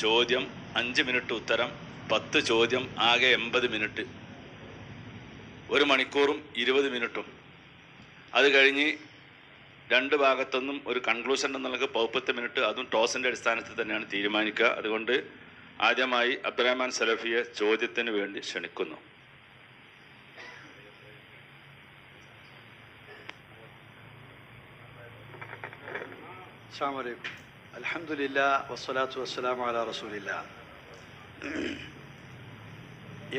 ചോദ്യം 5 മിനിറ്റ്, ഉത്തരം 10 ചോദ്യം, ആകെ 80 മിനിറ്റ്. 1 മണിക്കൂറും 20 മിനിറ്റും. അത് കഴിഞ്ഞ് രണ്ട് ഭാഗത്തുനിന്നും ഒരു കൺക്ലൂഷൻ എന്നുള്ളത് 10 മിനിറ്റ്. അതും ടോസിൻ്റെ അടിസ്ഥാനത്തിൽ തന്നെയാണ് തീരുമാനിക്കുക. അതുകൊണ്ട് ആദ്യമായി അബ്ദുറഹ്മാൻ സലഫിയെ ചോദ്യത്തിന് വേണ്ടി ക്ഷണിക്കുന്നു. അസ്സലാമു അലൈക്കും. അൽഹംദുലില്ലാഹ് വസ്സലാത്തു വസ്സലാമു അലാ റസൂലില്ലാഹ്.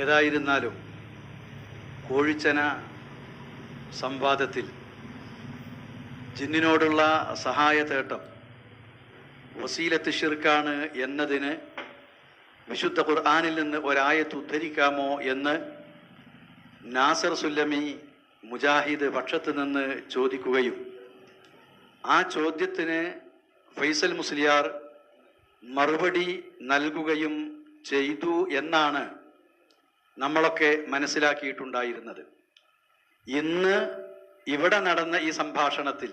ഏതായിരുന്നാലും കോഴിച്ചന സംവാദത്തിൽ ജിന്നിനോടുള്ള സഹായ തേട്ടം വസീലത്ത് ശിർക്കാണ് എന്നതിന് വിശുദ്ധ ഖുർആനിൽ നിന്ന് ഒരായത്ത് ഉദ്ധരിക്കാമോ എന്ന് നാസർ സുല്ലമി മുജാഹിദ് പക്ഷത്ത് നിന്ന് ചോദിക്കുകയും ആ ചോദ്യത്തിന് ഫൈസൽ മുസ്ലിയാർ മറുപടി നൽകുകയും ചെയ്തു എന്നാണ് നമ്മളൊക്കെ മനസ്സിലാക്കിയിട്ടുണ്ടായിരുന്നത്. ഇന്ന് ഇവിടെ നടന്ന ഈ സംഭാഷണത്തിൽ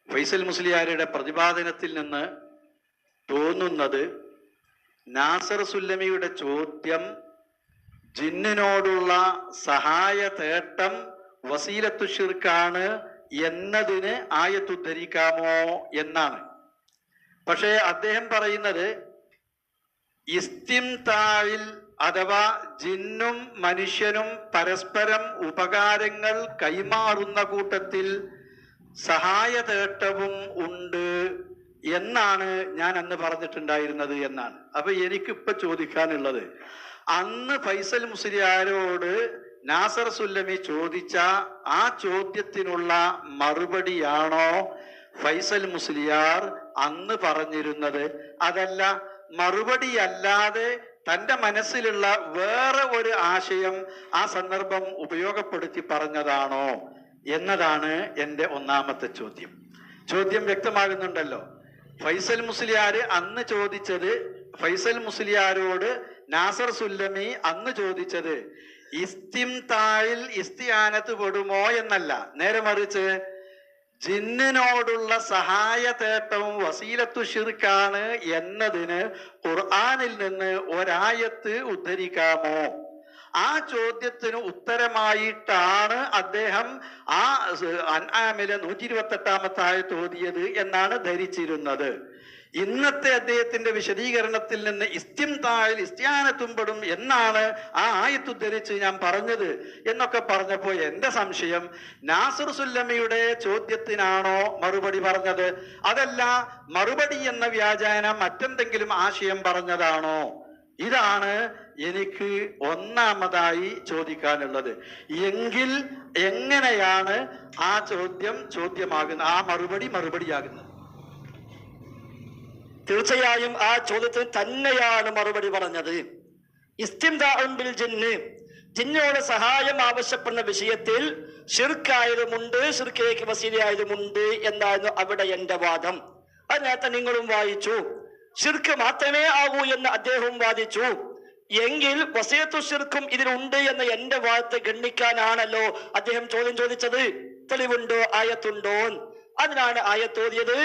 ഫൈസൽ മുസ്ലിയാരുടെ പ്രതിപാദനത്തിൽ നിന്ന് തോന്നുന്നത് നാസർ സുല്ലമിയുടെ ചോദ്യം ജിന്നിനോടുള്ള സഹായ തേട്ടം വസീലത്തു ശിർക്കാണ് എന്നതിന് ആയത്തുദ്ധരിക്കാമോ എന്നാണ്. പക്ഷേ അദ്ദേഹം പറയുന്നത് ഇസ്തിംതായിൽ അഥവാ ജിന്നും മനുഷ്യനും പരസ്പരം ഉപകാരങ്ങൾ കൈമാറുന്ന കൂട്ടത്തിൽ സഹായ തേട്ടവും ഉണ്ട് എന്നാണ് ഞാൻ അന്ന് പറഞ്ഞിട്ടുണ്ടായിരുന്നത് എന്നാണ്. അപ്പൊ എനിക്കിപ്പോ ചോദിക്കാനുള്ളത്, അന്ന് ഫൈസൽ മുസ്ലിയാരോട് നാസർ സുല്ലമി ചോദിച്ച ആ ചോദ്യത്തിനുള്ള മറുപടിയാണോ ഫൈസൽ മുസ്ലിയാർ അന്ന് പറഞ്ഞിരുന്നത്? അതല്ല, മറുപടിയല്ലാതെ തൻ്റെ മനസ്സിലുള്ള വേറെ ഒരു ആശയം ആ സന്ദർഭം ഉപയോഗപ്പെടുത്തി പറഞ്ഞതാണോ എന്നതാണ് എൻ്റെ ഒന്നാമത്തെ ചോദ്യം. ചോദ്യം വ്യക്തമാകുന്നുണ്ടല്ലോ. ഫൈസൽ മുസ്ലിയാർ അന്ന് ചോദിച്ചത്, ഫൈസൽ മുസ്ലിയാരോട് നാസർ സുല്ലമി അന്ന് ചോദിച്ചത് ഇസ്തിംതായിൽ ഇസ്തിആനത്ത് പെടുമോ എന്നല്ല, നേരെ മറിച്ച് ജിന്നിനോടുള്ള സഹായ തേട്ടവും വസീലത്തു ശിർക്കാണ് എന്നതിന് ഖുർആനിൽ നിന്ന് ഒരായത്ത് ഉദ്ധരിക്കാമോ? ആ ചോദ്യത്തിന് ഉത്തരമായിട്ടാണ് അദ്ദേഹം ആ അൻആമിലെ 128-ാമത്തെ ആയത്ത് ഓതിയത് എന്നാണ് ധരിച്ചിരുന്നത്. ഇന്നത്തെ അദ്ദേഹത്തിന്റെ വിശദീകരണത്തിൽ നിന്ന് ഇസ്തിംതായിൽ ഇസ്തിആനത്തും പെടും എന്നാണ് ആ ആയത്തുദ്ധരിച്ച് ഞാൻ പറഞ്ഞത് എന്നൊക്കെ പറഞ്ഞപ്പോൾ എൻ്റെ സംശയം, നാസർ സുല്ലമിയുടെ ചോദ്യത്തിനാണോ മറുപടി പറഞ്ഞത്? അതല്ല, മറുപടി എന്ന വ്യാജേന മറ്റെന്തെങ്കിലും ആശയം പറഞ്ഞതാണോ? ഇതാണ് എനിക്ക് ഒന്നാമതായി ചോദിക്കാനുള്ളത്. എങ്കിൽ എങ്ങനെയാണ് ആ ചോദ്യം ചോദ്യമാകുന്നത്, ആ മറുപടി മറുപടിയാകുന്നത്? തീർച്ചയായും ആ ചോദ്യത്തിന് തന്നെയാണ് മറുപടി പറഞ്ഞത്. ഇസ്തിംതാഉൻ ബിൽ ജിന്ന്, ജിന്നോട് സഹായം ആവശ്യപ്പെടുന്ന വിഷയത്തിൽ ശിർക്കായതുമുണ്ട്, ശിർക്കിലേക്ക് വസീലയായതുമുണ്ട് എന്നായിരുന്നു അവിടെ എന്റെ വാദം. അത് നേരത്തെ നിങ്ങളും വായിച്ചു. ശിർക്ക് മാത്രമേ ആകൂ എന്ന് അദ്ദേഹവും വാദിച്ചു. എങ്കിൽ വസീലത്തു ശിർക്കും ഇതിലുണ്ട് എന്ന എന്റെ വാദത്തെ ഗണ്ണിക്കാനാണല്ലോ അദ്ദേഹം ചോദ്യം ചോദിച്ചത്. തെളിവുണ്ടോ, ആയത്തുണ്ടോ? അതിനാണ് ആയത്തോതിയത്.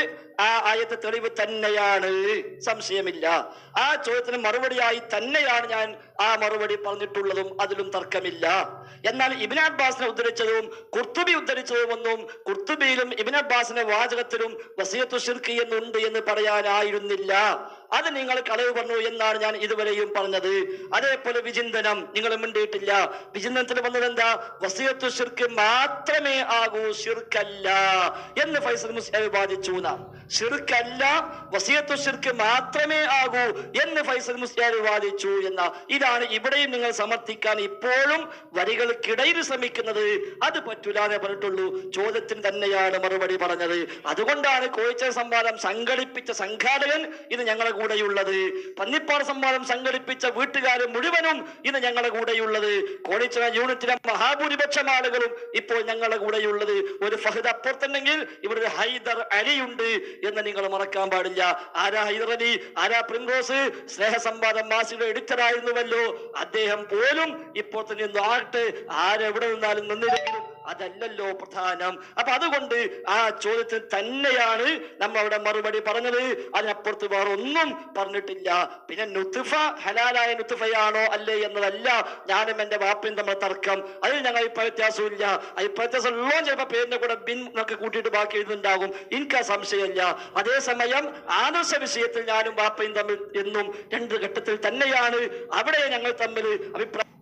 ആ ആയത്ത് തെളിവ് തന്നെയാണ്, സംശയമില്ല. ആ ചോദ്യത്തിന് മറുപടിയായി തന്നെയാണ് ഞാൻ ആ മറുപടി പറഞ്ഞിട്ടുള്ളതും, അതിലും തർക്കമില്ല. എന്നാൽ ഇബ്നു അബ്ബാസിനെ ഉദ്ധരിച്ചതും ഖുർത്തുബി ഉദ്ധരിച്ചതും ഒന്നും ഖുർത്തുബിയിലും ഇബ്നു അബ്ബാസിന്റെ വാചകത്തിലും വസിയത്തു ശിർക്ക് എന്നുണ്ട് എന്ന് പറയാനായിരുന്നില്ല. അത് നിങ്ങൾ കളവ് പറഞ്ഞു എന്നാണ് ഞാൻ ഇതുവരെയും പറഞ്ഞത്. അതേപോലെ വിചിന്തനം നിങ്ങൾ മിണ്ടിയിട്ടില്ല. വിചിന്തനത്തിൽ വന്നത് എന്താ? വസിയത്തു ശിർക്ക് മാത്രമേ ആകൂ, ശിർക്കല്ല എന്ന് ഫൈസൽ മുസ്ലിയാർ വാദിച്ചു. ശിർക്കല്ല, വസിയത്തു ശിർക്ക് മാത്രമേ ആകൂ എന്ന് ഫൈസൽ മുസ്ലിയാർ വാദിച്ചു എന്ന ഇതാണ് ഇവിടെയും നിങ്ങൾ സമർത്ഥിക്കാൻ ഇപ്പോഴും വരികൾക്കിടയിൽ ശ്രമിക്കുന്നത്. അത് പറ്റൂലാന്നേ പറഞ്ഞിട്ടുള്ളൂ. ചോദ്യത്തിന് തന്നെയാണ് മറുപടി പറഞ്ഞത്. അതുകൊണ്ടാണ് കോഴിച്ചൽ സംവാദം സംഘടിപ്പിച്ച സംഘാടകൻ ഇത് ഞങ്ങളുടെ കൂടെയുള്ളത്. പന്നിപ്പാറ സംവാദം സംഘടിപ്പിച്ച വീട്ടുകാർ മുഴുവനും ഇന്ന് ഞങ്ങളുടെ കൂടെയുള്ളത്. കോഴിച്ചൽ യൂണിറ്റിലെ മഹാഭൂരിപക്ഷം ആളുകളും ഇപ്പോൾ ഞങ്ങളുടെ കൂടെയുള്ളത്. ഒരു ഫഹദ് അപ്പുറത്തുണ്ടെങ്കിൽ ഇവിടെ ഒരു ഹൈദർ അലിയുണ്ട് എന്ന് നിങ്ങൾ മറക്കാൻ പാടില്ല. ആരാ ഹൈദർ അലി? ആരാ പ്രിംറോസ്? സ്നേഹസംവാദം മാസികയുടെ എഡിറ്ററായിരുന്നുവല്ലോ. അദ്ദേഹം പോലും ഇപ്പോൾ തന്നെ ആകട്ടെ, ആരെവിടെ നിന്നാലും നിന്നില്ലെങ്കിലും അതല്ലല്ലോ പ്രധാനം. അപ്പൊ അതുകൊണ്ട് ആ ചോദ്യത്തിന് തന്നെയാണ് നമ്മൾ അവിടെ മറുപടി പറഞ്ഞത്. അതിനപ്പുറത്ത് വേറെ ഒന്നും പറഞ്ഞിട്ടില്ല. പിന്നെ നുത്ഫ ഹലാലായ നുത്ഫയാണോ അല്ലേ എന്നതല്ല ഞാനും എന്റെ വാപ്പയും തമ്മിൽ തർക്കം. അതിൽ ഞങ്ങൾ അഭിപ്രായ വ്യത്യാസമില്ല. അഭിപ്രായ വ്യത്യാസം ഉള്ളോ ചിലപ്പോ പേരിന്റെ കൂടെ ബിൻ എന്നൊക്കെ കൂട്ടിയിട്ട് ബാക്കി എഴുതുന്നുണ്ടാകും. എനിക്ക് ആ സംശയമില്ല. അതേസമയം ആദർശ വിഷയത്തിൽ ഞാനും വാപ്പയും തമ്മിൽ എന്നും രണ്ട് ഘട്ടത്തിൽ തന്നെയാണ്. അവിടെ ഞങ്ങൾ തമ്മിൽ അഭിപ്രായം.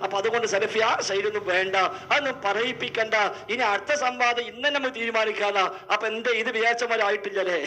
അപ്പൊ അതുകൊണ്ട് സലഫി ആ ശൈലൊന്നും വേണ്ട, അതൊന്നും പറയിപ്പിക്കണ്ട. ഇനി അടുത്ത സംവാദം ഇന്ന് നമ്മൾ തീരുമാനിക്കാതാ. അപ്പൊ എന്തേ ഇത് വിചാരിച്ച പോലെ ആയിട്ടില്ലല്ലേ?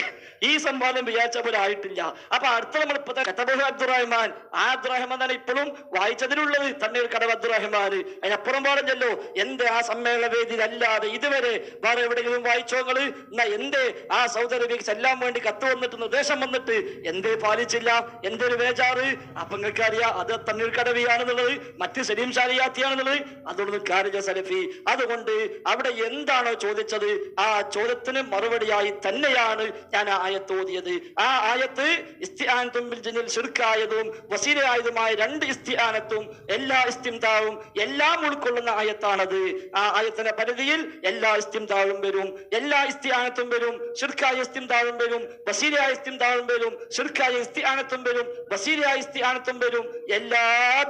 ഈ സംവാദം വിചാരിച്ച പോലെ ആയിട്ടില്ല. അപ്പൊ അടുത്ത നമ്മൾ ഇപ്പത്തെ കത്തബഹു അബ്ദുറഹ്മാൻ, ആ അബ്ദുറഹ്മാൻ തന്നെ ഇപ്പോഴും വായിച്ചതിലുള്ളത് തണ്ണീർ കടവ് അബ്ദുറഹ്മാൻ. അതിനപ്പുറം പാടില്ലല്ലോ. എന്തേ ആ സമ്മേളന വേദിയിൽ അല്ലാതെ ഇതുവരെ വേറെ എവിടെയെങ്കിലും വായിച്ചോങ്ങള്? എന്നാ എന്തേ ആ സൗദി അറേബ്യക്ക് ചെല്ലാൻ വേണ്ടി കത്ത് വന്നിട്ട് നിർദ്ദേശം വന്നിട്ട് എന്തേ പാലിച്ചില്ല? എന്തൊരു ബേജാറ്? അപ്പൊ നിങ്ങൾക്ക് അറിയാം അത് തണ്ണീർ കടവിയാണെന്നുള്ളത്, മറ്റ് സലീം ഷാരിയാത്തിയാണെന്നുള്ളത്. അതുകൊണ്ട് കാര്യ സലഫി. അതുകൊണ്ട് അവിടെ എന്താണോ ചോദിച്ചത് ആ ചോദ്യത്തിന് മറുപടിയായി തന്നെയാണ് ഞാൻ ആ ആയത്ത് ഓതിയത്. ആ ആയത്ത് ഇസ്തിആനത്തും ബിൽ ജിന്നിൽ ശിർക്കായതും വസീലയായതുമായ രണ്ട് ഇസ്തിആനത്തും എല്ലാ ഇസ്തിംദാവും എല്ലാം ഉൾക്കൊള്ളുന്ന ആയത്താണത്. ആ ആയത്തിന്റെ പരിധിയിൽ എല്ലാ ഇസ്തിംദാവും വരും, എല്ലാ ഇസ്തിആനത്തും വരും, ശിർക്കായ ഇസ്തിംദാവും വരും, വസീലയായ ഇസ്തിംദാവും വരും, ശിർക്കായ ഇസ്തിആനത്തും വരും, വസീലയായ ഇസ്തിആനത്തും വരും. എല്ലാ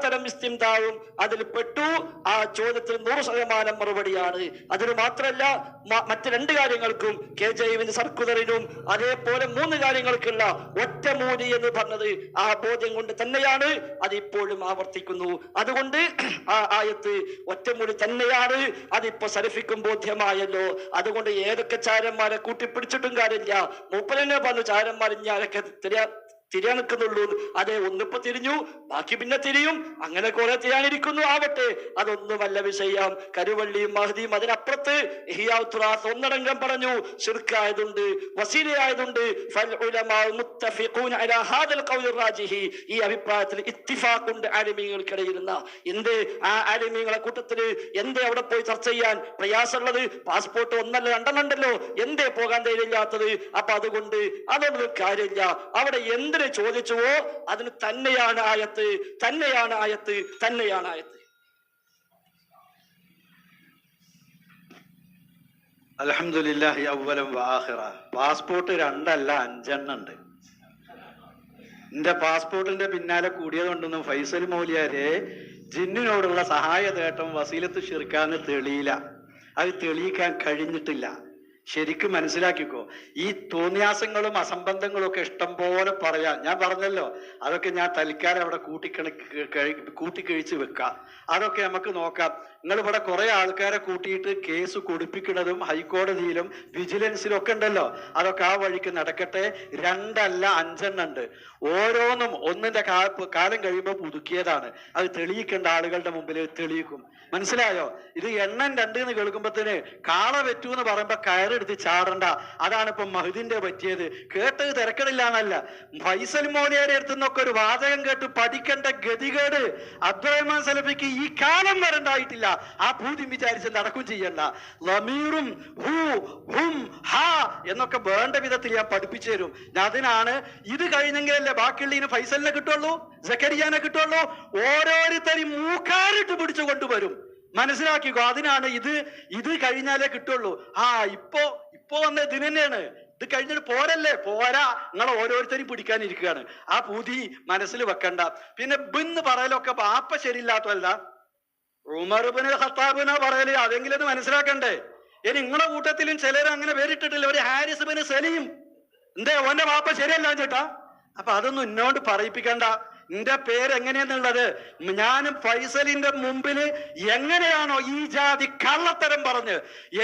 തരം ഇസ്തിംദാവും അതിൽ പെട്ടു. ആ ചോദ്യത്തിന് 100% മറുപടിയാണ്. അതിന് മാത്രമല്ല മറ്റ് രണ്ട് കാര്യങ്ങൾക്കും KJV സർക്കുലറിലും അതേപോലെ 3 കാര്യങ്ങൾക്കുള്ള ഒറ്റമൂലി എന്ന് പറഞ്ഞത് ആ ബോധ്യം കൊണ്ട് തന്നെയാണ്. അത് ഇപ്പോഴും ആവർത്തിക്കുന്നു. അതുകൊണ്ട് ആ ആയത്ത് ഒറ്റമൂലി തന്നെയാണ്. അതിപ്പോ സലഫിക്കും ബോധ്യമായല്ലോ. അതുകൊണ്ട് ഏതൊക്കെ ചാരന്മാരെ കൂട്ടിപ്പിടിച്ചിട്ടും കാര്യമില്ല. മൂപ്പരനെ പറഞ്ഞു ചാരന്മാർ ഞാനൊക്കെ തിരിയാൻ നിൽക്കുന്നുള്ളൂ. അതെ, ഒന്നിപ്പോ തിരിഞ്ഞു, ബാക്കി പിന്നെ തിരിയും. അങ്ങനെ കുറെ തിരിയാനിരിക്കുന്നു. ആവട്ടെ, അതൊന്നുമല്ല വിഷയം. കരുവള്ളിയും മഹദിയും അതിനപ്പുറത്ത് ഒന്നടങ്കം പറഞ്ഞു ശിർക്കായതുണ്ട്, വസീലയായതുണ്ട്. ഈ അഭിപ്രായത്തിൽ ഇത്തിഫാഖുണ്ട് ആലിമീങ്ങൾക്കിടയിൽ. എന്ത് ആ ആലിമീങ്ങളെ കൂട്ടത്തില് എന്തേ അവിടെ പോയി ചർച്ച ചെയ്യാൻ പ്രയാസമുള്ളത്? പാസ്പോർട്ട് 1 അല്ല 2 ഉണ്ടല്ലോ. എന്തേ പോകാൻ ധൈര്യമില്ലാത്തത്? അപ്പൊ അതുകൊണ്ട് അതൊന്നും കാര്യമില്ല. അവിടെ എന്തിനു ചോദിച്ചുവോ അതിന് തന്നെയാണ് ആയത്ത്, തന്നെയാണ് ആയത്ത്, തന്നെയാണ് ആയത്ത്. അൽഹംദുലില്ലാഹി അവ്വലൻ വആഖിറ. പാസ്പോർട്ട് 2 അല്ല 5 ഉണ്ട്. എന്റെ പാസ്പോർട്ടിന്റെ പിന്നാലെ കൂടിയത് കൊണ്ടൊന്നും ഫൈസൽ മൗലിയാരെ ജിന്നിനോടുള്ള സഹായ തേട്ടം വസീലത്ത് ശിർക്കാന്ന് തെളിയില്ല. അത് തെളിയിക്കാൻ കഴിഞ്ഞിട്ടില്ല. ശരിക്കും മനസ്സിലാക്കിക്കോ. ഈ തോന്നിയാസങ്ങളും അസംബന്ധങ്ങളും ഒക്കെ ഇഷ്ടം പോലെ പറയാം. ഞാൻ പറഞ്ഞല്ലോ, അതൊക്കെ ഞാൻ തൽക്കാലം അവിടെ കൂട്ടിക്കഴിച്ച് വെക്കാം. അതൊക്കെ നമുക്ക് നോക്കാം. നിങ്ങൾ ഇവിടെ കുറെ ആൾക്കാരെ കൂട്ടിയിട്ട് കേസ് കൊടുപ്പിക്കുന്നതും ഹൈക്കോടതിയിലും വിജിലൻസിലും ഒക്കെ ഉണ്ടല്ലോ. അതൊക്കെ ആ വഴിക്ക് നടക്കട്ടെ. 2 അല്ല 5 ഉണ്ട്. ഓരോന്നും ഒന്നിന്റെ കാലം കഴിയുമ്പോൾ പുതുക്കിയതാണ്. അത് തെളിയിക്കേണ്ട ആളുകളുടെ മുമ്പിൽ തെളിയിക്കും. മനസ്സിലായോ? ഇത് എണ്ണം 2 എന്ന് കേൾക്കുമ്പോഴത്തേന് കാള പറ്റൂ എന്ന് പറയുമ്പോ കയറെടുത്ത് ചാടണ്ട. അതാണ് ഇപ്പൊ മഹദിന്റെ പറ്റിയത്. കേട്ടത് തിരക്കടില്ല എന്നല്ല, ഫൈസൽ മോലിയുടെ അടുത്ത് നിന്നൊക്കെ ഒരു വാചകം കേട്ട് പഠിക്കേണ്ട ഗതികേട് അബ്ദുറഹ്മാൻ സലഫിക്ക് ഈ കാലം വരണ്ടായിട്ടില്ല. ആ പൂതി വിചാരിച്ച് നടക്കും ചെയ്യണ്ട. ലമീറും ഹു ഹും ഹാ എന്നൊക്കെ വേണ്ട വിധത്തിൽ ഞാൻ പഠിപ്പിച്ചു തരും. അതിനാണ് ഇത് കഴിഞ്ഞെങ്കിലല്ലേ ബാക്കിയുള്ളതിന് ഫൈസലിനെ കിട്ടുള്ളൂ, സക്കരിയാനെ കിട്ടുള്ളൂ. ഓരോരുത്തരും മൂക്കാരിട്ട് പിടിച്ചു കൊണ്ടുവരും. മനസ്സിലാക്കിക്കോ. അതിനാണ് ഇത് കഴിഞ്ഞാലേ കിട്ടുള്ളൂ. ഇപ്പൊ വന്ന ഇതിന് തന്നെയാണ്. ഇത് കഴിഞ്ഞിട്ട് പോരല്ലേ? പോരാ, നിങ്ങൾ ഓരോരുത്തരും പിടിക്കാനിരിക്കുകയാണ്. ആ പൂതി മനസ്സിൽ വെക്കണ്ട. പിന്നെ ബിന്ന് പറയലൊക്കെ ബാപ്പ ശരിയില്ലാത്തല്ല. ഉമർ ഇബ്നുൽ ഖത്താബിനെ പറയല്, അതെങ്കിലും അത് മനസ്സിലാക്കണ്ടേ? ഇനി നിങ്ങളുടെ കൂട്ടത്തിലും ചിലർ അങ്ങനെ പേരിട്ടിട്ടില്ല. ഒരു ഹാരിസ് ഇബ്നു സലീം, എന്തേ ഓന്റെ ബാപ്പ ശരിയല്ല ചേട്ടാ? അപ്പൊ അതൊന്നും എന്നോട് പറയിപ്പിക്കണ്ട. എന്റെ പേര് എങ്ങനെയാന്നുള്ളത് ഞാനും ഫൈസലിന്റെ മുമ്പിൽ എങ്ങനെയാണോ ഈ ജാതി കള്ളത്തരം പറഞ്ഞ്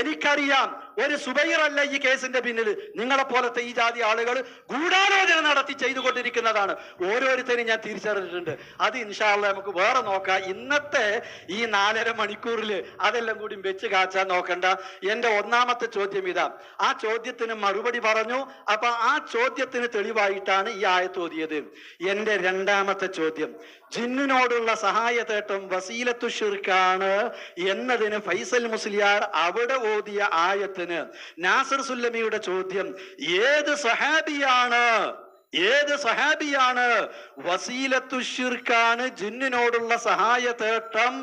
എനിക്കറിയാം. ഒരു സുബൈറല്ല ഈ കേസിന്റെ പിന്നിൽ. നിങ്ങളെ പോലത്തെ ഈ ജാതി ആളുകൾ ഗൂഢാലോചന നടത്തി ചെയ്തുകൊണ്ടിരിക്കുന്നതാണ്. ഓരോരുത്തരും ഞാൻ തിരിച്ചറിഞ്ഞിട്ടുണ്ട്. അത് ഇൻഷാ അല്ലാഹ് നമുക്ക് വേറെ നോക്കാം. ഇന്നത്തെ ഈ 4.5 മണിക്കൂറിൽ അതെല്ലാം കൂടി വെച്ച് കാച്ചാൻ നോക്കണ്ട. എന്റെ ഒന്നാമത്തെ ചോദ്യം ഇതാ. ആ ചോദ്യത്തിന് മറുപടി പറഞ്ഞു. അപ്പൊ ആ ചോദ്യത്തിന് തെളിവായിട്ടാണ് ഈ ആയത്ത് ഓതിയത്. എന്റെ രണ്ടാമത്തെ ചോദ്യം, ജിന്നിനോടുള്ള സഹായ തേട്ടം വസീലത്തു ശിർക്കാണ് എന്നതിന് ഫൈസൽ മുസ്ലിയാർ അവിടെ ഓതിയ ആയത്തിന് നാസിർ സുല്ലമിയുടെ ചോദ്യം, ഏത് സഹാബിയാണ് വസീലത്തു ശിർക്കാണ് ജിന്നിനോടുള്ള സഹായ തേട്ടം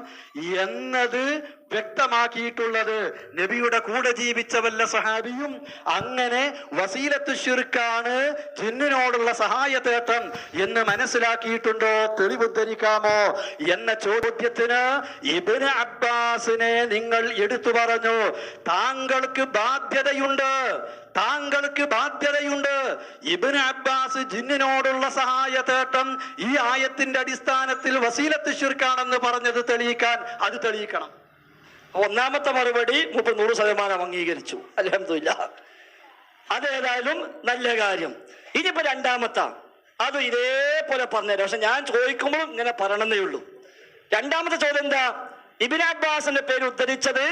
എന്നത് വ്യക്തമാക്കിയിട്ടുള്ളത്. നബിയുടെ കൂടെ ജീവിച്ച വല്ല സഹാബിയും അങ്ങനെ വസീലത്തു ശിർക്കാണ് ജിന്നിനോടുള്ള സഹായതേട്ടം എന്ന് മനസ്സിലാക്കിയിട്ടുണ്ടോ? തെളിവുദ്ധരിക്കാമോ എന്ന ചോദ്യത്തിന് ഇബ്നു അബ്ബാസിനെ നിങ്ങൾ എടുത്തു പറഞ്ഞു. താങ്കൾക്ക് ബാധ്യതയുണ്ട്, താങ്കൾക്ക് ബാധ്യതയുണ്ട്. ഇബ്നു അബ്ബാസ് ജിന്നിനോടുള്ള സഹായതേട്ടം ഈ ആയത്തിന്റെ അടിസ്ഥാനത്തിൽ വസീലത്ത് ശിർക്കാണെന്ന് പറഞ്ഞത് തെളിയിക്കാൻ അത് തെളിയിക്കണം. ഒന്നാമത്തെ മറുപടി 100% അംഗീകരിച്ചു. അൽഹംദുലില്ലാഹ്. അതേതായാലും നല്ല കാര്യം. ഇനിയിപ്പോ രണ്ടാമത്തെ അത് ഇതേപോലെ പറഞ്ഞുതരാം. പക്ഷെ ഞാൻ ചോദിക്കുമ്പോഴും ഇങ്ങനെ പറയണമെന്നേ ഉള്ളൂ. രണ്ടാമത്തെ ചോദ്യം എന്താ? ഇബ്നു അബ്ബാസിന്റെ പേര് ഉദ്ധരിച്ചത്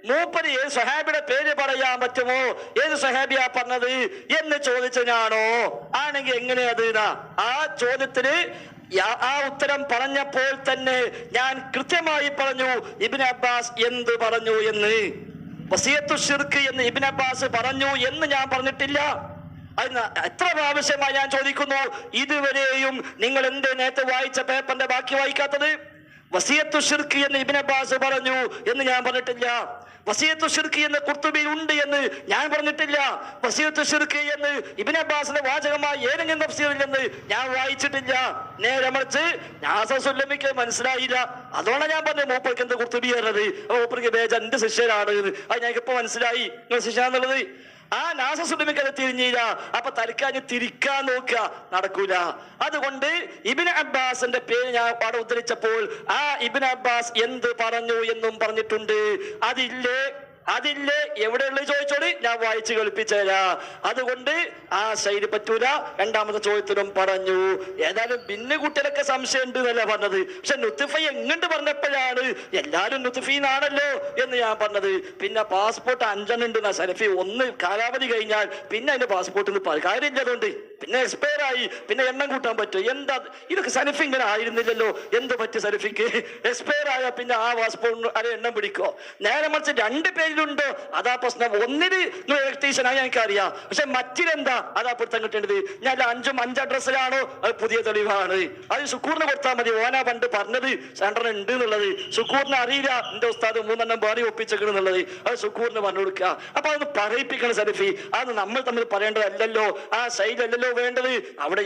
മൂപ്പര് ഏത് സ്വഹാബിയുടെ പേര് പറയാൻ പറ്റുമോ? ഏത് സ്വഹാബിയാ പറഞ്ഞത് എന്ന് ചോദിച്ചതാണോ? ആണെങ്കിൽ എങ്ങനെയത്? ആ ചോദ്യത്തിന് ആ ഉത്തരം പറഞ്ഞപ്പോൾ തന്നെ ഞാൻ കൃത്യമായി പറഞ്ഞു ഇബ്നു അബ്ബാസ് എന്ത് പറഞ്ഞു എന്ന്. വസിയത്തു ശിർക്ക് എന്ന് ഇബ്നു അബ്ബാസ് പറഞ്ഞു എന്ന് ഞാൻ പറഞ്ഞിട്ടില്ല. അതിന് എത്ര പ്രാവശ്യമായി ഞാൻ ചോദിക്കുന്നു, ഇതുവരെയും നിങ്ങൾ എന്ത് നേരത്തെ വായിച്ച പേപ്പറിന്റെ ബാക്കി വായിക്കാത്തത്? വസിയത്തു ശിർക്ക് എന്ന് ഇബ്നു അബ്ബാസ് പറഞ്ഞു എന്ന് ഞാൻ പറഞ്ഞിട്ടില്ല. വസിയത്തു ശിർക്ക് എന്ന് ഖുർത്തുബിയിൽ ഉണ്ട് എന്ന് ഞാൻ പറഞ്ഞിട്ടില്ല. വസിയത്തു ശിർക്ക് എന്ന് ഇബ്നു അബ്ബാസിന്റെ വാചകമായി ഏതെങ്കിലും തഫ്സീറില്ലെന്ന് ഞാൻ വായിച്ചിട്ടില്ല. നേരെ മറിച്ച് നാസസുല്ലമിക്ക് മനസ്സിലായില്ല. അതുകൊണ്ടാണ് ഞാൻ പറഞ്ഞു മൂപ്പർക്ക് എന്ത് ഖുർത്തുബി പറഞ്ഞത്. മൂപ്പർക്ക് ബേജ എന്റെ ശിഷ്യരാണ്. അത് ഞങ്ങൾക്ക് ഇപ്പൊ മനസ്സിലായി നിങ്ങൾ ശിഷ്യാന്നുള്ളത്. ആ നാസസുല്ലമിക്ക് അത് തിരിഞ്ഞില്ല. അപ്പൊ തൽക്കാലം തിരിക്കാൻ നോക്കുക, നടക്കൂല. അതുകൊണ്ട് ഇബ്നു അബ്ബാസിന്റെ പേര് ഞാൻ അവിടെ ഉദ്ധരിച്ചപ്പോൾ ആ ഇബ്നു അബ്ബാസ് എന്ത് പറഞ്ഞു എന്നും പറഞ്ഞിട്ടുണ്ട്. അതില്ലേ എവിടെയുള്ള ചോദിച്ചോളി, ഞാൻ വായിച്ച് കേൾപ്പിച്ചേരാ. അതുകൊണ്ട് ആ ശൈലി പറ്റൂല. രണ്ടാമത്തെ ചോദ്യത്തിലും പറഞ്ഞു. ഏതായാലും പിന്നെ കുട്ടികളൊക്കെ സംശയം ഉണ്ട് എന്നല്ല പറഞ്ഞത്. പക്ഷെ നുത്ഫ എങ്ങോട്ട് പറഞ്ഞപ്പോഴാണ് എല്ലാരും നുത്ഫീനാണല്ലോ എന്ന് ഞാൻ പറഞ്ഞത്. പിന്നെ പാസ്പോർട്ട് 5 ഉണ്ട് എന്നാ സലഫി. 1 കാലാവധി കഴിഞ്ഞാൽ പിന്നെ അതിന്റെ പാസ്പോർട്ടിന് കാര്യമില്ലതുകൊണ്ട് പിന്നെ എക്സ്പയർ ആയി. പിന്നെ എണ്ണം കൂട്ടാൻ പറ്റും. എന്താ ഇതൊക്കെ സലഫി ഇങ്ങനെ ആയിരുന്നില്ലല്ലോ. എന്ത് പറ്റും സലഫിക്ക്? എക്സ്പയർ ആയ പിന്നെ ആ പാസ്പോർട്ടിന് അത് എണ്ണം പിടിക്കോ? നേരെ മറിച്ച് 2 പേജിലുണ്ടോ അതാ പ്രശ്നം. ഒന്നിന് ഇലക്ട്രീഷ്യനായി എനിക്കറിയാം, പക്ഷെ മറ്റിലെന്താ അതാ പൊരുത്തം കിട്ടേണ്ടത്. ഞാൻ 5 അഡ്രസ്സിലാണോ? അത് പുതിയ തെളിവാണ്. അത് ശുക്കൂറിന് കൊടുത്താൽ മതി. ഓനാ പണ്ട് പറഞ്ഞത് സെൻറ്ററിന് ഉണ്ട് എന്നുള്ളത്. ശുക്കൂറിന് അറിയില്ല എന്റെ ഉസ്താദ് 3 ബാറി ഒപ്പിച്ചേക്കണം എന്നുള്ളത്. അത് ശുക്കൂറിന് പറഞ്ഞു കൊടുക്കുക. അപ്പൊ അതൊന്ന് പറയിപ്പിക്കണം സലഫി. അത് നമ്മൾ തമ്മിൽ പറയേണ്ടതല്ലല്ലോ. ആ ശൈലല്ലോ വേണ്ടത്. അവിടെ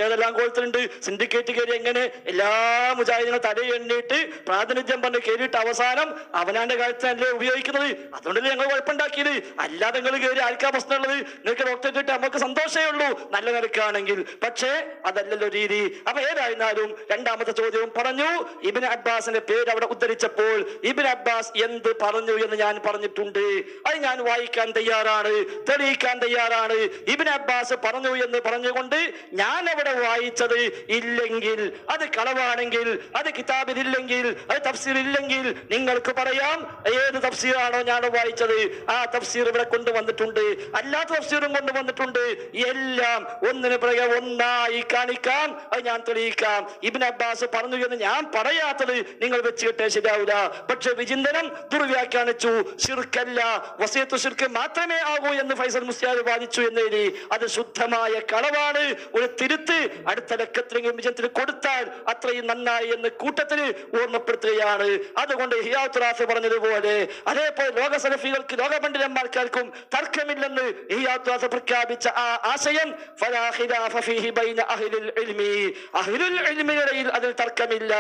ഏതെല്ലാം കോലത്തിലുണ്ട്. സിൻഡിക്കേറ്റ് കയറി എങ്ങനെ എല്ലാ മുജാഹിദികളും തല എണ്ണിയിട്ട് പ്രാതിനിധ്യം പറഞ്ഞ് കയറിയിട്ട് അവസാനം അവനാന്റെ കാലത്തല്ലേ ഉപയോഗിക്കുന്നത്. അതുകൊണ്ടല്ലേ ഞങ്ങൾ കുഴപ്പമുണ്ടാക്കിയത്. അല്ലാതെ നിങ്ങൾ കയറി ആർക്കാ പ്രശ്നമുള്ളത്? നിങ്ങൾക്ക് ഡോക്ടറേറ്റ് നമുക്ക് സന്തോഷമേ ഉള്ളൂ നല്ല നിരക്കാണെങ്കിൽ. പക്ഷേ അതല്ലല്ലോ രീതി. അപ്പൊ ഏതായിരുന്നാലും രണ്ടാമത്തെ ചോദ്യവും പറഞ്ഞു. ഇബ്നു അബ്ബാസിന്റെ പേര് അവിടെ ഉദ്ധരിച്ചപ്പോൾ ഇബ്നു അബ്ബാസ് എന്ത് പറഞ്ഞു എന്ന് ഞാൻ പറഞ്ഞിട്ടുണ്ട്. അത് ഞാൻ വായിക്കാൻ തയ്യാറാണ്, തെളിയിക്കാൻ തയ്യാറാണ്. ഇബ്നു അബ്ബാസ് പറഞ്ഞു എന്ന് പറഞ്ഞുകൊണ്ട് ഞാൻ അവിടെ വായിച്ചത് ഇല്ലെങ്കിൽ, അത് കളവാണെങ്കിൽ, അത് കിതാബിലില്ലെങ്കിൽ, അത് തഫ്സീറില്ലെങ്കിൽ നിങ്ങൾക്ക് പറയാം ഏത് തഫ്സീറാണോ ഞാൻ വായിച്ചത് ആ തഫ്സീർ ഇവിടെ കൊണ്ടുവന്നിട്ടുണ്ട്. അല്ലാത്ത തഫ്സീറും കൊണ്ടുവന്നിട്ടുണ്ട്. എല്ലാം ഒന്നിന് പിറകെ ഒന്നായി കാണിക്കാം. അത് ഞാൻ തെളിയിക്കാം. ഇബ്നു അബ്ബാസ് പറഞ്ഞു എന്ന് ഞാൻ പറയാത്തത് നിങ്ങൾ വെച്ച് കിട്ടേ ശരിയാവില്ല. പക്ഷെ വിചിന്തനം ദുർവ്യാഖ്യാനിച്ചു. ശിർക്കല്ല, വസിയത്തു ശിർക്ക് മാത്രമേ ആകൂ എന്ന് ഫൈസൽ മുസ്ലിയാർ വാദിച്ചു എന്നതിന് അത് ശുദ്ധമായ കളവാണ്. ഒരു തിരുത്ത് അടുത്ത ലക്കത്തിലെങ്കിലും വിജയത്തിന് കൊടുത്താൽ അത്രയും നന്നായി എന്ന് കൂട്ടത്തിന് ഓർമ്മപ്പെടുത്തുകയാണ്. അതുകൊണ്ട് ഹിയാത്തുറാഫ് പറഞ്ഞതുപോലെ അതേപോലെ ലോക സലഫികൾക്ക് ലോക പണ്ഡിതന്മാർക്കാർക്കും തർക്കമില്ലെന്ന് ഹിയാത്തുറാഫ് പ്രഖ്യാപിച്ച ആ ആശയം ഫലാ ഖിലാഫ ഫീഹി ബൈന അഹ്ലിൽ ഇൽമി, അഹ്ലുൽ ഇൽമിനിടയിൽ അതിൽ തർക്കമില്ല.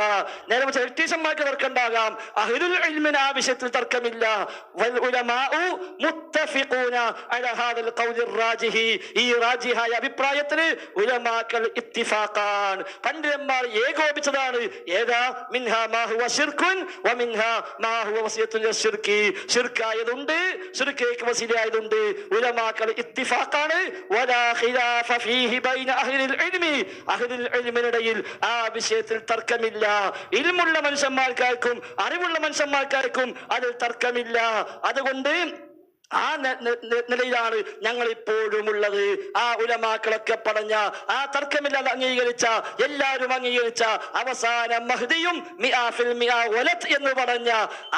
നേരെ മറിച്ച് ഇലക്ട്രീഷ്യന്മാർക്ക് തർക്കമുണ്ടാകാം, അഹ്ലുൽ ഇൽമിന് ആ വിഷയത്തിൽ തർക്കമില്ല. വൽ ഉലമാഉ മുത്തഫിഖൂന അലാ ഹാദൽ ഖൗലി റാജിഹി, ഈ റാജിഹായ അഭിപ്രായത്തിന് ഉലമാക്കൾ ഇത്തിഫാഖാൻ, പണ്ഡിതന്മാർ ഏകോപിച്ചതാണ്. ഏതാ? മിൻഹാ മാ ഹുവ ശിർകുൻ വ മിൻഹാ മാ ഹുവ വസിയത്തുൽ ശിർക്കി. ശിർക്കായതുണ്ട്, ശിർക്കിലേക്ക് വസീലയായതുണ്ട്. ഉലമാക്കൾ ഇത്തിഫാഖാണ്. വലാ ഖിലാഫ ഫീഹി ബൈന അഹ്ലിൽ ഇൽമി, അഹ്ലുൽ ഇൽമിനിടയിൽ ആ വിഷയത്തിൽ തർക്കമില്ല. ഇൽമുള്ള മനുഷ്യന്മാർക്കാർക്കും അറിവുള്ള മനുഷ്യന്മാർക്കാർക്കും അതിൽ തർക്കമില്ല. അതുകൊണ്ട് ആ നിലയിലാണ് ഞങ്ങൾ ഇപ്പോഴും ഉള്ളത്. ആ ഉലമാക്കളൊക്കെ പറഞ്ഞ, ആ തർക്കമില്ലാതെ അംഗീകരിച്ച, എല്ലാവരും അംഗീകരിച്ച അവസാന മഹ്ദിയും മിആ ഫിൽ മിആ വലത് എന്ന് പറഞ്ഞ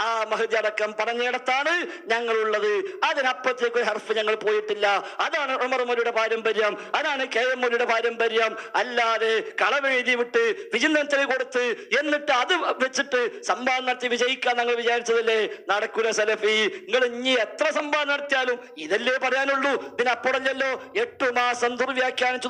ആ മഹ്ദി അടക്കം പറഞ്ഞിടത്താണ് ഞങ്ങളുള്ളത്. അതിനപ്പുറത്തേക്ക് ഒരു ഹർഫ് ഞങ്ങൾ പോയിട്ടില്ല. അതാണ് ഉമർ മൗലവിയുടെ പാരമ്പര്യം, അതാണ് കെ എം മൗലവിയുടെ പാരമ്പര്യം. അല്ലാതെ കളവെഴുതി വിട്ട് വിചിന്തനത്തിന് കൊടുത്ത് എന്നിട്ട് അത് വെച്ചിട്ട് സംവാദം നടത്തി വിജയിക്കാൻ ഞങ്ങൾ വിചാരിച്ചതല്ലേ? നടക്കൂല സലഫി. നിങ്ങൾ ഇനി എത്ര സംവാദം നടത്തിയാലും ഇതല്ലേ പറയാനുള്ളൂ. ഇതിനപ്പുറമല്ലോ 8 മാസം ദുർവ്യാഖ്യാനിച്ചു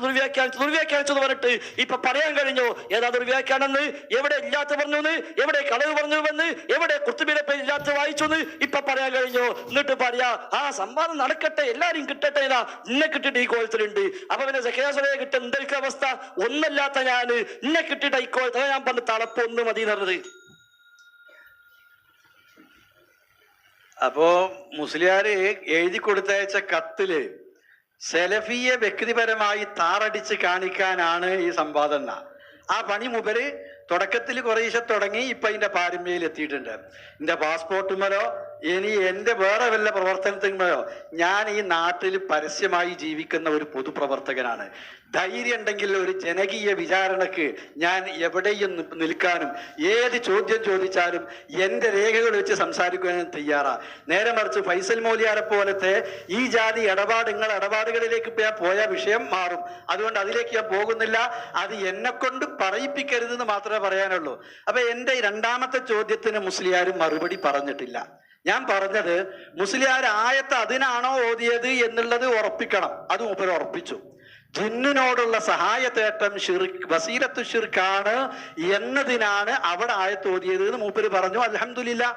പറഞ്ഞിട്ട് ഇപ്പൊ പറയാൻ കഴിഞ്ഞോ ഏതാ ദുർവ്യാഖ്യാനെന്ന്? എവിടെ ഇല്ലാത്ത പറഞ്ഞു, എവിടെ കളവ് പറഞ്ഞുവെന്ന്, എവിടെ കുത്തുബിയുടെ പേര് ഇല്ലാത്ത വായിച്ചു എന്ന് ഇപ്പൊ പറയാൻ കഴിഞ്ഞോ? എന്നിട്ട് പറയാ ആ സംവാദം നടക്കട്ടെ, എല്ലാരും കിട്ടട്ടെ, ഇതാ ഇന്നെ കിട്ടിട്ട് ഈ കോലത്തിലുണ്ട്. അപ്പൊ പിന്നെ സഖിയാസുരയെ കിട്ട എന്തൊക്കെ അവസ്ഥ? ഒന്നല്ലാത്ത ഞാന് ഇന്നെ കിട്ടിട്ട് ഈ കോലത്തിൽ ഞാൻ പറഞ്ഞ തളപ്പ് ഒന്ന് മതി എന്നത്. അപ്പോ മുസ്ലിയാര് എഴുതി കൊടുത്തയച്ച കത്തില് സെലഫിയെ വ്യക്തിപരമായി താറടിച്ച് കാണിക്കാനാണ് ഈ സംവാദം. ആ പണി മുമ്പര് തുടക്കത്തിൽ കുറേശ്ശെ തുടങ്ങി ഇപ്പൊ അതിന്റെ പാരമ്പര്യയിൽ എത്തിയിട്ടുണ്ട്. എന്റെ പാസ്പോർട്ടുമല്ലോ ഇനി എന്റെ വേറെ വല്ല പ്രവർത്തനത്തിന്മേലോ ഞാൻ ഈ നാട്ടിൽ പരസ്യമായി ജീവിക്കുന്ന ഒരു പൊതുപ്രവർത്തകനാണ്. ധൈര്യം ഉണ്ടെങ്കിൽ ഒരു ജനകീയ വിചാരണക്ക് ഞാൻ എവിടെയും നിൽക്കാനും ഏത് ചോദ്യം ചോദിച്ചാലും എന്റെ രേഖകൾ വെച്ച് സംസാരിക്കാനും തയ്യാറാ. നേരെ മറിച്ച് ഫൈസൽ മൗലിയാരെ പോലത്തെ ഈ ജാതി ഇടപാടുകളിലേക്ക് പോയ വിഷയം മാറും. അതുകൊണ്ട് അതിലേക്ക് ഞാൻ പോകുന്നില്ല. അത് എന്നെ കൊണ്ട് പറയിപ്പിക്കരുതെന്ന് മാത്രമേ പറയാനുള്ളൂ. അപ്പൊ എന്റെ രണ്ടാമത്തെ ചോദ്യത്തിന് മുസ്ലിയാരും മറുപടി പറഞ്ഞിട്ടില്ല. ഞാൻ പറഞ്ഞത് മുസ്ലിയാർ ആയത്ത് അതിനാണോ ഓതിയത് എന്നുള്ളത് ഉറപ്പിക്കണം. അത് മൂപ്പര് ഉറപ്പിച്ചു. ജിന്നിനോടുള്ള സഹായത്തേട്ടം വസീലത്തു ശിർക്കാണ് എന്നതിനാണ് അവിടെ ആയത്ത് ഓതിയത് എന്ന് മൂപ്പര് പറഞ്ഞു. അൽഹംദുലില്ലാ.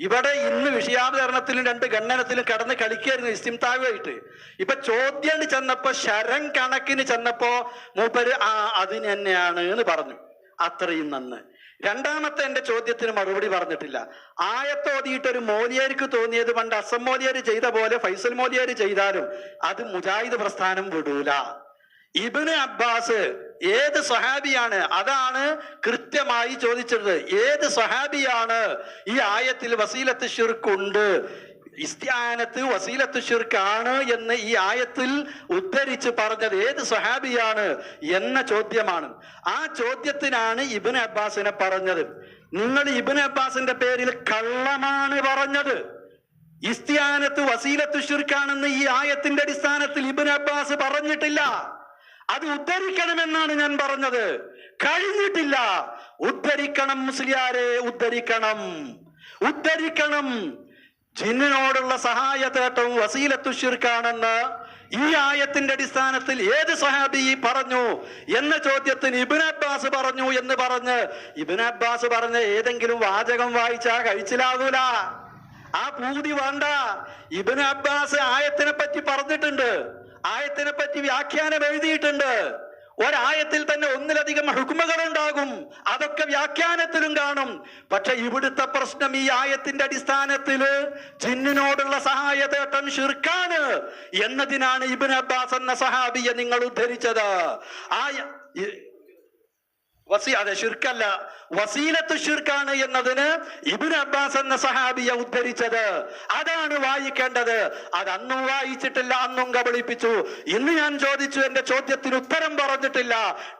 ഇവിടെ ഇന്ന് വിഷയാവതരണത്തിലും 2 ഖണ്ഡനത്തിലും കടന്ന് കളിക്കായിരുന്നു ഇസ്തിംതാവായിട്ട്. ഇപ്പൊ ചോദ്യം ചെന്നപ്പോ ശരം കണക്കിന് ചെന്നപ്പോ മൂപ്പര് അതിന് തന്നെയാണ് എന്ന് പറഞ്ഞു. അത്രയും നന്ന്. രണ്ടാമത്തെ എന്റെ ചോദ്യത്തിന് മറുപടി പറഞ്ഞിട്ടില്ല. ആയത്തോതിയിട്ട് ഒരു മോലിയാർക്ക് തോന്നിയത് പണ്ട് അസം മോലിയാർ ചെയ്ത പോലെ ഫൈസൽ മോലിയാർ ചെയ്താലും അത് മുജാഹിദ് പ്രസ്ഥാനം വിടൂല. ഇബ്നു അബ്ബാസ് ഏത് സഹാബിയാണ്? അതാണ് കൃത്യമായി ചോദിച്ചത്. ഏത് സഹാബിയാണ് ഈ ആയത്തിൽ വസീലത്ത് ശിർക്ക് ഇസ്തിആനത്ത് വസീലത്ത് ശിർക്കാണ് എന്ന് ഈ ആയത്തിൽ ഉദ്ധരിച്ച് പറഞ്ഞത് ഏത് സഹാബിയാണ് എന്ന ചോദ്യമാണ്. ആ ചോദ്യത്തിനാണ് ഇബ്നു അബ്ബാസിനെ പറഞ്ഞത്. നിങ്ങൾ ഇബ്നു അബ്ബാസിന്റെ പേരിൽ കള്ളമാണ് പറഞ്ഞത്. ഇസ്തിആനത്ത് വസീലത്ത് ശിർക്കാണെന്ന് ഈ ആയത്തിന്റെ അടിസ്ഥാനത്തിൽ ഇബ്നു അബ്ബാസ് പറഞ്ഞിട്ടില്ല. അത് ഉദ്ധരിക്കണമെന്നാണ് ഞാൻ പറഞ്ഞത്. കഴിഞ്ഞിട്ടില്ല. ഉദ്ധരിക്കണം മുസ്ലിയാരെ, ഉദ്ധരിക്കണം. ജിന്നിനോടുള്ള സഹായത്തേട്ടവും വസീലത്തു ശിർക്കാണെന്ന് ഈ ആയത്തിന്റെ അടിസ്ഥാനത്തിൽ ഏത് സഹാബി പറഞ്ഞു എന്ന ചോദ്യത്തിന് ഇബ്നു അബ്ബാസ് പറഞ്ഞു എന്ന് പറഞ്ഞ് ഇബ്നു അബ്ബാസ് പറഞ്ഞ ഏതെങ്കിലും വാചകം വായിച്ചാ കഴിച്ചിലാകൂല. ആ പൂതി വേണ്ട. ഇബ്നു അബ്ബാസ് ആയത്തിനെ പറ്റി പറഞ്ഞിട്ടുണ്ട്. ആയത്തിനെ പറ്റി വ്യാഖ്യാനം എഴുതിയിട്ടുണ്ട്. ഒരായത്തിൽ തന്നെ ഒന്നിലധികം ഹുക്മുകൾ ഉണ്ടാകും. അതൊക്കെ വ്യാഖ്യാനത്തിലും കാണും. പക്ഷെ ഇവിടുത്തെ പ്രശ്നം ഈ ആയത്തിന്റെ അടിസ്ഥാനത്തില് ജിന്നിനോടുള്ള സഹായത്തേട്ടം ശിർക്കാണ് എന്നതിനാണ് ഇബ്നു അബ്ബാസ് എന്ന സഹാബിയെ നിങ്ങൾ ഉദ്ധരിച്ചത്. അതെ, ശിർക്കല്ല, വസീലത്തു ശിർക്കാണ് എന്നതിന് ഇബ്നു അബ്ബാസ് എന്ന സഹാബിയെ ഉദ്ധരിച്ചത്. അതാണ് വായിക്കേണ്ടത്. അത് അന്നും വായിച്ചിട്ടില്ല, അന്നും കബളിപ്പിച്ചു. ഇന്ന് ഞാൻ ചോദിച്ചു, എന്റെ ചോദ്യത്തിന് ഉത്തരം പറഞ്ഞിട്ടില്ല.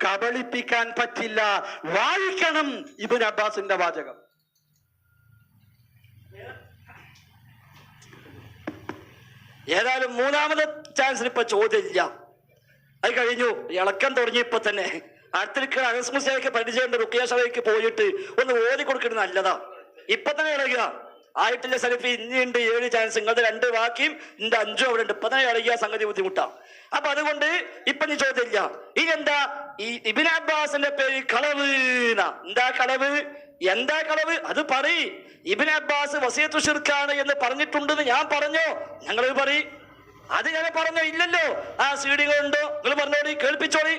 കബളിപ്പിക്കാൻ പറ്റില്ല. വായിക്കണം ഇബ്നു അബ്ബാസിന്റെ വാചകം. ഏതായാലും മൂന്നാമത്തെ ചാൻസിന് ഇപ്പൊ ചോദ്യമില്ല. അത് കഴിഞ്ഞു. ഇളക്കം തുടങ്ങിയപ്പോ തന്നെ അടുത്തിരിക്കുന്ന അനസ്മുസയ്ക്ക് പരിചയമുണ്ട്. റുക്കിയാശയ്ക്ക് പോയിട്ട് ഒന്ന് ഓതി കൊടുക്കുന്നത് നല്ലതാ. ഇപ്പൊ തന്നെ ഇളകുക. ആയിട്ടില്ല സലഫി, ഇനിയുണ്ട് 7 ചാൻസ്. നിങ്ങളുടെ 2 ബാക്കിയും എന്റെ 5 അവിടെ ഉണ്ട്. ഇപ്പൊ തന്നെ ഇളകിയ സംഗതി ബുദ്ധിമുട്ടാ. അപ്പൊ അതുകൊണ്ട് ഇപ്പൊ നീ ചോദ്യമില്ല. ഇനി എന്താ ഈ ഇബ്നു അബ്ബാസിന്റെ പേര് കളവ്? എന്താ കളവ്? അത് പറയ്. ഇബ്നു അബ്ബാസ് വസീയത്തു ശിർക്കാണ് എന്ന് പറഞ്ഞിട്ടുണ്ടെന്ന് ഞാൻ പറഞ്ഞോ? ഞങ്ങൾ പറയും. അത് ഞാൻ പറഞ്ഞോ? ഇല്ലല്ലോ. ആ സീഡികളുണ്ടോ? നിങ്ങൾ പറഞ്ഞോളി, കേൾപ്പിച്ചോളി.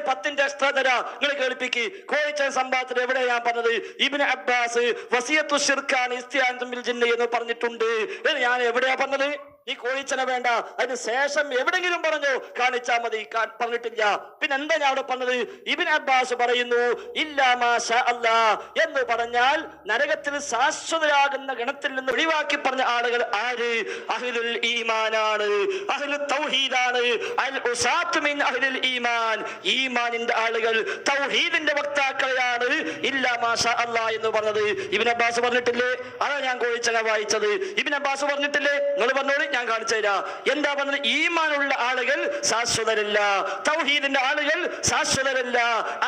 10ന്റെ എക്സ്ട്രാ തരാ. നിങ്ങൾ കേൾപ്പിക്ക്. കോഴിച്ച സംഭവത്തിൽ എവിടെ ഞാൻ പറഞ്ഞത് ഇബ്നു അബ്ബാസ് വസിയത്തു ശിർക്കാണ് ഇസ്തിആനത്തുൽ ജിന്ന് എന്ന് പറഞ്ഞിട്ടുണ്ട്? ഞാൻ എവിടെയാ പറഞ്ഞത്? നീ കോഴിച്ചന വേണ്ട, അതിന് ശേഷം എവിടെങ്കിലും പറഞ്ഞു കാണിച്ചാ മതി. പറഞ്ഞിട്ടില്ല. പിന്നെ എന്താ ഞാൻ അവിടെ പറഞ്ഞത്? ഇബ്നു അബ്ബാസ് പറയുന്നു ഇല്ലാ മാഷാ അല്ലാഹ് എന്ന് പറഞ്ഞാൽ നരകത്തിൽ ശാശ്വതരാകുന്ന ഗണത്തിൽ നിന്ന് ഒഴിവാക്കി പറഞ്ഞ ആളുകൾ ആര്? അഹ്ലുൽ ഈമാനാണ്, അഹ്ലുൽ തൗഹീദാണ്. അൽ ഉസാത്ത് മിൻ അഹ്ലുൽ ഈമാൻ, ഈമാനിന്റെ ആളുകൾ, തൗഹീദിന്റെ വക്താക്കളെയാണ് ഇല്ലാ മാഷാ അല്ലാഹ് എന്ന് പറഞ്ഞത്. ഇബ്നു അബ്ബാസ് പറഞ്ഞിട്ടില്ലേ? അതാ ഞാൻ കോഴിച്ചന വായിച്ചത്. ഇബ്നു അബ്ബാസ് പറഞ്ഞിട്ടില്ലേ? നിങ്ങൾ പറഞ്ഞോളി, ഞാൻ കാണിച്ചു തരാം. എന്താ പറഞ്ഞത്? ഈമാനുള്ള ആളുകൾ ശാശ്വതരല്ല, തൗഹീദിന്റെ ആളുകൾ ശാശ്വതരല്ല,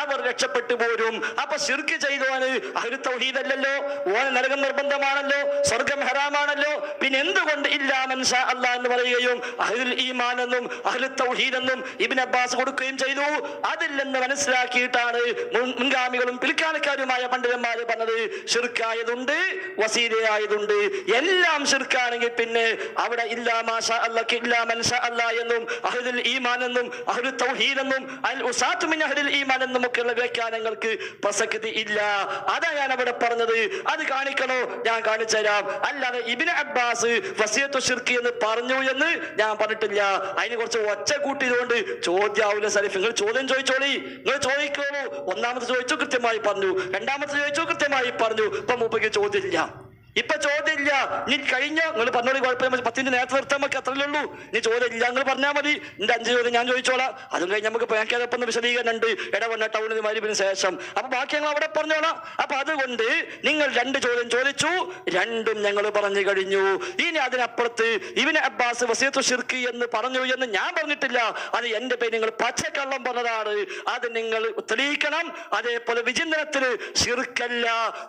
അവർ രക്ഷപ്പെട്ടു പോരും. അപ്പൊ ശിർക്ക് ചെയ്തവന് അഹ്ലു തൗഹീദ് അല്ലല്ലോ, ഓന് നരകം നിർബന്ധമാണല്ലോ, സ്വർഗം ഹറാമാണല്ലോ. പിന്നെ എന്തുകൊണ്ട് ഇല്ലാ മൻ ശാ അല്ലാഹ് എന്ന് പറയുകയും അഹ്ലുൽ ഈമാൻ എന്നും അഹ്ലു തൗഹീദ് എന്നും ഇബ്നു അബ്ബാസ് കൊടുക്കുകയും ചെയ്തു? അതില്ലെന്ന് മനസ്സിലാക്കിയിട്ടാണ് മുൻഗാമികളും പിൽക്കാലക്കാരുമായ പണ്ഡിതന്മാര് പറഞ്ഞത് ശിർക്കായതുണ്ട്, വസീലയായതുണ്ട്. എല്ലാം ശിർക്കാണെങ്കിൽ പിന്നെ അവിടെ ഇല്ലാ മാഷാ അല്ലാഹ്, ഇല്ലാ മൻ ശാ അല്ലാഹ് എന്നും അഹ്ലുൽ ഈമാൻ എന്നും അഹ്ലുൽ തൗഹീദ് എന്നും അൽ ഉസാത്ത് മിൻ അഹ്ലുൽ ഈമാൻ എന്നും ഒക്കെയുള്ള വ്യാഖ്യാനങ്ങൾക്ക് പ്രസക്തി ഇല്ല. അതാ ഞാൻ അവിടെ പറഞ്ഞത്. അത് കാണിക്കണോ? ഞാൻ കാണിച്ചു തരാം. അല്ലാതെ ഇബ്നു അബ്ബാസ് വസിയത്തു ശിർക്ക് എന്ന് പറഞ്ഞു എന്ന് ഞാൻ പറഞ്ഞിട്ടില്ല. അതിന് കുറച്ച് ഒച്ച കൂട്ടിയതുകൊണ്ട് ചോദ്യാവൂല സലഫ്. നിങ്ങൾ ചോദ്യം ചോദിച്ചോളി, നിങ്ങൾ ചോദിക്കോളൂ. ഒന്നാമത് ചോദിച്ചു കൃത്യമായി പറഞ്ഞു, രണ്ടാമത് ചോദിച്ചു കൃത്യമായി പറഞ്ഞു. ഇപ്പൊ മൂപ്പയ്ക്ക് ചോദ്യമില്ല, ഇപ്പൊ ചോദ്യമില്ല. നീ കഴിഞ്ഞോ? നിങ്ങൾ പറഞ്ഞോളി, കുഴപ്പമില്ല. 10 നേരത്തെ നിർത്താൻ നമുക്ക് അത്രയല്ലേ ഉള്ളൂ. നീ ചോദ്യമില്ല നിങ്ങൾ പറഞ്ഞാൽ മതി. എന്റെ 5 ചോദ്യം ഞാൻ ചോദിച്ചോളാം. അതും കഴിഞ്ഞ് നമുക്ക് ബാക്കിയതൊപ്പം വിശദീകരണം ഉണ്ട്. ഇടവണ്ണ ടൗണിന് മരുവിന് ശേഷം. അപ്പൊ ബാക്കി ഞങ്ങൾ അവിടെ പറഞ്ഞോളാം. അപ്പൊ അതുകൊണ്ട് നിങ്ങൾ 2 ചോദ്യം ചോദിച്ചു, 2ഉം ഞങ്ങൾ പറഞ്ഞു കഴിഞ്ഞു. ഇനി അതിനപ്പുറത്ത് ഇബ്നു അബ്ബാസ് വസിയത്തു ശിർക്ക് എന്ന് പറഞ്ഞു എന്ന് ഞാൻ പറഞ്ഞിട്ടില്ല. അത് എന്റെ പേര് നിങ്ങൾ പച്ചക്കള്ളം പറഞ്ഞതാണ്. അത് നിങ്ങൾ തെളിയിക്കണം. അതേപോലെ വിചിന്തനത്തിന് ശിർക്കല്ല,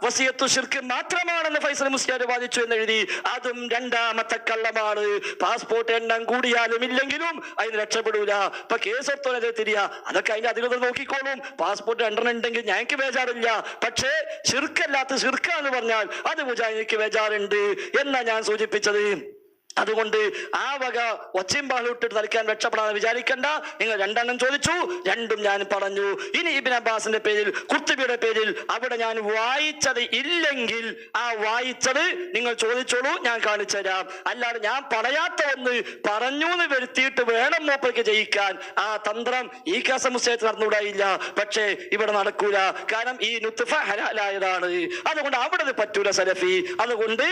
വസിയത്തു ശിർക്ക് മാത്രമാണെന്ന് ഫൈസൽ മുസ്ലിയാർ വാദിച്ചു എന്നെഴുതി. അതും 2ാമത്തെ കള്ളമാണ്. പാസ്പോർട്ട് എണ്ണം കൂടിയാലും ഇല്ലെങ്കിലും അതിന് രക്ഷപ്പെടൂല. ഇപ്പൊ കേസെടുത്തോലെ തിരിയ, അതൊക്കെ അതിന്റെ അധികൃതർ നോക്കിക്കോളും. പാസ്പോർട്ട് 2 ഉണ്ടെങ്കിൽ ഞങ്ങൾക്ക് ബേജാറില്ല. പക്ഷേ ശിർക്കല്ലാത്ത ശിർക്കാന്ന് പറഞ്ഞാൽ അത് മുജാഹിദിക്ക് ബേജാറുണ്ട് എന്നാ ഞാൻ സൂചിപ്പിച്ചത്. അതുകൊണ്ട് ആ വക ഒച്ചയും പാളിട്ട് തളിക്കാൻ രക്ഷപ്പെടാതെ വിചാരിക്കണ്ട. നിങ്ങൾ 2 ചോദിച്ചു, 2ഉം ഞാൻ പറഞ്ഞു. ഇനി ഇബ്നു അബ്ബാസിന്റെ പേരിൽ, ഖുർത്തുബിയുടെ പേരിൽ അവിടെ ഞാൻ വായിച്ചത് ഇല്ലെങ്കിൽ ആ വായിച്ചത് നിങ്ങൾ ചോദിച്ചോളൂ, ഞാൻ കാണിച്ചു തരാം. അല്ലാതെ ഞാൻ പറയാത്ത ഒന്ന് പറഞ്ഞു എന്ന് വരുത്തിയിട്ട് വേണം മൂപ്പയ്ക്ക് ജയിക്കാൻ. ആ തന്ത്രം ഈ കാസമുസ്സയത്ത് നടന്നുകൂടായില്ല. പക്ഷേ ഇവിടെ നടക്കൂല. കാരണം ഈ നുത്ഫ ഹലാലായതാണ്. അതുകൊണ്ട് അവിടെ അത് പറ്റൂല സലഫി. അതുകൊണ്ട്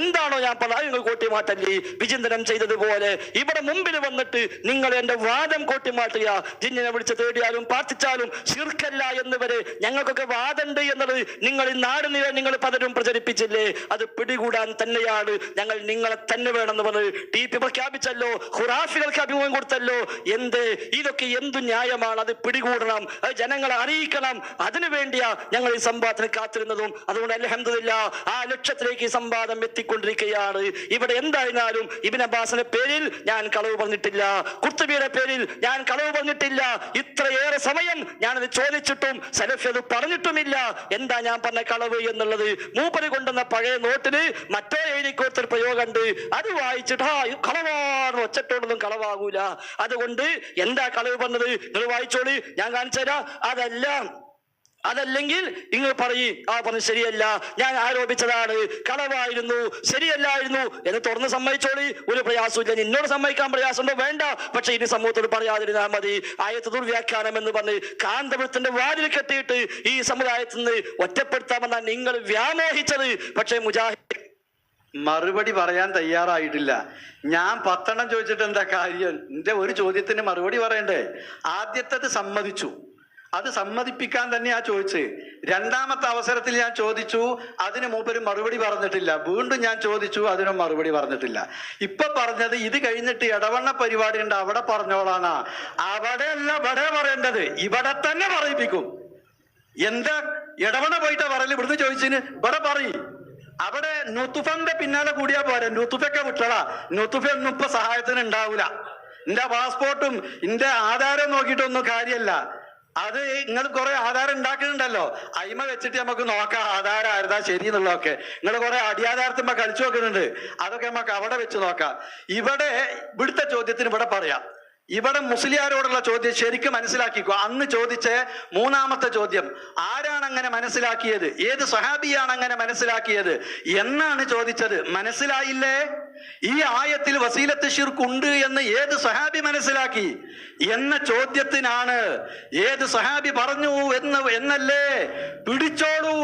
എന്താണോ ഞാൻ പറഞ്ഞത് നിങ്ങൾ കോട്ടി മാറ്റല്ലേ. വിചിന്തനം ചെയ്തതുപോലെ ഇവിടെ മുമ്പിൽ വന്നിട്ട് നിങ്ങൾ എന്റെ വാദം കോട്ടിമാട്ടുക. ജിന്നിനെ വിളിച്ച് തേടിയാലും പ്രാർത്ഥിച്ചാലും ശിർക്കല്ല എന്ന് വരെ ഞങ്ങൾക്കൊക്കെ വാദമുണ്ട് എന്നത് നിങ്ങൾ ഈ നാട് നിങ്ങൾ പലരും പ്രചരിപ്പിച്ചില്ലേ. അത് പിടികൂടാൻ തന്നെയാണ് ഞങ്ങൾ നിങ്ങളെ തന്നെ വേണമെന്ന് പറഞ്ഞ് TP പ്രഖ്യാപിച്ചല്ലോ, ഖുറാഫികൾക്ക് അഭിമുഖം കൊടുത്തല്ലോ. ഇതൊക്കെ എന്തു ന്യായമാണ്? അത് പിടികൂടണം, അത് ജനങ്ങളെ അറിയിക്കണം. അതിനു വേണ്ടിയാ ഞങ്ങൾ ഈ സംവാദത്തിന് കാത്തിരുന്നതും. അതുകൊണ്ട് അൽഹംദുലില്ലാഹ് ആ ലക്ഷ്യത്തിലേക്ക് ഈ സംവാദം എത്തിക്കൊണ്ടിരിക്കുകയാണ്. ഇവിടെ എന്തായാലും ഇബ്നു അബ്ബാസിന്റെ പേരിൽ ഞാൻ കളവ് പറഞ്ഞിട്ടില്ല, ഖുർത്തുബിയുടെ പേരിൽ ഞാൻ കളവ് പറഞ്ഞിട്ടില്ല. ഇത്രയേറെ സമയം ഞാനത് ചോദിച്ചിട്ടും സലഫി അത് പറഞ്ഞിട്ടുമില്ല. എന്താ ഞാൻ പറഞ്ഞ കളവ് എന്നുള്ളത്? മൂപ്പര് കൊണ്ടുവന്ന പഴയ നോട്ടിന് മറ്റോ എഴുതിക്കൊടുത്തൊരു പ്രയോഗമുണ്ട്. അത് വായിച്ചിട്ട് കളവാണ്, ഒച്ചട്ടോടൊന്നും കളവാകൂല. അതുകൊണ്ട് എന്താ കളവ് പറഞ്ഞത് നിങ്ങൾ വായിച്ചോളി, ഞാൻ കാണിച്ചു തരാം. അതല്ലെങ്കിൽ നിങ്ങൾ പറയും പറഞ്ഞ് ശരിയല്ല, ഞാൻ ആരോപിച്ചതാണ്, കളവായിരുന്നു, ശരിയല്ലായിരുന്നു എന്ന് തുറന്ന് സമ്മതിച്ചോളി. ഒരു പ്രയാസമില്ല. നിന്നോട് സമ്മതിക്കാൻ പ്രയാസമുണ്ടോ? വേണ്ട. പക്ഷെ ഇനി സമൂഹത്തോട് പറയാതിരുന്നാൽ മതി. ആയത്ത് ദുർവ്യാഖ്യാനം എന്ന് പറഞ്ഞ് കാന്തപുരത്തിന്റെ വാതിൽ കെട്ടിയിട്ട് ഈ സമുദായത്തിൽ നിന്ന് ഒറ്റപ്പെടുത്താമെന്നാണ് നിങ്ങൾ വ്യാമോഹിച്ചത്. പക്ഷെ മുജാഹിദ് മറുപടി പറയാൻ തയ്യാറായിട്ടില്ല. ഞാൻ 10 ചോദിച്ചിട്ട് എന്താ കാര്യം? എന്റെ ഒരു ചോദ്യത്തിന് മറുപടി പറയണ്ടേ? ആദ്യത്തേത് സമ്മതിച്ചു, അത് സമ്മതിപ്പിക്കാൻ തന്നെയാ ചോദിച്ചത്. 2ാമത്തെ അവസരത്തിൽ ഞാൻ ചോദിച്ചു, അതിന് മൂപ്പര് മറുപടി പറഞ്ഞിട്ടില്ല. വീണ്ടും ഞാൻ ചോദിച്ചു, അതിനും മറുപടി പറഞ്ഞിട്ടില്ല. ഇപ്പൊ പറഞ്ഞത് ഇത് കഴിഞ്ഞിട്ട് ഇടവണ്ണ പരിപാടി ഉണ്ട് അവിടെ പറഞ്ഞോളാനാ. അവിടെ അല്ല ഇവിടെ പറയേണ്ടത്, ഇവിടെ തന്നെ പറയിപ്പിക്കും. എന്താ ഇടവണ്ണ പോയിട്ടാ പറയല്? ഇവിടുന്ന് ചോദിച്ചതിന് ഇവിടെ പറയും. അവിടെ നുത്തുഫന്റെ പിന്നാലെ കൂടിയാ പോരെ. നുത്തുഫൊക്കെ വിട്ടളാ. നുത്തുഫ ഒന്നും ഇപ്പൊ സഹായത്തിന് ഉണ്ടാവൂല. എന്റെ പാസ്പോർട്ടും എന്റെ ആധാരം നോക്കിയിട്ടൊന്നും കാര്യമല്ല. അത് നിങ്ങൾ കുറെ ആധാരം ഉണ്ടാക്കുന്നുണ്ടല്ലോ, അയിമ വെച്ചിട്ട് നമുക്ക് നോക്കാം ആധാരം ആയിരുന്നാ ശരി എന്നുള്ളതൊക്കെ. നിങ്ങൾ കുറെ അടിയാധാരത്തുമ്പോ കളിച്ചു നോക്കുന്നുണ്ട്, അതൊക്കെ നമുക്ക് അവിടെ വെച്ച് നോക്കാം. ഇവിടുത്തെ ചോദ്യത്തിന് ഇവിടെ പറയാം. ഇവിടെ മുസ്ലിയാരോടുള്ള ചോദ്യം ശരിക്കും മനസ്സിലാക്കിക്കോ. അന്ന് ചോദിച്ച 3ാമത്തെ ചോദ്യം, ആരാണ് അങ്ങനെ മനസ്സിലാക്കിയത്? ഏത് സ്വഹാബിയാണ് അങ്ങനെ മനസ്സിലാക്കിയത് എന്നാണ് ചോദിച്ചത്. മനസ്സിലായില്ലേ? ഈ ആയത്തിൽ വസീലത്ത് ശിർക്ക് ഉണ്ട് എന്ന് ഏത് സ്വഹാബി മനസ്സിലാക്കി എന്ന ചോദ്യത്തിനാണ് ഏത് സ്വഹാബി പറഞ്ഞു എന്നല്ലേ പിടിച്ചോളൂ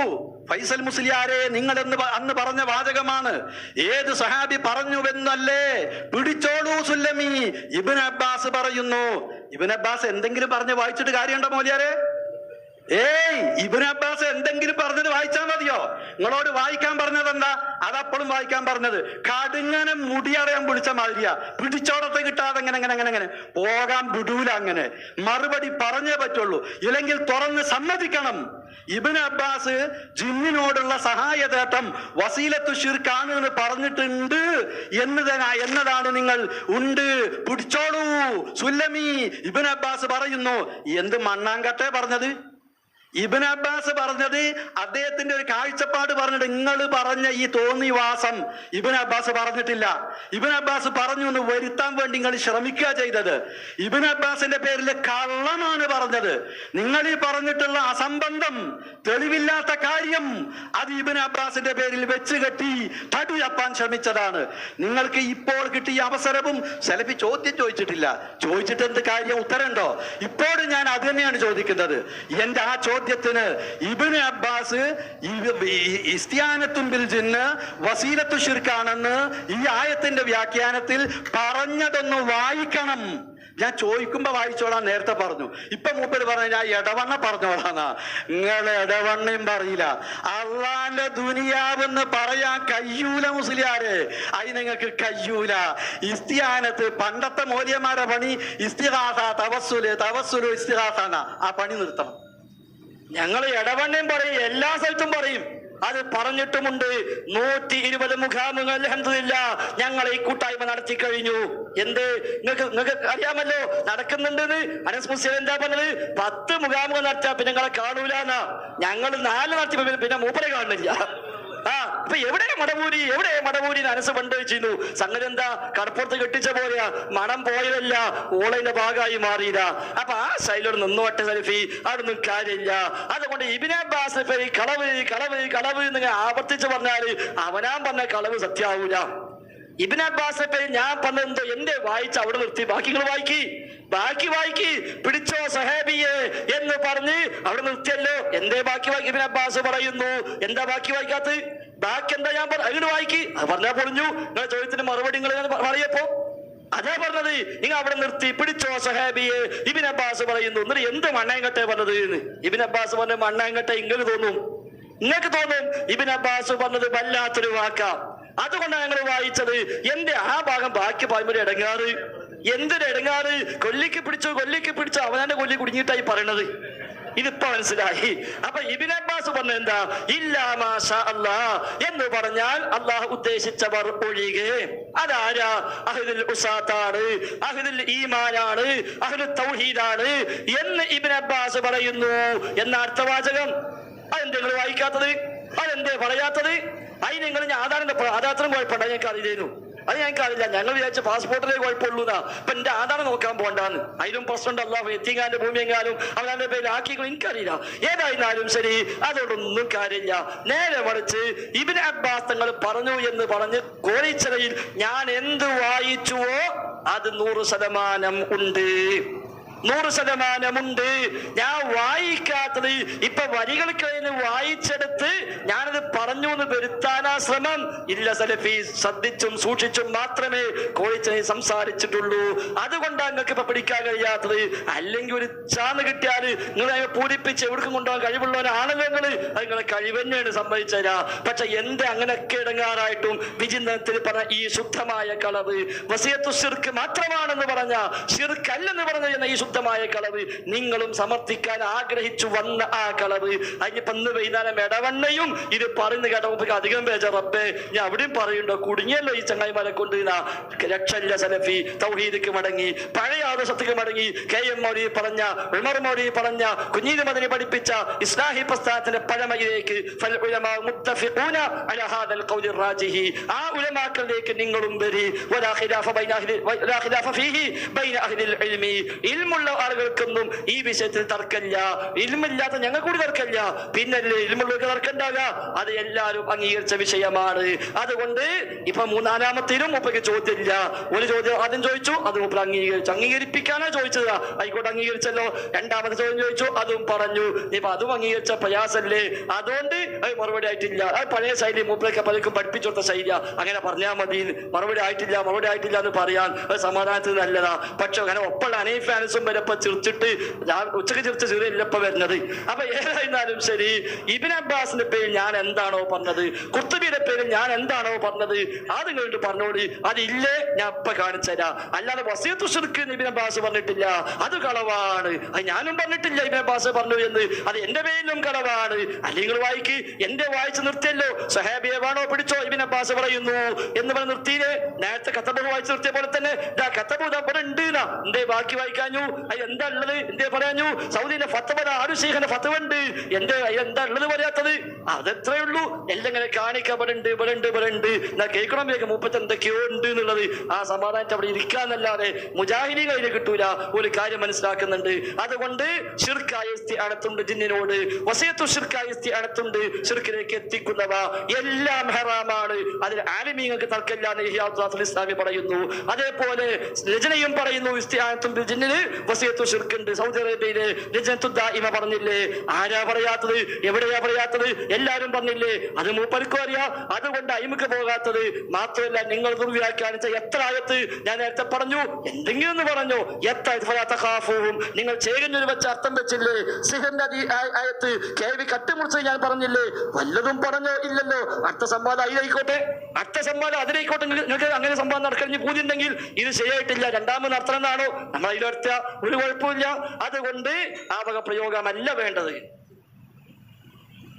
ഫൈസൽ മുസ്ലിയാരെ നിങ്ങൾ അന്ന് പറഞ്ഞ വാചകമാണ്. ഏത് സ്വഹാബി പറഞ്ഞുവെന്നല്ലേ പിടിച്ചോളൂ സുല്ലമി. ഇബ്നു അബ്ബാസ് പറയുന്നു. ഇബ്നു അബ്ബാസ് എന്തെങ്കിലും പറഞ്ഞ് വായിച്ചിട്ട് കാര്യമുണ്ടോ മൗലിയാരെ? ഇബ്നു അബ്ബാസ് എന്തെങ്കിലും പറഞ്ഞത് വായിച്ചാൽ മതിയോ? നിങ്ങളോട് വായിക്കാൻ പറഞ്ഞത് എന്താ? അതപ്പോഴും വായിക്കാൻ പറഞ്ഞത് കടുങ്ങനെ മുടിയടയാൻ വിളിച്ച മാതിരിയാ. പിടിച്ചോടത്ത് കിട്ടാതെ അങ്ങനെ പോകാൻ വിടൂല. അങ്ങനെ മറുപടി പറഞ്ഞേ പറ്റുള്ളൂ, ഇല്ലെങ്കിൽ തുറന്ന് സമ്മതിക്കണം. ഇബ്നു അബ്ബാസ് ജിന്നിനോടുള്ള സഹായതേട്ടം വസീലത്തു ശിർക്കാണ് എന്ന് പറഞ്ഞിട്ടുണ്ട് എന്നതാണ് നിങ്ങൾ ഉണ്ട് പിടിച്ചോളൂ സുല്ലമി. ഇബ്നു അബ്ബാസ് പറയുന്നു. എന്ത് മണ്ണാങ്കട്ടെ പറഞ്ഞത്? ഇബ്നു അബ്ബാസ് പറഞ്ഞത് അദ്ദേഹത്തിന്റെ ഒരു കാഴ്ചപ്പാട് പറഞ്ഞിട്ട് നിങ്ങൾ പറഞ്ഞ ഈ തോന്നിവാസം ഇബ്നു അബ്ബാസ് പറഞ്ഞിട്ടില്ല. ഇബ്നു അബ്ബാസ് പറഞ്ഞു എന്ന് വരുത്താൻ വേണ്ടി നിങ്ങൾ ശ്രമിക്കുക ചെയ്തത്. ഇബ്നു അബ്ബാസിന്റെ പേരിൽ കള്ളമാണ് പറഞ്ഞത്. നിങ്ങൾ ഈ പറഞ്ഞിട്ടുള്ള അസംബന്ധം, തെളിവില്ലാത്ത കാര്യം, അത് ഇബ്നു അബ്ബാസിന്റെ പേരിൽ വെച്ച് കെട്ടി തടിയപ്പാൻ ശ്രമിച്ചതാണ്. നിങ്ങൾക്ക് ഇപ്പോൾ കിട്ടിയ അവസരവും സലഫി ചോദ്യം ചോദിച്ചിട്ടില്ല. ചോദിച്ചിട്ട് എന്ത് കാര്യം? ഉത്തരണ്ടോ? ഇപ്പോഴും ഞാൻ അത് തന്നെയാണ് ചോദിക്കുന്നത്. എന്റെ ആ ചോദ്യത്തിന് ഇബ്നു അബ്ബാസ് ഇസ്തിയാനത്തുൻ ബിൽ ജിന്ന് വസീലത്തു ശിർക്കാണെന്ന് ഈ ആയത്തിന്റെ വ്യാഖ്യാനത്തിൽ പറഞ്ഞതൊന്ന് വായിക്കണം. ഞാൻ ചോദിക്കുമ്പോ വായിച്ചോളാം നേരത്തെ പറഞ്ഞു. ഇപ്പൊ മൂപ്പര് പറഞ്ഞ ഞാൻ ഇടവണ്ണ പറഞ്ഞോളാന്നാ. നിങ്ങൾ ഇടവണ്ണയും പറയില്ല. അള്ളാന്റെ ദുനിയാവെന്ന് പറയാൻ കയ്യൂല മുസ്ലിയാരെ. അത് നിങ്ങൾക്ക് കയ്യൂല. ഇസ്തിയാനത്ത് പണ്ടത്തെ മൗലിയമാരെ പണി ഇസ്തിഗാസ, തവസ്സുല് ഇസ്തിഗാസ. ആ പണി നിർത്തണം. ഞങ്ങൾ ഇടവണ്ണയും പറയും, എല്ലാ സ്ഥലത്തും പറയും. അത് പറഞ്ഞിട്ടുമുണ്ട്. 120 മുഖാമുഖങ്ങൾ അൽഹംദുലില്ലാഹ് ഞങ്ങൾ ഈ കൂട്ടായ്മ നടത്തി കഴിഞ്ഞു. എന്ത് നിങ്ങൾക്ക് അറിയാമല്ലോ നടക്കുന്നുണ്ടെന്ന്. അനസ് മുസ്ലിം എന്താ പറഞ്ഞത്? 10 മുഖാമുഖം നടത്തിയാ പിന്നെ നിങ്ങളെ കാണൂലെന്നാ. ഞങ്ങൾ 4 നടത്തി പിന്നെ മൂപ്പരെ കാണുന്നില്ല. ഇപ്പൊ എവിടെ മടവൂരി അനസ് പണ്ട് ചെയ്യുന്നു. സംഗതി എന്താ? കടപ്പുറത്ത് കെട്ടിച്ച പോലെയാ. മണം പോയതല്ല, ഓളയുടെ ഭാഗമായി മാറിയില്ല. അപ്പൊ ആ ശൈലോട് നിന്നോട്ടെ സലഫി, അവിടൊന്നും കാര്യമില്ല. അതുകൊണ്ട് ഇബ്നു അബ്ബാസ് കളവ് എന്ന് ആവർത്തിച്ച് പറഞ്ഞാല് അവനാൻ പറഞ്ഞ കളവ് സത്യാവൂല. ഇബ്നു അബ്ബാസിനെ പേര് ഞാൻ പറഞ്ഞെന്തോ എന്റെ വായിച്ച് അവിടെ നിർത്തി. ബാക്കി നിങ്ങൾ വായിക്കി പിടിച്ചോ സഹാബിയെ എന്ന് പറഞ്ഞ് അവിടെ നിർത്തിയല്ലോ. എന്തേ ബാക്കി വായിക്കി? ഇബ്നു അബ്ബാസ് പറയുന്നു. എന്താ ബാക്കി വായിക്കാത്ത? ബാക്കി എന്താ ഞാൻ അങ്ങോട്ട് വായിക്കി. അത് പറഞ്ഞാൽ പൊളിഞ്ഞു. നിങ്ങളെ ചോദ്യത്തിന് മറുപടി നിങ്ങൾ പറയപ്പോ അതാ പറഞ്ഞത്. നിങ്ങൾ അവിടെ നിർത്തി പിടിച്ചോ സഹാബിയെ ഇബ്നു അബ്ബാസ് പറയുന്നു. എന്നിട്ട് എന്ത് മണ്ണാങ്കട്ടെ പറഞ്ഞത് എന്ന് ഇബ്നു അബ്ബാസ് പറഞ്ഞ മണ്ണാങ്കട്ടെ നിങ്ങൾക്ക് തോന്നും. ഇബ്നു അബ്ബാസ് പറഞ്ഞത് വല്ലാത്തൊരു വാക്കാ. അതുകൊണ്ടാണ് ഞങ്ങൾ വായിച്ചത്. എന്റെ ആ ഭാഗം ബാക്കി പറയുമ്പോൾ ഇടങ്ങാറ്. എന്തൊരു ഇടങ്ങാറ്! കൊല്ലിക്ക് പിടിച്ചോ അവനാന്റെ കൊല്ലി കുടുങ്ങിയിട്ടായി പറയണത്. ഇതിപ്പോ മനസ്സിലായി. അപ്പൊ ഇബ്നു അബ്ബാസ് പറഞ്ഞ എന്താ? ഇല്ലാ മാഷാ അല്ലാഹ് എന്ന് പറഞ്ഞാൽ അള്ളാഹു ഉദ്ദേശിച്ചവർ ഒഴികെ. അതാരാ? അഹ്ലുൽ ഉസാത്താണ്, അഹ്ലുൽ ഈമാനാണ്, അഹ്ലുൽ തൗഹീദാണ് എന്ന് ഇബ്നു അബ്ബാസ് പറയുന്നു എന്ന അർത്ഥവാചകം. അതെന്താ നിങ്ങൾ വായിക്കാത്തത്? അതെന്തേ പറയാത്തത്? അതിന് നിങ്ങൾ ആധാരത്തിന് കുഴപ്പമുണ്ടാ? ഞങ്ങൾക്ക് അറിയില്ലായിരുന്നു. അത് ഞങ്ങൾക്ക് അറിയില്ല. ഞങ്ങൾ വിചാരിച്ച പാസ്പോർട്ടിലേ കുഴപ്പമുള്ളൂന്നാ. അപ്പൊ എന്റെ ആധാരം നോക്കാൻ പോകണ്ടാന്ന്. അതിലും പ്രശ്നമുണ്ട്. അള്ളാഹു എത്തിങ്ങാന്റെ ഭൂമി എങ്ങാനും അവനാന്റെ പേര് ആക്കികൾ എനിക്കറിയില്ല. ഏതായിരുന്നാലും ശരി, അതോടൊന്നും കാര്യമില്ല. നേരെ മറിച്ച് ഇബ്നു അബ്ബാസ് തങ്ങൾ പറഞ്ഞു എന്ന് പറഞ്ഞ് കോഴിച്ചലയിൽ ഞാൻ എന്ത് വായിച്ചുവോ അത് 100% ഉണ്ട്. 100% ഞാൻ വായിക്കാത്തത് ഇപ്പൊ വരികൾ കഴിഞ്ഞ് വായിച്ചെടുത്ത് ഞാനത് പറഞ്ഞു എന്ന് വരുത്താനാ ശ്രമം. ഇല്ല സലഫി, ശ്രദ്ധിച്ചും സൂക്ഷിച്ചും മാത്രമേ കോഴിച്ചനെ സംസാരിച്ചിട്ടുള്ളൂ. അതുകൊണ്ടാണ് നിങ്ങൾക്ക് ഇപ്പൊ പിടിക്കാൻ കഴിയാത്തത്. അല്ലെങ്കിൽ ഒരു ചാന്ന് കിട്ടിയാല് നിങ്ങളെ പൂരിപ്പിച്ച് എവിടേക്കും കൊണ്ടുപോകാൻ കഴിവുള്ളവരാണല്ലോ നിങ്ങള്. അത് നിങ്ങളെ കഴിവന്നെയാണ് സംഭവിച്ചരാ. പക്ഷെ എന്ത് അങ്ങനെയൊക്കെ ഇടങ്ങാറായിട്ടും വിചിന്തനത്തിൽ പറഞ്ഞ ഈ ശുദ്ധമായ കളവ് വസിയത്തു ശിർക്ക് മാത്രമാണെന്ന് പറഞ്ഞ ശിർക്കല്ലെന്ന് പറഞ്ഞ ഈ ശുദ്ധമായ കളവ് നിങ്ങളും സമർത്ഥിക്കാൻ ആഗ്രഹിച്ചു വന്ന ആ കളവ് അതിനിപ്പോ ഇന്ന് വൈകുന്നേരം ഇടവണ്ണയും ഇത് പറയുന്ന കേട്ടപ്പോ അധികം ബേജാറപ്പേ ഞാൻ അവിടെയും പറയുണ്ടോ കുടുങ്ങിയല്ലോ ഈ ചങ്ങായിമാരെ കൊണ്ട്. രക്ഷല്ല സലഫി, തൗഹീദിക്ക് മടങ്ങി, പഴയ ആദർശത്തിക്ക് മടങ്ങി. KM മൗലവി പറഞ്ഞ, ഉമർ മൗലവി പറഞ്ഞ, കുഞ്ഞീദ് മദനി പഠിപ്പിച്ച ഇസ്ലാഹി പ്രസ്ഥാനത്തിന്റെ പഴമയിലേക്ക് ആ ഉലമാക്കളിലേക്ക് നിങ്ങളും വരി. ഇൽമുള്ള ആളുകൾക്കൊന്നും ഈ വിഷയത്തിൽ തർക്കമില്ല, ഇൽമില്ലാത്ത ഞങ്ങൾ കൂടി തർക്കമില്ല, പിന്നല്ലേ ഇൽമുള്ളവർക്ക് തർക്കമുണ്ടാകുക? അത് എല്ലാവരും അംഗീകരിച്ച വിഷയമാണ്. അതുകൊണ്ട് ഇപ്പൊ നാലാമത്തേലും മൂപ്പർക്ക് ചോദ്യമില്ല. ഒരു ചോദ്യം ആദ്യം ചോദിച്ചു, അത് മൂപ്പർ അംഗീകരിച്ചു. അംഗീകരിപ്പിക്കാനാ ചോദിച്ചത്, ആയിക്കോട്ടെ അംഗീകരിച്ചല്ലോ. രണ്ടാമത്തെ ചോദ്യം ചോദിച്ചു, അതും പറഞ്ഞു. ഇപ്പൊ അതും അംഗീകരിച്ച പ്രയാസല്ലേ, അതുകൊണ്ട് അത് മറുപടി ആയിട്ടില്ല. അത് പഴയ ശൈലി, മൂപ്പരൊക്കെ പലർക്കും പഠിപ്പിച്ചു കൊടുത്ത ശൈലിയ. അങ്ങനെ പറഞ്ഞാൽ മതി, മറുപടി ആയിട്ടില്ല എന്ന് പറയാൻ അത് സമാധാനത്തിന് നല്ലതാ. പക്ഷെ അങ്ങനെ ഒപ്പുള്ള അനീഫ് ഫാൻസും വരെ ഇപ്പൊ ചിരിച്ചിട്ട് ഉച്ചക്ക് ചിരിച്ച ചിറിയില്ലപ്പ വരുന്നത്. അപ്പൊ ഏതായിരുന്നാലും ശരി, ഇബ്നു അബ്ബാസിന്റെ പേരിൽ ഞാൻ എന്താണോ പറഞ്ഞത്, ഖുർത്തുബിയുടെ പേരിൽ ഞാൻ എന്താണോ പറഞ്ഞത്, അത് നിങ്ങളുടെ പറഞ്ഞോളി. അതില്ലേ ഞാൻ ഇപ്പൊ കാണിച്ചുതരാം. അല്ലാതെ വസിയത്തു ശിർക്ക് ഇബ്നു അബ്ബാസ് പറഞ്ഞിട്ടില്ല, അത് കളവാണ്. അത് ഞാനും പറഞ്ഞിട്ടില്ല ഇബ്നു അബ്ബാസ് പറഞ്ഞു എന്ന്, അത് എന്റെ പേരിലും കളവാണ്. അല്ലെങ്കിൽ വായിക്ക്, എന്റെ വായിച്ച് നിർത്തിയല്ലോ. സഹാബിയെ വേണോ പിടിച്ചോ, ഇബ്നു അബ്ബാസ് പറയുന്നു എന്ന് പറഞ്ഞ് നിർത്തിയില്ലേ. നേരത്തെ കത്തബ് വായിച്ച് നിർത്തിയ പോലെ തന്നെ കത്തബ് ഇവിടെ ഉണ്ട്. എന്തേ ബാക്കി വായിക്കാഞ്ഞു? അത് എന്താ ഉള്ളത് എന്തേ പറയാഞ്ഞു? സൗദിയിലെ ഫത്വ ആരുശേഖന്റെ ഫത്വ ഉണ്ട്, എന്റെ എന്താ ഉള്ളത് പറയാത്തത്? അതെത്രയേ ഉള്ളൂ. എല്ലാം ഇങ്ങനെ കാണിക്കപ്പെടുണ്ട്, ഇവിടെ ഉണ്ട് എന്നാ കേൾക്കണമെങ്കിൽ മുപ്പത്തി എന്തൊക്കെയോ ഉണ്ട് എന്നുള്ളത്. ആ സമാധാനത്തെ അവിടെ ഇരിക്കാന്നല്ലാതെ മുജാഹിദി കയ്യിൽ കിട്ടൂല. ഒരു കാര്യം മനസ്സിലാക്കുന്നുണ്ട്. അതുകൊണ്ട് ഷിർക്കായ ഇസ്തിആനത്തുണ്ട് ജിന്നിനോട്, വസിയത്തു ഷിർക്കായ ഇസ്തിആനത്തുണ്ട്. ഷിർക്കിലേക്ക് എത്തിക്കുന്നവ എല്ലാം ഹറാമാണ്. അതിൽ ആലിമീങ്ങൾക്ക് തർക്കമില്ല എന്ന് ഇഹ്യാഉൽ ഇസ്ലാമി പറയുന്നു. അതേപോലെ ലജ്നയും പറയുന്നു ഇസ്തിആനത്തും ബിൽ ജിന്നിന് വസിയത്തു ഷിർക്കുണ്ട്. സൗദി അറേബ്യയിലെ ലജ്നത്തു ദാഇമ പറഞ്ഞില്ലേ? ആരാ പറയാത്തത്? എവിടെയാ പറയാത്തത്? എല്ലാരും പറഞ്ഞില്ലേ? അത് മൂപ്പർക്കും അറിയാം. അതുകൊണ്ട് അയിമുക്ക് പോകാത്തത് മാത്രമല്ല, നിങ്ങൾ ദുർവ്യാഖ്യാനിച്ച എത്ര ആയത്ത് ഞാൻ നേരത്തെ പറഞ്ഞു, എന്തെങ്കിലും ഒന്ന് പറഞ്ഞു. നിങ്ങൾ ചേകഞ്ഞൊരു വെച്ച അർത്ഥം വെച്ചില്ലേ? സിഹറിന്റെ ആയത്ത് കേൾവി കട്ടുമുറിച്ച് ഞാൻ പറഞ്ഞില്ലേ? വല്ലതും പറഞ്ഞോ? ഇല്ലല്ലോ. അടുത്ത സംവാദം അതിലായിക്കോട്ടെ, അടുത്ത സംവാദം അതിലായിക്കോട്ടെ. നിങ്ങൾക്ക് അങ്ങനെ സംവാദം നടക്കഴിഞ്ഞ് പൂതിയുണ്ടെങ്കിൽ ഇത് ശരിയായിട്ടില്ല, രണ്ടാമത് നടത്തണമെന്നാണോ നമ്മൾ അതിലൊരുത്ത ഒരു കുഴപ്പമില്ല. അതുകൊണ്ട് ആ വക പ്രയോഗമല്ല വേണ്ടത്.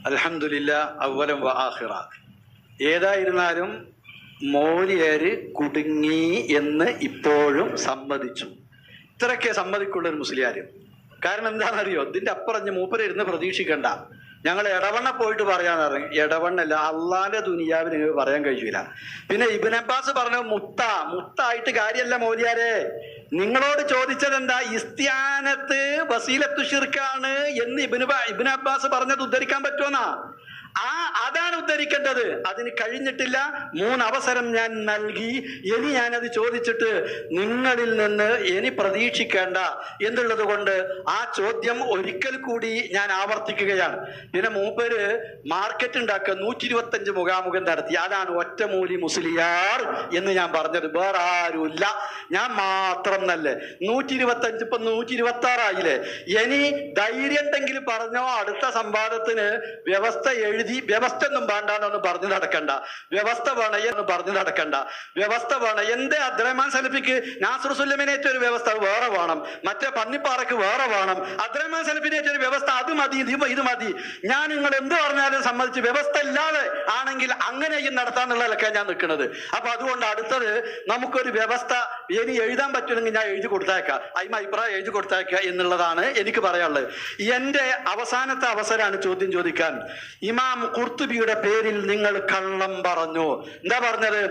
അൽഹംദുലില്ലാ അവ്വലം വ ആഖിറ. ഏതായിരുന്നാലും മൗലിയര് കുടുങ്ങി എന്ന് ഇപ്പോഴും സമ്മതിച്ചു. ഇത്രയൊക്കെ സമ്മതിക്കുള്ള ഒരു മുസ്ലിയാര്. കാരണം എന്താണെന്നറിയോ? ഇതിന്റെ അപ്പുറഞ്ഞ് മൂപ്പര് ഇരുന്ന് പ്രതീക്ഷിക്കണ്ട. ഞങ്ങൾ ഇടവണ്ണ പോയിട്ട് പറയാന്നറിയും. ഇടവണ്ണല്ല, അള്ളാന്റെ ദുനിയാവിന് പറയാൻ കഴിയൂല. പിന്നെ ഇബ്നു അബ്ബാസ് പറഞ്ഞ മുത്തായിട്ട് കാര്യമല്ല മൗലിയാരെ. നിങ്ങളോട് ചോദിച്ചത് എന്താ? ഇസ്തിആനത്ത് വസീലത്തു ശിർക്കാണ് എന്ന് ഇബ്നു അബ്ബാസ് പറഞ്ഞത് ഉദ്ധരിക്കാൻ പറ്റുമെന്നാ? അതാണ് ഉദ്ധരിക്കേണ്ടത്. അതിന് കഴിഞ്ഞിട്ടില്ല. 3 അവസരം ഞാൻ നൽകി. ഇനി ഞാനത് ചോദിച്ചിട്ട് നിങ്ങളിൽ നിന്ന് ഇനി പ്രതീക്ഷിക്കേണ്ട എന്നുള്ളത് കൊണ്ട് ആ ചോദ്യം ഒരിക്കൽ കൂടി ഞാൻ ആവർത്തിക്കുകയാണ്. പിന്നെ മൂപ്പര് മാർക്കറ്റ് ഉണ്ടാക്കുക 125 മുഖാമുഖം നടത്തി. അതാണ് ഒറ്റമൂലി മുസ്ലിയാർ എന്ന് ഞാൻ പറഞ്ഞത്. വേറെ ആരുമില്ല, ഞാൻ മാത്രം നല്ലേ. 125 ഇപ്പൊ 126 ഇനി ധൈര്യം ഉണ്ടെങ്കിൽ പറഞ്ഞോ. അടുത്ത സംവാദത്തിന് വ്യവസ്ഥ എഴുതി, വ്യവസ്ഥ ഒന്നും വേണ്ടെന്നൊന്നും പറഞ്ഞു നടക്കണ്ട. വ്യവസ്ഥ വേണമെന്ന് പറഞ്ഞു നടക്കണ്ട. വ്യവസ്ഥ വേണം. എന്റെ അബ്ദുറഹ്മാൻ സലഫിക്ക് നാസർ സുല്ലമിനേറ്റ ഒരു വ്യവസ്ഥ വേറെ വേണം, മറ്റേ പന്നിപ്പാറയ്ക്ക് വേറെ വേണം. അബ്ദുറഹ്മാൻ സലഫിനേറ്റ ഒരു വ്യവസ്ഥ അത് മതി, ഇത് മതി. ഞാൻ നിങ്ങൾ എന്ത് പറഞ്ഞാലും സമ്മതിച്ച്, വ്യവസ്ഥ ഇല്ലാതെ ആണെങ്കിൽ അങ്ങനെയും നടത്താന്നുള്ളതൊക്കെ ഞാൻ നിൽക്കുന്നത്. അപ്പൊ അതുകൊണ്ട് അടുത്തത് നമുക്കൊരു വ്യവസ്ഥ ഇനി എഴുതാൻ പറ്റുമെങ്കിൽ ഞാൻ എഴുതി കൊടുത്തേക്കാം, അതിന് അഭിപ്രായം എഴുതി കൊടുത്തേക്കാം എന്നുള്ളതാണ് എനിക്ക് പറയാനുള്ളത്. എന്റെ അവസാനത്തെ അവസരമാണ് ചോദ്യം ചോദിക്കാൻ. ഇമാം ഖുർത്തുബിയുടെ പേരിൽ നിങ്ങൾ കള്ളം പറഞ്ഞു. എന്താ പറഞ്ഞത്?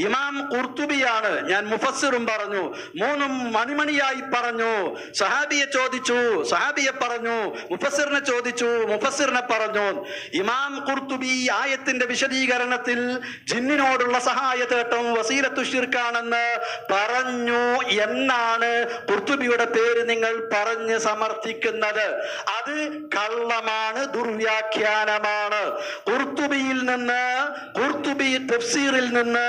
ഇമാം ഖുർത്തുബിയാണ്, ഞാൻ മുഫസ്സിറും പറഞ്ഞു, 3 മണിമണിയായി പറഞ്ഞു. സഹാബിയെ ചോദിച്ചു, സഹാബിയെ പറഞ്ഞു. മുഫസ്സിറിനെ ചോദിച്ചു, മുഫസ്സിറിനെ പറഞ്ഞു. ഇമാം ഖുർത്തുബി ആയത്തിന്റെ വിശദീകരണത്തിൽ ജിന്നിനോടുള്ള സഹായ തേട്ടം വസീലത്തു ശിർക്കാണെന്ന് പറഞ്ഞു എന്നാണ് ഖുർത്തുബിയുടെ പേര് നിങ്ങൾ പറഞ്ഞ് സമർത്ഥിക്കുന്നത്. അത് കള്ളമാണ്, ദുർവ്യാഖ്യാനമാണ്. ഖുർത്തുബിയിൽ നിന്ന്, ഖുർത്തുബി തഫ്സീറിൽ നിന്ന്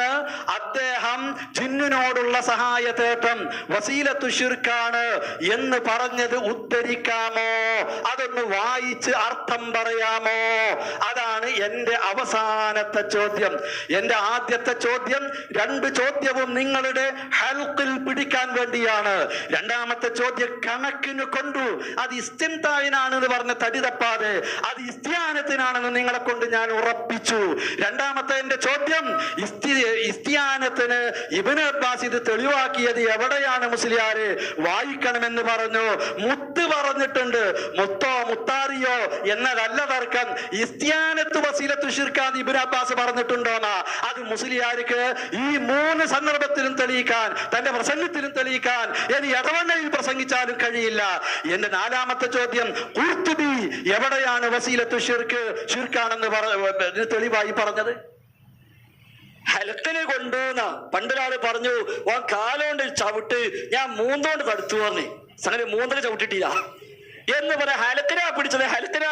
അദ്ദേഹം ജിന്നിനോടുള്ള സഹായ തേട്ടം വസീലത്തു ശിർക്കാണ് എന്ന് പറഞ്ഞത് ഉദ്ധരിക്കാമോ? അതൊന്ന് വായിച്ച് അർത്ഥം പറയാമോ? അതാണ് എന്റെ അവസാനത്തെ ചോദ്യം. എന്റെ ആദ്യത്തെ ചോദ്യം 2 ചോദ്യവും നിങ്ങളുടെ ഹൽക്കിൽ പിടിക്കാൻ വേണ്ടിയാണ്. രണ്ടാമത്തെ ചോദ്യം കണക്കിന് കൊണ്ടു. അത് ഇസ്തിംതായിനാണെന്ന് പറഞ്ഞ് തടി തപ്പാതെ അത് ഇസ്തിആനത്തിനാണെന്ന് നിങ്ങളെ കൊണ്ട് ഞാൻ ഉറപ്പിച്ചു. രണ്ടാമത്തെ എന്റെ ചോദ്യം, ഇസ്തിആനത്തിന് ഇബ്നു അബ്ബാസ് ഇത് തെളിവാക്കിയത് എവിടെയാണ് മുസ്ലിയാര്? വായിക്കണമെന്ന് പറഞ്ഞു. മുത്ത് പറഞ്ഞിട്ടുണ്ട്. മുത്തോ മുത്താറിയോ എന്നതല്ല തർക്കം, ഇസ്തിയാനത്ത് വസീലത്തു ശിർക്കാന്ന് ഇബ്നു അബ്ബാസ് പറഞ്ഞിട്ടുണ്ടോന്നാ. അത് മുസ്ലിയാർക്ക് ഈ 3 സന്ദർഭത്തിലും തെളിയിക്കാൻ, തന്റെ പ്രസംഗത്തിലും തെളിയിക്കാൻ ഇനി ഇടവണ്ണയിൽ പ്രസംഗിച്ചാലും കഴിയില്ല. എന്റെ 4ാമത്തെ ചോദ്യം, ഖുർത്തുബി എവിടെയാണ് വസീലത്തു ഷിർക്കാണെന്ന് തെളിവായി പറഞ്ഞത്? ഹലക്കനെ കൊണ്ടുവന്ന പണ്ടൊരാള് പറഞ്ഞു, ഓ കാലോണ്ട് ചവിട്ട്, ഞാൻ 3 കൊണ്ട് തടുത്തു പറഞ്ഞു. സംഗതി 3 ചവിട്ടിട്ടില്ല എന്ന് പറയാ. ഹലക്കനാ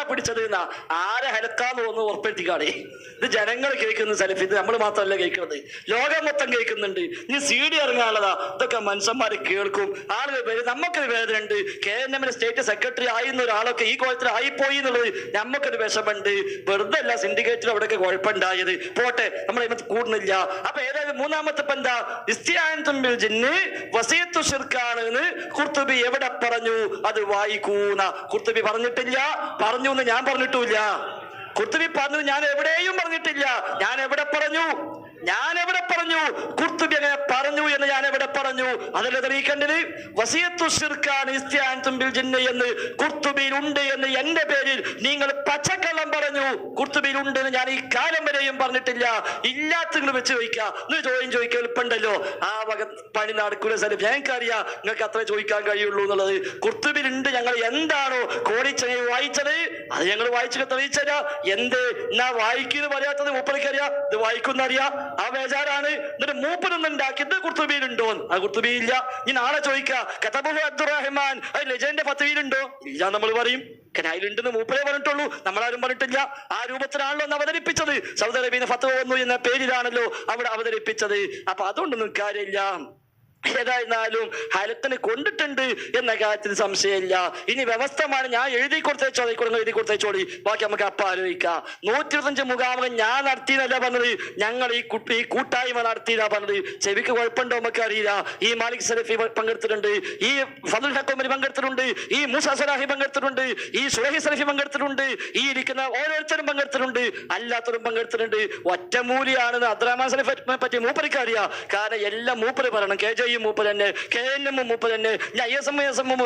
പിടിച്ചത് എന്നാ. ആരെ ഹലക്കാന്ന് തോന്നുന്നു ഉറപ്പെടുത്തിക്കാണേ. ഇത് ജനങ്ങൾ കേൾക്കുന്ന സലഫി, ഇത് നമ്മൾ മാത്രമല്ല കേൾക്കുന്നത്, ലോകം മൊത്തം കേൾക്കുന്നുണ്ട്. ഇനി CD ഇറങ്ങാനുള്ളതാ. ഇതൊക്കെ മനുഷ്യന്മാര് കേൾക്കും, ആളുകൾ വരും. നമുക്കൊരു വേദന ഉണ്ട്. KNM സ്റ്റേറ്റ് സെക്രട്ടറി ആയിരുന്ന ഒരാളൊക്കെ ഈ കോലത്തിൽ ആയിപ്പോയി എന്നുള്ളത് നമുക്കൊരു വിഷമുണ്ട്. വെറുതെ അല്ല സിൻഡിക്കേറ്റിൽ അവിടെയൊക്കെ കുഴപ്പമുണ്ടായത്. പോട്ടെ, നമ്മൾ ഇതിനകത്ത് കൂടുന്നില്ല. അപ്പൊ ഏതായാലും 3ാമത്തെ എന്താ, ഇസ്തിആനത്തും ബിൽ ജിന്ന് വസിയത്തു ശിർക്കാണ് എന്ന് ഖുർത്തുബി എവിടെ പറഞ്ഞു? അത് വായിക്കൂന്ന. ഖുർത്തുബി പറഞ്ഞിട്ടില്ല, പറഞ്ഞു എന്ന് ഞാൻ പറഞ്ഞിട്ടില്ല. ഖുർത്തുബി പറഞ്ഞത് ഞാൻ എവിടെയും പറഞ്ഞിട്ടില്ല. ഞാൻ എവിടെ പറഞ്ഞു? ഖുർത്തുബി അങ്ങനെ പറഞ്ഞു എന്ന് ഞാൻ എവിടെ പറഞ്ഞു? അതല്ലേ തെളിയിക്കേണ്ടത്. വസിയത്തു ശിർക്കാണ് ഇസ്തിആനത്തും ബിൽ ജിന്ന് എന്ന് ഖുർത്തുബിയിൽ ഉണ്ട് എന്ന് എന്റെ പേരിൽ നിങ്ങൾ പച്ചക്കള്ളം പറഞ്ഞു. ഖുർത്തുബിയിൽ ഉണ്ട് എന്ന് ഞാൻ ഈ കാലം വരെയും പറഞ്ഞിട്ടില്ല. ഇല്ലാത്ത നിങ്ങൾ വെച്ച് ചോദിക്കാൻ എളുപ്പമുണ്ടല്ലോ. ആ വക പണി നടക്കൂല സലഫ്. ഞങ്ങൾക്കറിയാം നിങ്ങൾക്ക് അത്ര ചോദിക്കാൻ കഴിയുള്ളൂ എന്നുള്ളത്. ഖുർത്തുബിയിൽ ഉണ്ട്. ഞങ്ങൾ എന്താണോ കോടിച്ചനെ വായിച്ചത് അത് ഞങ്ങൾ വായിച്ചു തെളിയിച്ചല്ല. എന്ത് എന്നാ വായിക്കുന്നു പറയാത്തത് മൂപ്പറിക്കറിയാം, ഇത് വായിക്കുന്നറിയാം. ആ ബേജാറാണ്. എന്നിട്ട് മൂപ്പരൊന്നും ഉണ്ടാക്കിയത് ഖുർത്തുബിയിലുണ്ടോ? ആ ഖുർത്തുബിയില്ല. ഇനി നാളെ ചോദിക്കാം, കതബഹു അബ്ദുറഹ്മാൻ അത് ലജന്റെ ഫത്വയിലുണ്ടോ? ഇല്ല നമ്മൾ പറയും. അതിലുണ്ടെന്ന് മൂപ്പരെ പറഞ്ഞിട്ടുള്ളൂ, നമ്മളാരും പറഞ്ഞിട്ടില്ല. ആ രൂപത്തിലാണല്ലോ ഒന്ന് അവതരിപ്പിച്ചത്. സൗദി അറേബ്യയിൽ ഫത്വ വന്നു എന്ന പേരിലാണല്ലോ അവിടെ അവതരിപ്പിച്ചത്. അപ്പൊ അതുകൊണ്ടൊന്നും കാര്യമില്ല. ഏതായിരുന്നാലും ഹലത്തിന് കൊണ്ടിട്ടുണ്ട് എന്ന കാര്യത്തിൽ സംശയമില്ല. ഇനി വ്യവസ്ഥമാണ്. ഞാൻ എഴുതി കൊടുത്തേച്ചോളി, ബാക്കി നമുക്ക് അപ്പം ആലോചിക്കാം. 125 മുഖാമുഖം ഞാൻ നടത്തിയെന്നല്ല പറഞ്ഞത്, ഞങ്ങൾ ഈ കൂട്ടായ്മ നടത്തിയെന്നാ പറഞ്ഞത്. ചെവിക്ക് കുഴപ്പമുണ്ടോ നമുക്ക് അറിയില്ല. ഈ മാലിക് സലഫി പങ്കെടുത്തിട്ടുണ്ട്, ഈ ഫദുൽ ഹക്കോമരി പങ്കെടുത്തിട്ടുണ്ട്, ഈ മൂസ സലാഹി പങ്കെടുത്തിട്ടുണ്ട്, ഈ സുലഹി സലഫി പങ്കെടുത്തിട്ടുണ്ട്, ഈ ഇരിക്കുന്ന ഓരോരുത്തരും പങ്കെടുത്തിട്ടുണ്ട്, അല്ലാത്തവരും പങ്കെടുത്തിട്ടുണ്ട്. ഒറ്റമൂലിയാണെന്ന് അബ്ദുറഹ്മാൻ സലഫിനെ പറ്റി മൂപ്പർക്ക് അറിയാം. കാരണം എല്ലാം മൂപ്പര് പറയണം. KJ മൂപ്പർ തന്നെ, KNM മൂപ്പർ തന്നെ, ISM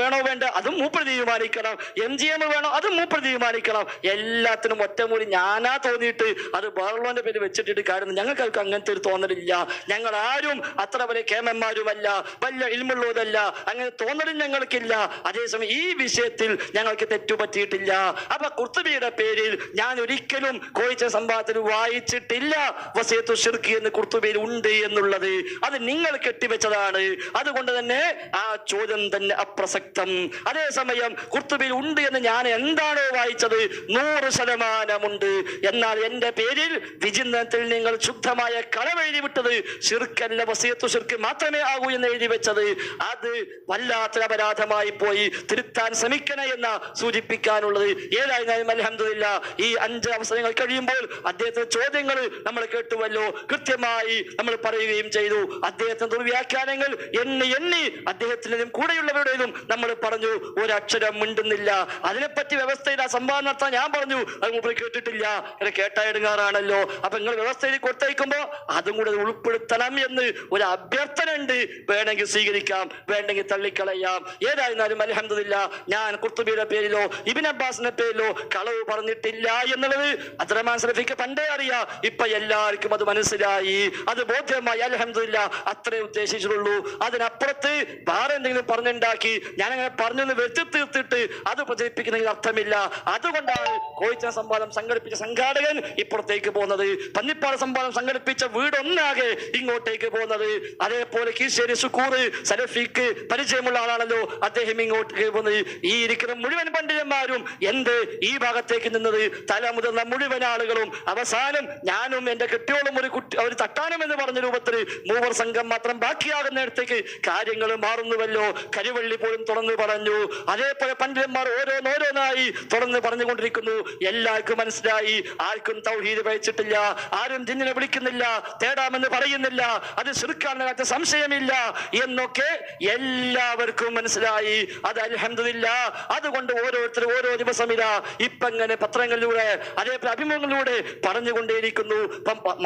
വേണോ വേണ്ട അതും മൂപ്പർ തീരുമാനിക്കണം, MGM വേണോ അതും മൂപ്പർ തീരുമാനിക്കണം. എല്ലാത്തിനും ഒറ്റമൂലി ഞാനാ തോന്നിയിട്ട് അത് വേറുള്ളവന്റെ പേര് വെച്ചിട്ടിട്ട് കാര്യം. ഞങ്ങൾക്ക് അങ്ങനത്തെ ഒരു തോന്നലില്ല. ഞങ്ങൾ ആരും അത്ര വലിയ കേമന്മാരുമല്ല, വലിയ ഇൽമുള്ളതല്ല. അങ്ങനെ തോന്നലും ഞങ്ങൾക്കില്ല. അതേസമയം ഈ വിഷയത്തിൽ ഞങ്ങൾക്ക് തെറ്റുപറ്റിയിട്ടില്ല. അപ്പൊ ഖുർത്തുബിയുടെ പേരിൽ ഞാൻ ഒരിക്കലും കോയിച്ച സംഭവത്തിൽ വായിച്ചിട്ടില്ല വസിയത്തു ശിർക്ക് എന്ന് ഖുർത്തുബിയിൽ ഉണ്ട് എന്നുള്ളത്. അത് നിങ്ങൾ കെട്ടിവെച്ചതാണ്. അതുകൊണ്ട് തന്നെ ആ ചോദ്യം തന്നെ അപ്രസക്തം. അതേസമയം ഖുർത്തുബിയിൽ ഉണ്ട് എന്ന് ഞാൻ എന്താണോ വായിച്ചത് 100% എന്നാൽ എന്റെ പേരിൽ വിചിന്തനത്തിൽ നിങ്ങൾ ശുദ്ധമായ കളവെഴുതി വിട്ടത് ശിർക്കല്ല, വസിയത്തു ശിർക്ക് മാത്രമേ ആകൂ എന്ന് എഴുതി വെച്ചത് അത് വല്ലാത്തൊരു അപരാധമായി പോയി. തിരുത്താൻ ശ്രമിക്കണേ എന്ന സൂചിപ്പിക്കാനുള്ളത്. ഏതായിരുന്നാലും അൽഹംദുലില്ലാ ഈ 5 അവസരങ്ങൾ കഴിയുമ്പോൾ അദ്ദേഹത്തിന്റെ ചോദ്യങ്ങൾ നമ്മൾ കേട്ടുവല്ലോ, കൃത്യമായി നമ്മൾ പറയുകയും ചെയ്തു. അദ്ദേഹത്തിന്റെ ദുർവ്യാഖ്യാനങ്ങൾ എണ്ണി അദ്ദേഹത്തിനും കൂടെയുള്ളവരുടേതും നമ്മൾ പറഞ്ഞു. ഒരക്ഷരം മിണ്ടുന്നില്ല. അതിനെപ്പറ്റി വ്യവസ്ഥയിൽ ആ സംവാദം നടത്താൻ ഞാൻ പറഞ്ഞു. അത് മൂപ്പര് കേട്ടിട്ടില്ല. എന്നെ കേട്ടായിടുങ്ങാറാണല്ലോ. അപ്പൊ നിങ്ങൾ വ്യവസ്ഥയിൽ കൊടുത്തയക്കുമ്പോ അതും കൂടെ ഉൾപ്പെടുത്തണം എന്ന് ഒരു അഭ്യർത്ഥന ഉണ്ട്. വേണമെങ്കിൽ സ്വീകരിക്കാം, വേണമെങ്കിൽ തള്ളിക്കളയാം. ഏതായിരുന്നാലും അൽഹംദുലില്ലാ ഞാൻ ഖുർത്തുബിയുടെ പേരിലോ ഇബ്നു അബ്ബാസിന്റെ പേരിലോ കളവ് പറഞ്ഞിട്ടില്ല എന്നുള്ളത് അബ്ദുറഹ്മാൻ സലഫിക്ക് പണ്ടേ അറിയാം. ഇപ്പൊ എല്ലാവർക്കും അത് മനസ്സിലായി, അത് ബോധ്യമായി. അൽഹംദുലില്ലാ അത്രേ ഉദ്ദേശിച്ചിട്ടുള്ളൂ. അതിനപ്പുറത്ത് വേറെ എന്തെങ്കിലും പറഞ്ഞുണ്ടാക്കി ഞാനങ്ങനെ പറഞ്ഞെന്ന് വെച്ച് തീർത്തിട്ട് അത് പ്രചരിപ്പിക്കുന്നതിന് അർത്ഥമില്ല. അതുകൊണ്ടാണ് കോയിച്ച സംവാദം സംഘടിപ്പിച്ച സംഘാടകൻ ഇപ്പുറത്തേക്ക് പോകുന്നത്, പന്നിപ്പാറ സംവാദം സംഘടിപ്പിച്ച വീടൊന്നാകെ ഇങ്ങോട്ടേക്ക് പോകുന്നത്. അതേപോലെ കീശ്ശേരി സുക്കൂർ സലഫിക്ക് പരിചയമുള്ള ആളാണല്ലോ, അദ്ദേഹം ഇങ്ങോട്ടേക്ക് പോകുന്നത്. ഈ ഇരിക്കുന്ന മുഴുവൻ പണ്ഡിതന്മാരും എന്ത് ഈ ഭാഗത്തേക്ക് നിന്നത് തല മുതിർന്ന മുഴുവൻ ആളുകളും അവസാനം ഞാനും എന്റെ കെട്ടിയോളും ഒരു തട്ടാനം എന്ന് പറഞ്ഞ രൂപത്തിൽ 3 സംഘം മാത്രം ബാക്കിയാകുന്നിടത്തേക്ക് കാര്യങ്ങൾ മാറുന്നുവല്ലോ. കരിവള്ളി പോലും തുറന്നു പറഞ്ഞു. അതേപോലെ പണ്ഡിതന്മാർ ഓരോന്നായി തുറന്ന് പറഞ്ഞുകൊണ്ടിരിക്കുന്നു. എല്ലാവർക്കും മനസ്സിലായി. ആർക്കും തൗഹീദ് പഠിച്ചിട്ടില്ല, ആരും ജിന്നിനെ വിളിക്കുന്നില്ല, തേടാമെന്ന് പറയുന്നില്ല, അത് ശിർക്കാണെന്ന കാര്യത്തിൽ സംശയമില്ല എന്നൊക്കെ എല്ലാവർക്കും മനസ്സിലായി. അത് അൽഹംദുലില്ലാ. അതുകൊണ്ട് ഓരോരുത്തരും ഓരോ ദിവസം ഇപ്പൊ ഇങ്ങനെ പത്രങ്ങളിലൂടെ അതേപോലെ അഭിമുഖങ്ങളിലൂടെ പറഞ്ഞുകൊണ്ടേയിരിക്കുന്നു.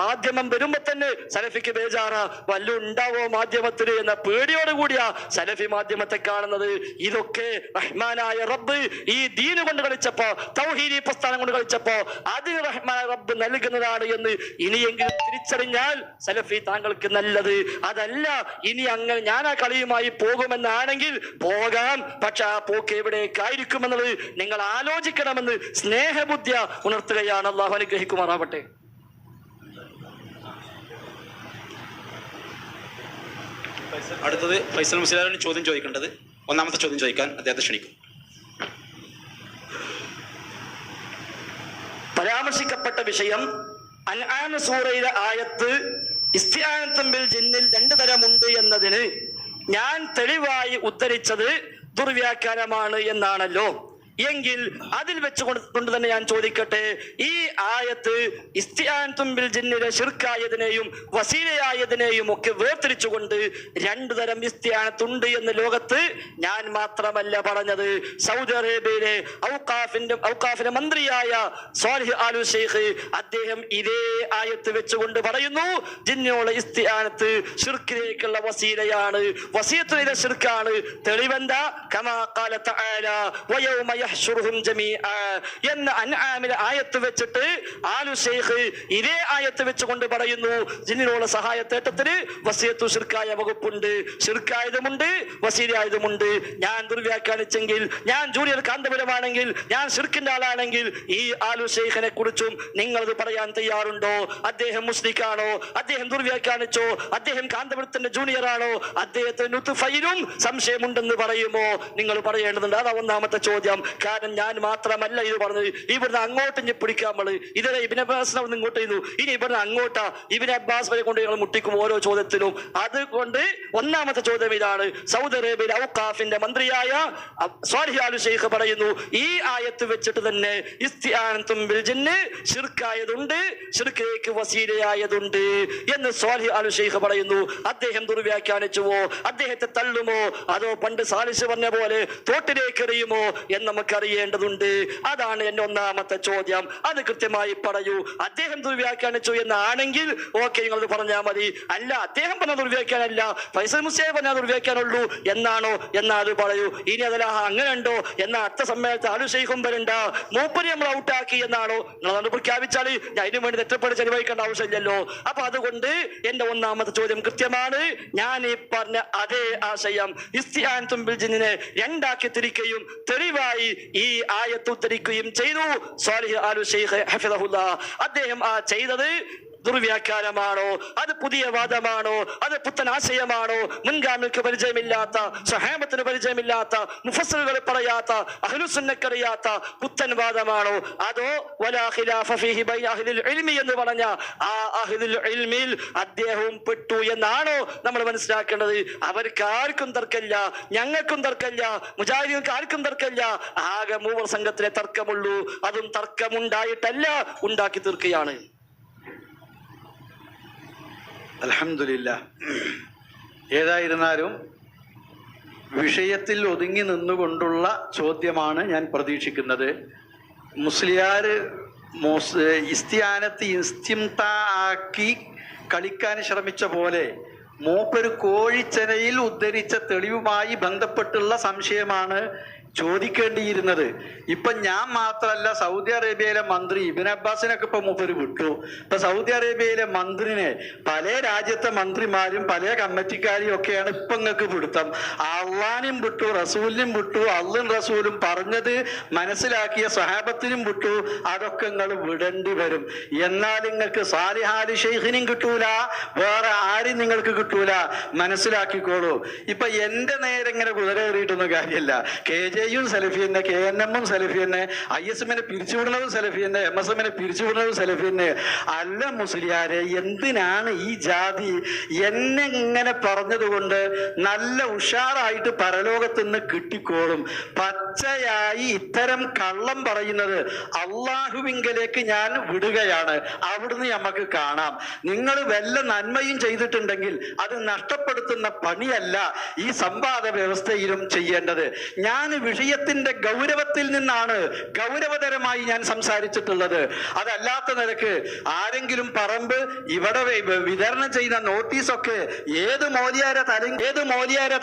മാധ്യമം വരുമ്പോ തന്നെ സലഫിക്ക് ബേജാറ വല്ലതും ഉണ്ടാവോ മാധ്യമത്തിൽ വരൂലേ എന്ന പേടിയോടുകൂടിയ സലഫി മാധ്യമത്തെ കാണുന്നത്. ഇതൊക്കെ റഹ്മാനായ റബ്ബ് ഈ ദീന് കൊണ്ട് കളിച്ചപ്പോ, തൗഹീദി പ്രസ്ഥാനം കൊണ്ട് കളിച്ചപ്പോ അതിന് റഹ്മാനായ റബ്ബ് നൽകുന്നതാണ് എന്ന് ഇനിയെങ്കിലും തിരിച്ചറിഞ്ഞാൽ സലഫി താങ്കൾക്ക് നല്ലത്. അതല്ല ഇനി അങ്ങനെ ഞാൻ ആ കളിയുമായി പോകുമെന്നാണെങ്കിൽ പോകാം, പക്ഷെ ആ പോക്ക് എവിടേക്കായിരിക്കുമെന്നത് നിങ്ങൾ ആലോചിക്കണമെന്ന് സ്നേഹബുദ്ധിയ ഉണർത്തുകയാണ്. അള്ളാഹു അനുഗ്രഹിക്കുമാറാവട്ടെ. അടുത്തത് ഫൈസൽ മുസ്ലിയാരാണ് ചോദ്യം ചോദിക്കേണ്ടത്. ഒന്നാമത്തെ ചോദ്യം ചോദിക്കാൻ അദ്ദേഹത്തെ ക്ഷണിക്കും. പരാമർശിക്കപ്പെട്ട വിഷയം അൻആം സൂറയിലെ ആയത്ത് ഇസ്തിആനത്തും ബിൽ ജിന്നിൽ 2 തരമുണ്ട് എന്നതിന് ഞാൻ തെളിവായി ഉദ്ധരിച്ചത് ദുർവ്യാഖ്യാനമാണ് എന്നാണല്ലോ. എങ്കിൽ അതിൽ വെച്ചുകൊണ്ട് തന്നെ ഞാൻ ചോദിക്കട്ടെ, ഈ ആയത്ത് ഇസ്തിആനത്തും ബിൽ ജിന്നിലെ ശിർക്കായതിനെയും വസീലയായതിനെയും ഒക്കെ വേർതിരിച്ചുകൊണ്ട് 2 തരം ഇസ്തിആനത്തുണ്ട് എന്ന് ലോകത്ത് ഞാൻ മാത്രമല്ല പറഞ്ഞത്. സൗദി അറേബ്യയിലെ ഔഖാഫിന്റെ മന്ത്രിയായ സ്വാലിഹ് ആലു ഷെയ്ഖ് അദ്ദേഹം ഇതേ ആയത്ത് വെച്ചുകൊണ്ട് പറയുന്നു, ജിന്നിനുള്ള ഇസ്തിആനത്ത് ശിർക്കിലേക്കുള്ള വസീലയാണ്, വസീയത്തിലെ ശിർക്കാണ്. തെളിവെന്താ? കമാ ഖാല തആല വയൗമ യഹ്ശുറുഹും ജമീഅ എന്ന അൻആമിലെ ആയത്ത് വെച്ചിട്ട് ആലു ഷെയ്ഖ് ഇതേ ആയത്ത് വെച്ചുകൊണ്ട് പറയുന്നു, ജിന്നിനുള്ള സഹായത്തേട്ടത്തിന് വസിയത്തു ശിർക്കായ വകുപ്പുണ്ട്, ശിർക്കായതുമുണ്ട് വസീലയായതുമുണ്ട്. ഞാൻ ദുർവ്യാഖ്യാനിച്ചെങ്കിൽ, ഞാൻ ജൂനിയർ കാന്തപുരമാണെങ്കിൽ, ഞാൻ ശിർക്കിന്റെ ആളാണെങ്കിൽ ഈ ആലു ഷെയ്ഖിനെ കുറിച്ചും നിങ്ങളത് പറയാൻ തയ്യാറുണ്ടോ? അദ്ദേഹം മുസ്ലിക്കാണോ? അദ്ദേഹം ദുർവ്യാഖ്യാനിച്ചോ? അദ്ദേഹം കാന്തപുരത്തിന്റെ ജൂനിയർ ആണോ? അദ്ദേഹത്തിന് നുത്ഫയിലും സംശയമുണ്ടെന്ന് പറയുമോ? നിങ്ങൾ പറയേണ്ടതുണ്ട്. അതാ ഒന്നാമത്തെ ചോദ്യം. കാരണം ഞാൻ മാത്രമല്ല ഇത് പറഞ്ഞത്, ഇവിടുന്ന് അങ്ങോട്ട് ഇനി പിടിക്കാൻ നമ്മള് ഇതേ ഇബ്നു അബ്ബാസ് ഇങ്ങോട്ട് ചെയ്തു, ഇനി ഇവിടുന്ന് അങ്ങോട്ടാ ഇബ്നു അബ്ബാസ് വരെ കൊണ്ട് ഞങ്ങൾ മുട്ടിക്കും ഓരോ ചോദ്യത്തിലും. അതുകൊണ്ട് ഒന്നാമത്തെ ചോദ്യം ഇതാണ്. സൗദി അറേബ്യയിലെ ഔഖാഫിന്റെ മന്ത്രിയായ സ്വാലിഹ് ആലു ഷെയ്ഖ് പറയുന്നു, ഈ ആയത്ത് വെച്ചിട്ട് തന്നെ ഇസ്തിആനത്തും ബിൽ ജിന്ന് ശിർക്കായതുണ്ട്, ശിർക്കിലേക്ക് വസീലയായതുണ്ട് എന്ന് സ്വാലിഹ് ആലു ഷെയ്ഖ് പറയുന്നു. അദ്ദേഹം ദുർവ്യാഖ്യാനിച്ചുവോ? അദ്ദേഹത്തെ തള്ളുമോ? അതോ പണ്ട് സാലിസ് പറഞ്ഞ പോലെ തോട്ടിലേക്ക് എറിയുമോ എന്ന് നമുക്ക് അറിയേണ്ടതുണ്ട്. അതാണ് എന്റെ ഒന്നാമത്തെ ചോദ്യം. അത് കൃത്യമായി പറയൂ. അദ്ദേഹം ദുർവ്യാഖ്യാനിച്ചു എന്നാണെങ്കിൽ ഓക്കെ, നിങ്ങൾ പറഞ്ഞാൽ മതി. അല്ല, അദ്ദേഹം പറഞ്ഞ ദുർവ്യാഖ്യാനല്ല, ഫൈസൽ മുസ്ലിയാർ പറഞ്ഞ ദുർവ്യാഖ്യാനുള്ളൂ എന്നാണോ? എന്നാ അത് പറയൂ. ഇനി അതല്ല അങ്ങനെ ഉണ്ടോ എന്നാ അടുത്ത സമ്മേളനത്തിൽ ആലു ഷെയ്ഖും വരണ്ട, മൂപ്പരി നമ്മൾ ഔട്ടാക്കി എന്നാണോ നിങ്ങൾ പ്രഖ്യാപിച്ചാൽ അതിനു വേണ്ടി തെറ്റപ്പെട്ട് ചെലവഴിക്കേണ്ട ആവശ്യമില്ലല്ലോ. അപ്പൊ അതുകൊണ്ട് എന്റെ ഒന്നാമത്തെ ചോദ്യം കൃത്യമാണ്. ഞാൻ ഈ പറഞ്ഞ അതേ ആശയം ഇസ്തിആനത്തും ബിൽ ജിന്നിനെ 2 തിരിക്കുകയും തെളിവായി ഈ ആയത്ത് ഉദ്ധരിക്കുകയും ചെയ്തു സ്വാലിഹ് ആലു ഷെയ്ഖ് ഹഫിദഹുല്ലാഹ്. അദ്ദേഹം ആ ചെയ്തത് ദുർവ്യാഖ്യാനമാണോ? അത് പുതിയ വാദമാണോ? അത് പുത്തൻ ആശയമാണോ? മുൻഗാമികൾക്ക് പരിചയമില്ലാത്ത, സ്വഹാബത്തിന് പരിചയമില്ലാത്ത, മുഫസ്സിറുകളെ പറയാത്ത, അഹ്ലുസുന്നക്കറിയാത്ത പുത്തൻ വാദമാണോ? അതോ വലാ ഖിലാഫ ഫീഹി ബൈന അഹ്ലിൽ ഇൽമി എന്ന് പറഞ്ഞ ആ അഹ്ലുൽ ഇൽമിൽ അദ്ദേഹവും പെട്ടു എന്നാണോ നമ്മൾ മനസ്സിലാക്കേണ്ടത്? അവർക്ക് ആർക്കും തർക്കമില്ല, ഞങ്ങൾക്കും തർക്കമില്ല, മുജാഹിദീങ്ങൾക്ക് ആർക്കും തർക്കമില്ല. ആകെ മൂവർ സംഘത്തിലെ തർക്കമുള്ളൂ. അതും തർക്കമുണ്ടായിട്ടല്ല, ഉണ്ടാക്കി തീർക്കുകയാണ്. അൽഹംദുലില്ലാഹ്. ഏതായിരുന്നാലും വിഷയത്തിൽ ഒതുങ്ങി നിന്നുകൊണ്ടുള്ള ചോദ്യമാണ് ഞാൻ പ്രതീക്ഷിക്കുന്നത്. മുസ്ലിയാർ ഇസ്തിആനത്ത് ഇസ്തിംതാ ആക്കി കളിക്കാൻ ശ്രമിച്ച പോലെ മൂപ്പര് കോഴിച്ചനയിൽ ഉദ്ധരിച്ച തെളിവുമായി ബന്ധപ്പെട്ടുള്ള സംശയമാണ് ചോദിക്കേണ്ടിയിരുന്നത്. ഇപ്പൊ ഞാൻ മാത്രല്ല, സൗദി അറേബ്യയിലെ മന്ത്രി ഇബ്നു അബ്ബാസിനൊക്കെ ഇപ്പൊ മൂപ്പര് വിട്ടു. ഇപ്പൊ സൗദി അറേബ്യയിലെ മന്ത്രിനെ പല രാജ്യത്തെ മന്ത്രിമാരും പല കമ്മിറ്റിക്കാരും ഒക്കെയാണ് ഇപ്പൊ നിങ്ങൾക്ക് പിടുത്തം. അള്ളാനും വിട്ടു, റസൂലിനും വിട്ടു, അള്ളയും റസൂലും പറഞ്ഞത് മനസ്സിലാക്കിയ സ്വഹാബത്തിനും വിട്ടു. അതൊക്കെ നിങ്ങൾ വിടേണ്ടി വരും. എന്നാൽ നിങ്ങൾക്ക് സാലിഹ് ആലു ഷെയ്ഖിനും കിട്ടൂല, വേറെ ആരും നിങ്ങൾക്ക് കിട്ടൂല. മനസ്സിലാക്കിക്കോളൂ. ഇപ്പൊ എന്റെ നേരെ ഇങ്ങനെ കുതിരേറിയിട്ടൊന്നും കാര്യമില്ല. KJയും സലഫി തന്നെ, KNMും സലഫി തന്നെ, ISMനെ പിരിച്ചുവിടുന്നതും സലഫി തന്നെ, MSMനെ പിരിച്ചുവിടുന്നതും സലഫി തന്നെ. അല്ല മുസ്ലിയാരെ, എന്തിനാണ് ഈ ജാതി? എന്നെ ഇങ്ങനെ പറഞ്ഞത് കൊണ്ട് നല്ല ഉഷാറായിട്ട് പരലോകത്ത് നിന്ന് കിട്ടിക്കോളും. പച്ച പച്ചയായി ഇത്തരം കള്ളം പറയുന്നത് അള്ളാഹുവിങ്കലേക്ക് ഞാൻ വിടുകയാണ്, അവിടുന്ന് നമുക്ക് കാണാം. നിങ്ങൾ വല്ല നന്മയും ചെയ്തിട്ടുണ്ടെങ്കിൽ അത് നഷ്ടപ്പെടുത്തുന്ന പണിയല്ല ഈ സംവാദ വ്യവസ്ഥയിലും ചെയ്യേണ്ടത്. ഞാൻ വിഷയത്തിന്റെ ഗൗരവത്തിൽ നിന്നാണ് ഗൗരവതരമായി ഞാൻ സംസാരിച്ചിട്ടുള്ളത്. അതല്ലാത്ത നിലക്ക് ആരെങ്കിലും പറമ്പ് ഇവിടെ വിതരണം ചെയ്യുന്ന നോട്ടീസൊക്കെ ഏത് മോലിയാര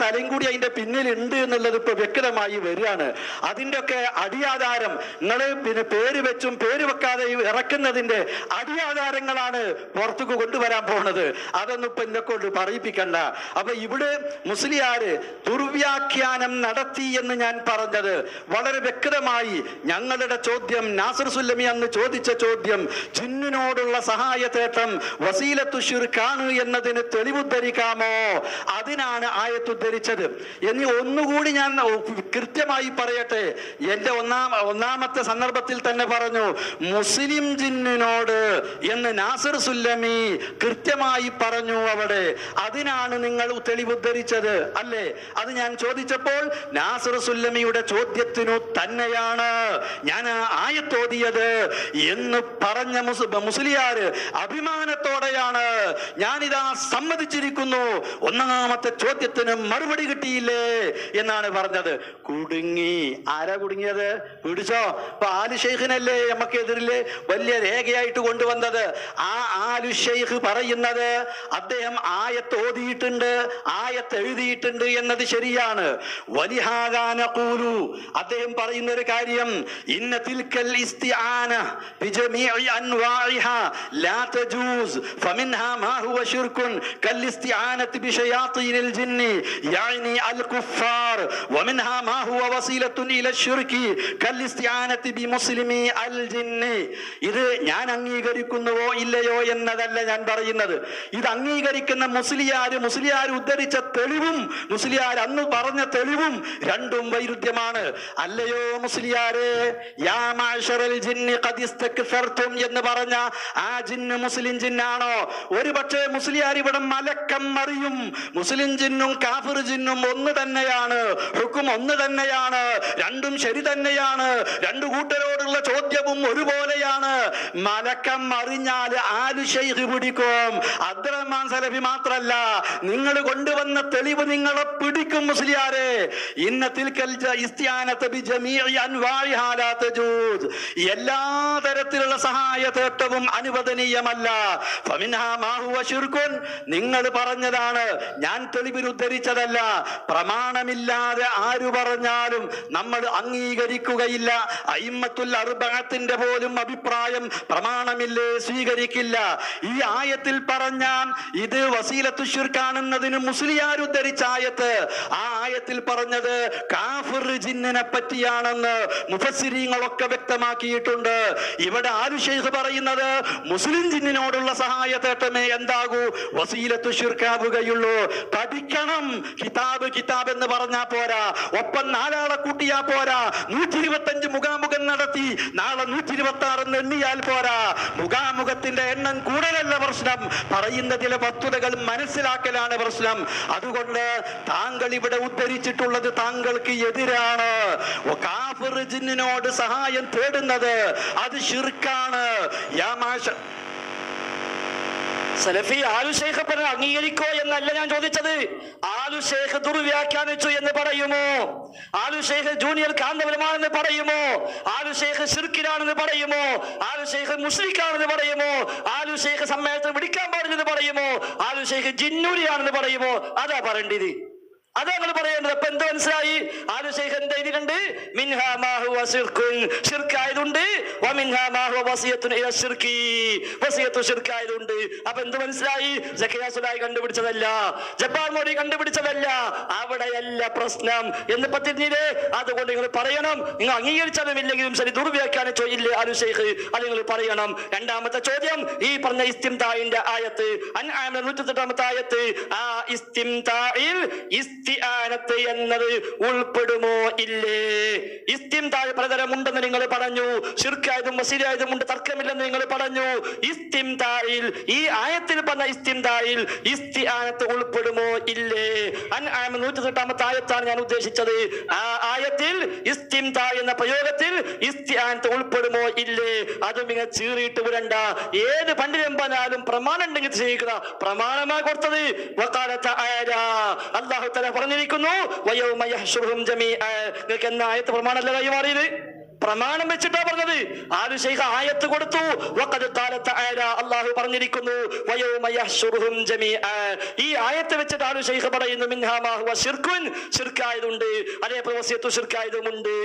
തലയും കൂടി അതിന്റെ പിന്നിലുണ്ട് എന്നുള്ളത് ഇപ്പൊ വ്യക്തമായി വരികയാണ്. അതിന്റെ ഒക്കെ അടിയാധാരം നിങ്ങൾ പിന്നെ പേര് വെച്ചും പേര് വെക്കാതെ ഇറക്കുന്നതിന്റെ അടിയാധാരങ്ങളാണ് പുറത്തേക്ക് കൊണ്ടുവരാൻ പോണത്. അതൊന്നും ഇപ്പൊ എന്നെ കൊണ്ട് പറയിപ്പിക്കണ്ട. അപ്പൊ ഇവിടെ മുസ്ലിയാര് ദുർവ്യാഖ്യാനം നടത്തി എന്ന് ഞാൻ പറഞ്ഞത് വളരെ വ്യക്തമായി. ഞങ്ങളുടെ ചോദ്യം, നാസിർ സുല്ലമി അന്ന് ചോദിച്ച ചോദ്യം, ജിന്നിനോടുള്ള സഹായത്തേട്ടം വസീലത്തു ശിർക്കാണ് എന്നതിന് തെളിവുദ്ധരിക്കാമോ? അതിനാണ് ആയത്തുദ്ധരിച്ചത്. ഇനി ഒന്നുകൂടി ഞാൻ കൃത്യമായി പറയട്ടെ. എന്റെ ഒന്നാമത്തെ സന്ദർഭത്തിൽ തന്നെ പറഞ്ഞു മുസ്ലിം ജിന്നിനോട് എന്ന് നാസിർ സുല്ലമി കൃത്യമായി പറഞ്ഞു അവിടെ. അതിനാണ് നിങ്ങൾ തെളിവുദ്ധരിച്ചത് അല്ലേ? അത് ഞാൻ ചോദിച്ചപ്പോൾ നാസിർ സുല്ലമിയുടെ ചോദ്യത്തിനു തന്നെയാണ് ഞാൻ ആയത്തോതിയത് എന്ന് പറഞ്ഞ മുസ്ലിയാര് അഭിമാനത്തോടെയാണ് ഞാനിതാ സമ്മതിച്ചിരിക്കുന്നു, ഒന്നാമത്തെ ചോദ്യത്തിന് മറുപടി കിട്ടിയില്ലേ എന്നാണ് പറഞ്ഞത്. കുടുങ്ങി. ആരാ കുടുങ്ങിയത്? പിടിച്ചോ. ഇപ്പൊ ആലു ഷെയ്ഖിനല്ലേ നമുക്കെതിരില് വലിയ രേഖയായിട്ട് കൊണ്ടുവന്നത്. ആ ആലു ഷെയ്ഖ് പറയുന്നത് അദ്ദേഹം ആയത്ത് ഓതിയിട്ടുണ്ട്, ആയത്ത് എഴുതിയിട്ടുണ്ട് എന്നത് ശരിയാണ്. അദ്ദേഹം പറയുന്ന ഒരു കാര്യം, ഇന്ന തിൽക്കൽ ഇസ്തിആന ബിജമീഇ അൻവാഇഹാ ലാ തജൂസ് ഫമിൻഹാ മാ ഹുവ ശിർകുൻ കൽ ഇസ്തിആനതി ബിശയാത്തീനിൽ ജിന്നി യഅനി അൽ കുഫാർ വമിൻഹാ മാ ഹുവ വസീലത്തുൻ ഇല ശിർകി കൽ ഇസ്തിആനതി ബിമുസ്ലിമി അൽ ജിന്നി. ഇത് ഞാൻ അംഗീകരിക്കുന്നുവോ ഇല്ലയോ എന്നതല്ല ഞാൻ പറയുന്നത്. ഇത് അംഗീകരിക്കുന്ന മുസ്ലിയാർ ഉദ്ധരിച്ച തെളിവും മുസ്ലിയാർ അന്ന് പറഞ്ഞ തെളിവും രണ്ടും വൈരുദ്ധ്യമാണ്. അല്ലയോ മുസ്ലിയാരെ, യാ മഅ്ശറൽ ജിന്നി ഖദ് ഇസ്തക്സർതും എന്ന് പറഞ്ഞ ആ ജിന്ന് മുസ്ലിം ജിന്നാണോ? ഒരു പക്ഷേ മുസ്ലിയാർ ഇവിടെ മലക്കം മറിയും. മുസ്ലിം ജിന്നും കാഫിർ ജിന്നും ഒന്ന് തന്നെയാണ്, ഹുക്കും ഒന്ന് തന്നെയാണ്, രണ്ടും ശരി തന്നെയാണ്, രണ്ടു കൂട്ടരോടുള്ള ചോദ്യവും ഒരുപോലെയാണ്. മലക്കം മറിഞ്ഞാൽ ആലു ഷെയ്ഖ് പിടിക്കും. അബ്ദുറഹ്മാൻ സലഫി മാത്രല്ല, നിങ്ങൾ കൊണ്ടുവന്ന തെളിവ് നിങ്ങളെ പിടിക്കും മുസ്ലിയാരെ. ഇന്ന തിൽക്കൽ ഇസ്തിആനത ബിജമീഇ അൻവാഇഹാ ലാ തജൂസ്. എല്ലാ തരത്തിലുള്ള സഹായ തേട്ടവും അനുവദനീയമല്ല. ഫമിൻഹാ മാ ഹുവ ശിർകുൻ, നിങ്ങൾ പറഞ്ഞതാണ്, ഞാൻ തെളിവിൽ ഉദ്ധരിച്ചതല്ല. പ്രമാണമില്ലാതെ ആരു പറഞ്ഞാലും നമ്മൾ അംഗീകരിക്കുകയില്ല. അയിമ്മത്തുൽ അർബഅത്തിന്റെ പോലും അഭിപ്രായം പ്രമാണമില്ലേ സ്വീകരിക്കില്ല. ഈ ആയത്തിൽ പറഞ്ഞ ഇത് വസീലത്തു ശിർക്കാണെന്നതിന് മുസ്ലിയാർ ഉദ്ധരിച്ച ആയത്ത്, ആ ആയത്തിൽ പറഞ്ഞത് കാഫിർ ജിന്നിനെ പറ്റിയാണെന്ന് മുഫസ്സിരീങ്ങളൊക്കെ വ്യക്തമാക്കിയിട്ടുണ്ട്. ഇവിടെ ആലു ഷെയ്ഖ് പറയുന്നത് മുസ്ലിം ജിന്നിനോടുള്ള സഹായ തേട്ടമേ എന്താകൂ വസീലത്തു ശിർക്കാവുകയുള്ളൂ. പഠിക്കണം. കിതാബ് എന്ന് പറഞ്ഞാ പോരാ, ഒപ്പം 4 ആളെ കൂട്ടിയാ പോരാ. 125 മുഖാമുഖം നടത്തി നാളെ 126 എന്ന് എണ്ണിയാൽ പോരാ. മുഖാമുഖത്തിന്റെ എണ്ണം കൂടുതലല്ല പ്രശ്നം, പറയുന്നതിലെ വസ്തുതകൾ മനസ്സിലാക്കലാണ് പ്രശ്നം. അതുകൊണ്ട് താങ്കൾ ഇവിടെ ഉദ്ധരിച്ചിട്ടുള്ളത് താങ്കൾക്ക് എതിരാണ്. കാഫിർ ജിന്നിനോട് സഹായം തേടുന്നത് അത് ശിർക്കാണ്. സലഫി ആലു ഷെയ്ഖ് പറഞ്ഞ അംഗീകരിക്കോ എന്നല്ല ഞാൻ ചോദിച്ചത്. ആലു ഷെയ്ഖ് ദുർവ്യാഖ്യാനിച്ചു എന്ന് പറയുമോ? ആലു ഷെയ്ഖ് ജൂനിയർ കാന്തപുരമാണെന്ന് പറയുമോ? ആലു ഷെയ്ഖ് ശിർക്കിലാണെന്ന് പറയുമോ? ആലു ഷെയ്ഖ് മുശ്രിക്കാണെന്ന് പറയുമോ? ആലു ഷെയ്ഖ് സമ്മേളനത്തിൽ വിളിക്കാൻ പാടില്ലെന്ന് പറയുമോ? ആലു ഷെയ്ഖ് ജിന്നൂരിയാണെന്ന് പറയുമോ? അതാ പറയേണ്ടത്, അതാ നിങ്ങൾ പറയേണ്ടത്. അപ്പൊ എന്ത് മനസ്സിലായി? ആലു ഷെയ്ഖ് എന്താ എഴുതിയിട്ടുണ്ട്? മിൻഹാ മാ ഹുവ ശിർകുൻ, ശിർക്കായതുണ്ട്. വമിൻഹാ മാ ഹുവ വസിയത്തുൻ ഇല ശിർകി, വസിയത്തു ശിർക്കായതുണ്ട്. അപ്പൊ എന്ത് മനസ്സിലായി? സക്കറിയ സുലായി കണ്ടുപിടിച്ചതല്ല, ജബ്ബാർ മോദി കണ്ടുപിടിച്ചതല്ല, അവിടെയല്ല പ്രശ്നം എന്ന് പറ്റില്ലേ? അതുകൊണ്ട് നിങ്ങൾ പറയണം. നിങ്ങൾ അംഗീകരിച്ചാലും ഇല്ലെങ്കിലും ശരി, ദുർവ്യാഖ്യാനിച്ചോ ഇല്ലേ ആലു ഷെയ്ഖ്, അത് നിങ്ങൾ പറയണം. രണ്ടാമത്തെ ചോദ്യം, ഈ പറഞ്ഞ ഇസ്തിംതാഇന്റെ ആയത്ത്, അൻആമിലെ 108ാമത്തെ ആയത്ത്, ആ ഇസ്തിംതാഇൽ ഇസ്തിആനത്ത് എന്നത് ഉൾപ്പെടുമോ ഇല്ലേ? ഇസ്തിംതാ പലതരം ഉണ്ടെന്ന് നിങ്ങൾ പറഞ്ഞു, ശിർക്കായതും വസീലായതും ഉണ്ട്, തർക്കമില്ലെന്ന് നിങ്ങൾ പറഞ്ഞു. ഇസ്തിംതായിൽ, ഈ ആയത്തിൽ പറഞ്ഞ ഇസ്തിംതായിൽ ഇസ്തിആനത്ത് ഉൾപ്പെടുമോ ഇല്ലേ? അൻആം 108 ആയത്താണ് ഞാൻ ഉദ്ദേശിച്ചത്. ആ ആയത്തിൽ ഇസ്തിംതാ എന്ന പ്രയോഗത്തിൽ ഇസ്തിആനത്ത് ഉൾപ്പെടുമോ ഇല്ലേ? അതും ഇങ്ങനെ ചീറിയിട്ട് വിടണ്ട. ഏത് പണ്ഡിതൻ പറഞ്ഞാലും പ്രമാണം ഉണ്ടെങ്കിൽ ചെയ്യുക. പ്രമാണമാ കൊടുത്തത്. അല്ലാഹു തആല പറഞ്ഞിരിക്കുന്നു, വയൗമ യഹ്ശുറുഹും ജമീഅ. നിങ്ങൾക്ക് എന്ന ആയത്ത് പ്രമാണമല്ല കൈമാറിയത്? പ്രമാണം വെച്ചിട്ടാ പറഞ്ഞത്. ആലു ശൈഖ് ആയത്ത് കൊടുത്തു. വഖദ് ഖാല തആല, അല്ലാഹു പറഞ്ഞിരിക്കുന്നു, വയൗമ യഹ്ശുറുഹും ജമീഅ. ഈ ആയത്ത് വെച്ചിട്ട് ആലു ശൈഖ് പറയുന്നു, മിൻഹാ മാ ഹുവ ശിർകുൻ, ശിർക്കായതുണ്ട്, അതേപോലെ വസിയത്തു ശിർക്കായതുമുണ്ട്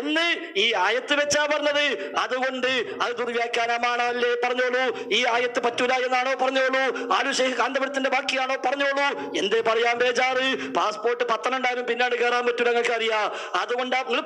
എന്ന് ഈ ആയത്ത് വെച്ചാ പറഞ്ഞത്. അതുകൊണ്ട് അത് ദുർവ്യാഖ്യാനമാണല്ലേ പറഞ്ഞോളൂ. ഈ ആയത്ത് പറ്റൂല എന്നാണോ പറഞ്ഞോളൂ. ആലു ശൈഖ് കാന്തപുരത്തിന്റെ ബാക്കിയാണോ പറഞ്ഞോളൂ. എന്തേ പറയാൻ ബേജാറ്? പാസ്പോർട്ട് 10 ഉണ്ടായാലും പിന്നാട് കയറാൻ പറ്റൂല, നിങ്ങൾക്ക് അറിയാം. അതുകൊണ്ടാ നിങ്ങൾ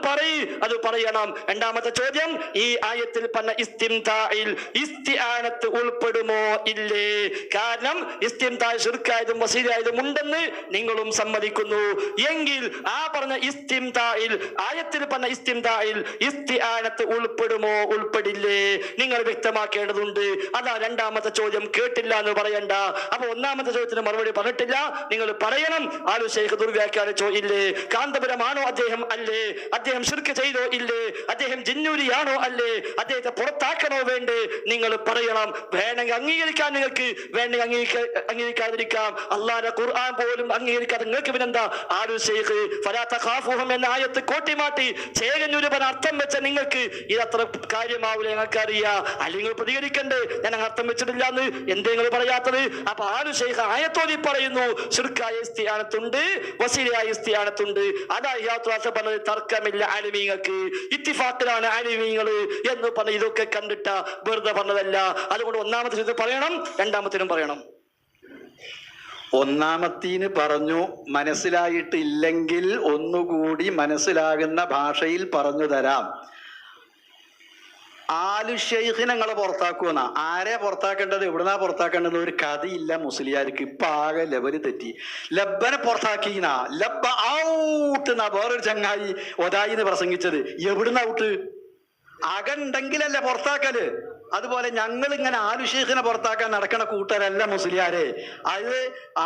അത് പറയണം. രണ്ടാമത്തെ ചോദ്യം, ഈ ആയത്തിൽ പറഞ്ഞ ഇസ്തിംതായിൽ ഇസ്തിആനത്ത് ഉൾപ്പെടുമോ ഇല്ലേ? കാരണം ഇസ്തിംതാ ശിർക്കായതും വസീലായതും ഉണ്ടെന്ന് നിങ്ങളും സമ്മതിക്കുന്നു. എങ്കിൽ ആ പറഞ്ഞ ഇസ്തിംതായിൽ, ആയത്തിൽ പറഞ്ഞ ഇസ്തിംതായിൽ ഇസ്തിആനത്ത് ഉൾപ്പെടുമോ ഉൾപ്പെടില്ലേ? നിങ്ങൾ വ്യക്തമാക്കേണ്ടതുണ്ട്. അതാ രണ്ടാമത്തെ ചോദ്യം. കേട്ടില്ല എന്ന് പറയണ്ട. അപ്പൊ ഒന്നാമത്തെ ചോദ്യത്തിന് മറുപടി പറഞ്ഞിട്ടില്ല, നിങ്ങൾ പറയണം. ആലു ശൈഖ് ദുർവ്യാഖ്യാനിച്ചോ ഇല്ലേ? കാന്തപുരമാണോ അദ്ദേഹം? അല്ലേ. അദ്ദേഹം ശിർക്ക് ചെയ്തോ ഇല്ലേ? അദ്ദേഹം ജിന്നൂരിയാണോ? അല്ലേ. അദ്ദേഹത്തെ പുറത്താക്കണോ വേണ്ടേ? നിങ്ങൾ പറയണം. വേണമെങ്കിൽ അംഗീകരിക്കാൻ നിങ്ങൾക്ക്, വേണമെങ്കിൽ അംഗീകരിക്കാതിരിക്കാം. അല്ലാഹുവിന്റെ ഖുർആൻ പോലും അംഗീകരിക്കാതെ നിങ്ങൾക്ക് പിന്നെന്താ? ആലു ശൈഖ് ഫലാ തഖാഫുഹും എന്ന ആയത്ത് കോട്ടിമാറ്റി ചേകന്നൂര് പറഞ്ഞ അർത്ഥം വെച്ച നിങ്ങൾക്ക് ഇതത്ര കാര്യമാവില്ല, ഞങ്ങൾക്ക് അറിയാം. അല്ലെങ്കിൽ പ്രതികരിക്കണ്ടേ, ഞാൻ അങ്ങനെ അർത്ഥം വെച്ചിട്ടില്ല എന്ന് എന്തേ നിങ്ങൾ പറയാത്തത്? അപ്പൊ ആലു ശൈഖ് ആയത്തോതി പറയുന്നു, ശിർക്കായ ഇസ്തിആനത്തുണ്ട്, വസീലയായ ഇസ്തിആനത്തുണ്ട്. അതാ ഇയാത്തു പറഞ്ഞത്. തർക്കമില്ല ആലിമീങ്ങൾക്ക്, ഇത്തിഫാഖിലാണ് ആലിമീങ്ങള് എന്ന് പറഞ്ഞ ഇതൊക്കെ കണ്ടിട്ട വെറുതെ പറഞ്ഞതല്ല. അതുകൊണ്ട് ഒന്നാമത്തെ ചോദ്യം പറയണം, രണ്ടാമത്തേനും പറയണം. ഒന്നാമത്തീന് പറഞ്ഞു, മനസ്സിലായിട്ടില്ലെങ്കിൽ ഒന്നുകൂടി മനസ്സിലാകുന്ന ഭാഷയിൽ പറഞ്ഞു തരാം. ആലു ശൈഖിനെ നിങ്ങളെ പുറത്താക്കുമെന്ന. ആരെ പുറത്താക്കേണ്ടത്, എവിടുന്നാ പുറത്താക്കേണ്ടത് ഒരു കഥയില്ല മുസ്ലിയാർക്ക്. ഇപ്പൊ ആകെ ലെവല് തെറ്റി. ലബ്ബനെ പുറത്താക്കിന, ലബ്ബ ഔട്ട് എന്നാ വേറൊരു ചങ്ങായി ഒതായിന്ന് പ്രസംഗിച്ചത്. എവിടുന്ന ഔട്ട്? അകണ്ടെങ്കിലല്ലേ പുറത്താക്കല്. അതുപോലെ ഞങ്ങൾ ഇങ്ങനെ ആലു ശൈഖിനെ പുറത്താക്കാൻ നടക്കണ കൂട്ടരല്ല മുസ്ലിയാരെ. അത്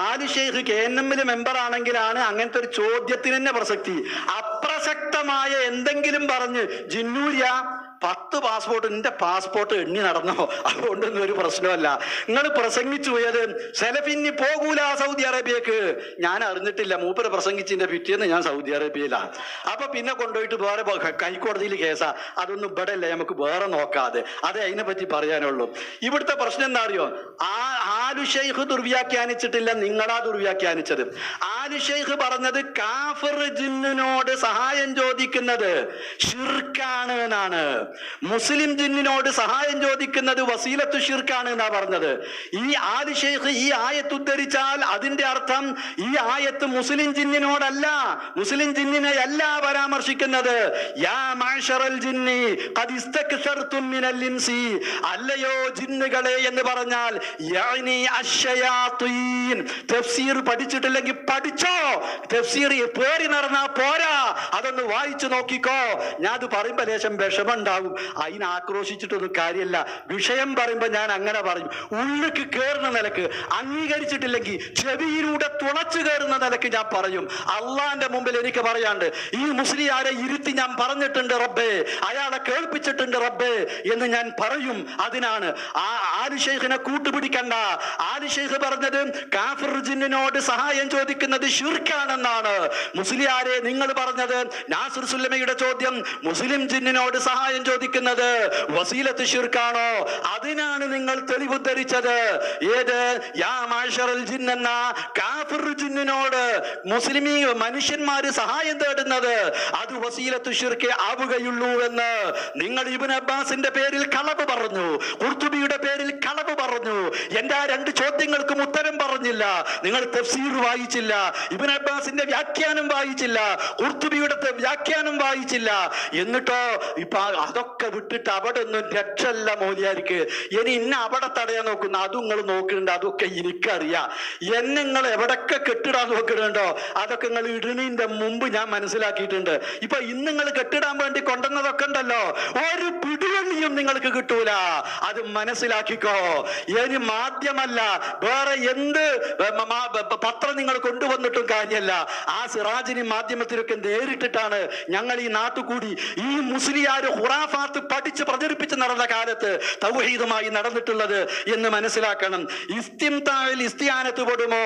ആലു ശൈഖ് KNM മെമ്പർ ആണെങ്കിലാണ് അങ്ങനത്തെ ഒരു ചോദ്യത്തിന് തന്നെ പ്രസക്തി. അപ്രസക്തമായ എന്തെങ്കിലും പറഞ്ഞ് ജിന്നൂരിയ 10 പാസ്പോർട്ട്, എന്റെ പാസ്പോർട്ട് എണ്ണി നടന്നോ, അതുകൊണ്ടൊന്നും ഒരു പ്രശ്നമല്ല. നിങ്ങൾ പ്രസംഗിച്ചു പോയത് സെലഫിനി പോകൂല സൗദി അറേബ്യക്ക്. ഞാൻ അറിഞ്ഞിട്ടില്ല, മൂപ്പര് പ്രസംഗിച്ചിന്റെ പിറ്റേന്ന് ഞാൻ സൗദി അറേബ്യയിലാണ്. അപ്പൊ പിന്നെ കൊണ്ടുപോയിട്ട് വേറെ ഹൈക്കോടതിയിൽ കേസാ. അതൊന്നും ഇവിടെ അല്ല, നമുക്ക് വേറെ നോക്കാതെ. അതേ അതിനെ പറ്റി പറയാനുള്ളൂ. ഇവിടുത്തെ പ്രശ്നം എന്താ അറിയോ? ആലു ശൈഖ് ദുർവ്യാഖ്യാനിച്ചിട്ടില്ല, നിങ്ങളാ ദുർവ്യാഖ്യാനിച്ചത്. ആലു ശൈഖ് പറഞ്ഞത് കാഫിർ ജിന്നിനോട് സഹായം ചോദിക്കുന്നത് ഷിർക്കാണ് എന്നാണ്. മുസ്ലിം ജിന്നിനോട് സഹായം ചോദിക്കുന്നത് വസീലത്തു ഷിർക്കാണ് എന്നാ പറഞ്ഞത്. ഈ ആലു ശൈഖ് ഈ ആയത്ത് ഉദ്ധരിച്ചാൽ അതിന്റെ അർത്ഥം ഈ ആയത്ത് മുസ്ലിം ജിന്നിനോടല്ല, മുസ്ലിം ജിന്നിനെ അല്ല പരാമർശിക്കുന്നത്. യാ മഅ്ശറൽ ജിന്നി ഖദ് ഇസ്തക്സർതും മിനൽ ഇൻസി, അല്ലയോ ജിന്നുകളെ എന്ന് പറഞ്ഞാൽ യഅനി അശ്ശയാത്തീൻ. തഫ്സീർ പഠിച്ചിട്ടില്ലെങ്കിൽ പഠിച്ചോ. തഫ്സീർ പേറി നടന്നാ പോരാ, അതൊന്ന് വായിച്ചു നോക്കിക്കോ. ഞാൻ അത് പറയുമ്പോ ലേശം വിഷമുണ്ടാവും, അതിന് ആക്രോശിച്ചിട്ടൊന്നും കാര്യമല്ല. വിഷയം പറയുമ്പോ ഞാൻ അങ്ങനെ പറയും. ഉള്ളിക്ക് കയറുന്ന നിലക്ക്, അംഗീകരിച്ചിട്ടില്ലെങ്കിൽ ചെവിയിലൂടെ തുളച്ചു കയറുന്ന നിലക്ക് ഞാൻ പറയും. അള്ളാന്റെ മുമ്പിൽ എനിക്ക് പറയാണ്ട് ഈ മുസ്ലിയാരെ ഇരുത്തി ഞാൻ പറഞ്ഞിട്ടുണ്ട് റബ്ബേ, അയാളെ കേൾപ്പിച്ചിട്ടുണ്ട് റബ്ബേ എന്ന് ഞാൻ പറയും. അതിനാണ് ആലു ശൈഖിനെ കൂട്ടുപിടിക്കണ്ട. ആലു ശൈഖ് പറഞ്ഞത് കാഫിർ ജിന്നിനോട് സഹായം ചോദിക്കുന്നത് ശിർക്കാണെന്നാണ്. മുസ്ലിയാരെ നിങ്ങൾ പറഞ്ഞത്, നാസിർ സുല്ലമയുടെ ചോദ്യം, മുസ്ലിം ജിന്നിനോട് സഹായം ചോദിക്കുന്നത് വസീലത്ത് ശിർക്കാണോ? അതിനാണ് നിങ്ങൾ തെളിവുദ്ധരിച്ചത്. ഏത് യാ മാഷറൽ ജിൻ എന്ന കാഫിർ ജിന്നിനോട് മുസ്ലിമീ മനുഷ്യന്മാര് സഹായം തേടുന്നത് അത് വസീലത്ത് ശിർക്ക് ആവുകയുള്ളൂ എന്ന് നിങ്ങൾ ഇബ്നു അബ്ബാസിന്റെ പേരിൽ കളവ് പറഞ്ഞു, ഖുർത്തുബിയുടെ പേരിൽ കളവ് പറഞ്ഞു. എന്റെ ആ 2 ചോദ്യങ്ങൾക്കും ഉത്തരം പറഞ്ഞില്ല. നിങ്ങൾ തഫ്സീർ വായിച്ചില്ല, ഇബ്നു അബ്ബാസിന്റെ വ്യാഖ്യാനം വായിച്ചില്ല, ഖുർത്തുബിയുടെ വ്യാഖ്യാനം വായിച്ചില്ല. എന്നിട്ടോ ഇപ്പൊ അതൊക്കെ വിട്ടിട്ട് അവിടെ ഒന്നും രക്ഷല്ല മൗലിയാർക്ക്. ഇനി ഇന്ന അവിടെ തടയാൻ നോക്കുന്ന അതും നിങ്ങൾ നോക്കുന്നുണ്ട്, അതൊക്കെ എനിക്കറിയാം. എന്നെ നിങ്ങൾ എവിടൊക്കെ കെട്ടിടാൻ നോക്കുന്നുണ്ടോ അതൊക്കെ നിങ്ങൾ ഇടുന്നതിന്റെ മുമ്പ് ഞാൻ മനസ്സിലാക്കിയിട്ടുണ്ട്. ഇപ്പൊ ഇന്ന് നിങ്ങൾ കെട്ടിടാൻ വേണ്ടി കൊണ്ടുവന്നതൊക്കെ ഉണ്ടല്ലോ, ഒരു പിടിവള്ളിയും നിങ്ങൾക്ക് കിട്ടൂല. അത് മനസ്സിലാക്കിക്കോ. ഇനി മാധ്യമല്ല വേറെ എന്ത് പത്രം നിങ്ങൾ കൊണ്ടുവന്നിട്ടും കാര്യമല്ല. ആ സിറാജിനി മാധ്യമത്തിലൊക്കെ നേരിട്ടിട്ടാണ് ഞങ്ങൾ ഈ നാട്ടുകൂടി ഈ മുസ്ലിയാര് ഹുറാഫാത്ത് പഠിച്ച് പ്രചരിപ്പിച്ച് നടന്ന കാലത്ത് തൗഹീദുമായി നടന്നിട്ടുള്ളത് എന്ന് മനസ്സിലാക്കണം. ഇസ്തിംതാഇൽ ഇസ്തിയാനത്ത് പെടുമോ?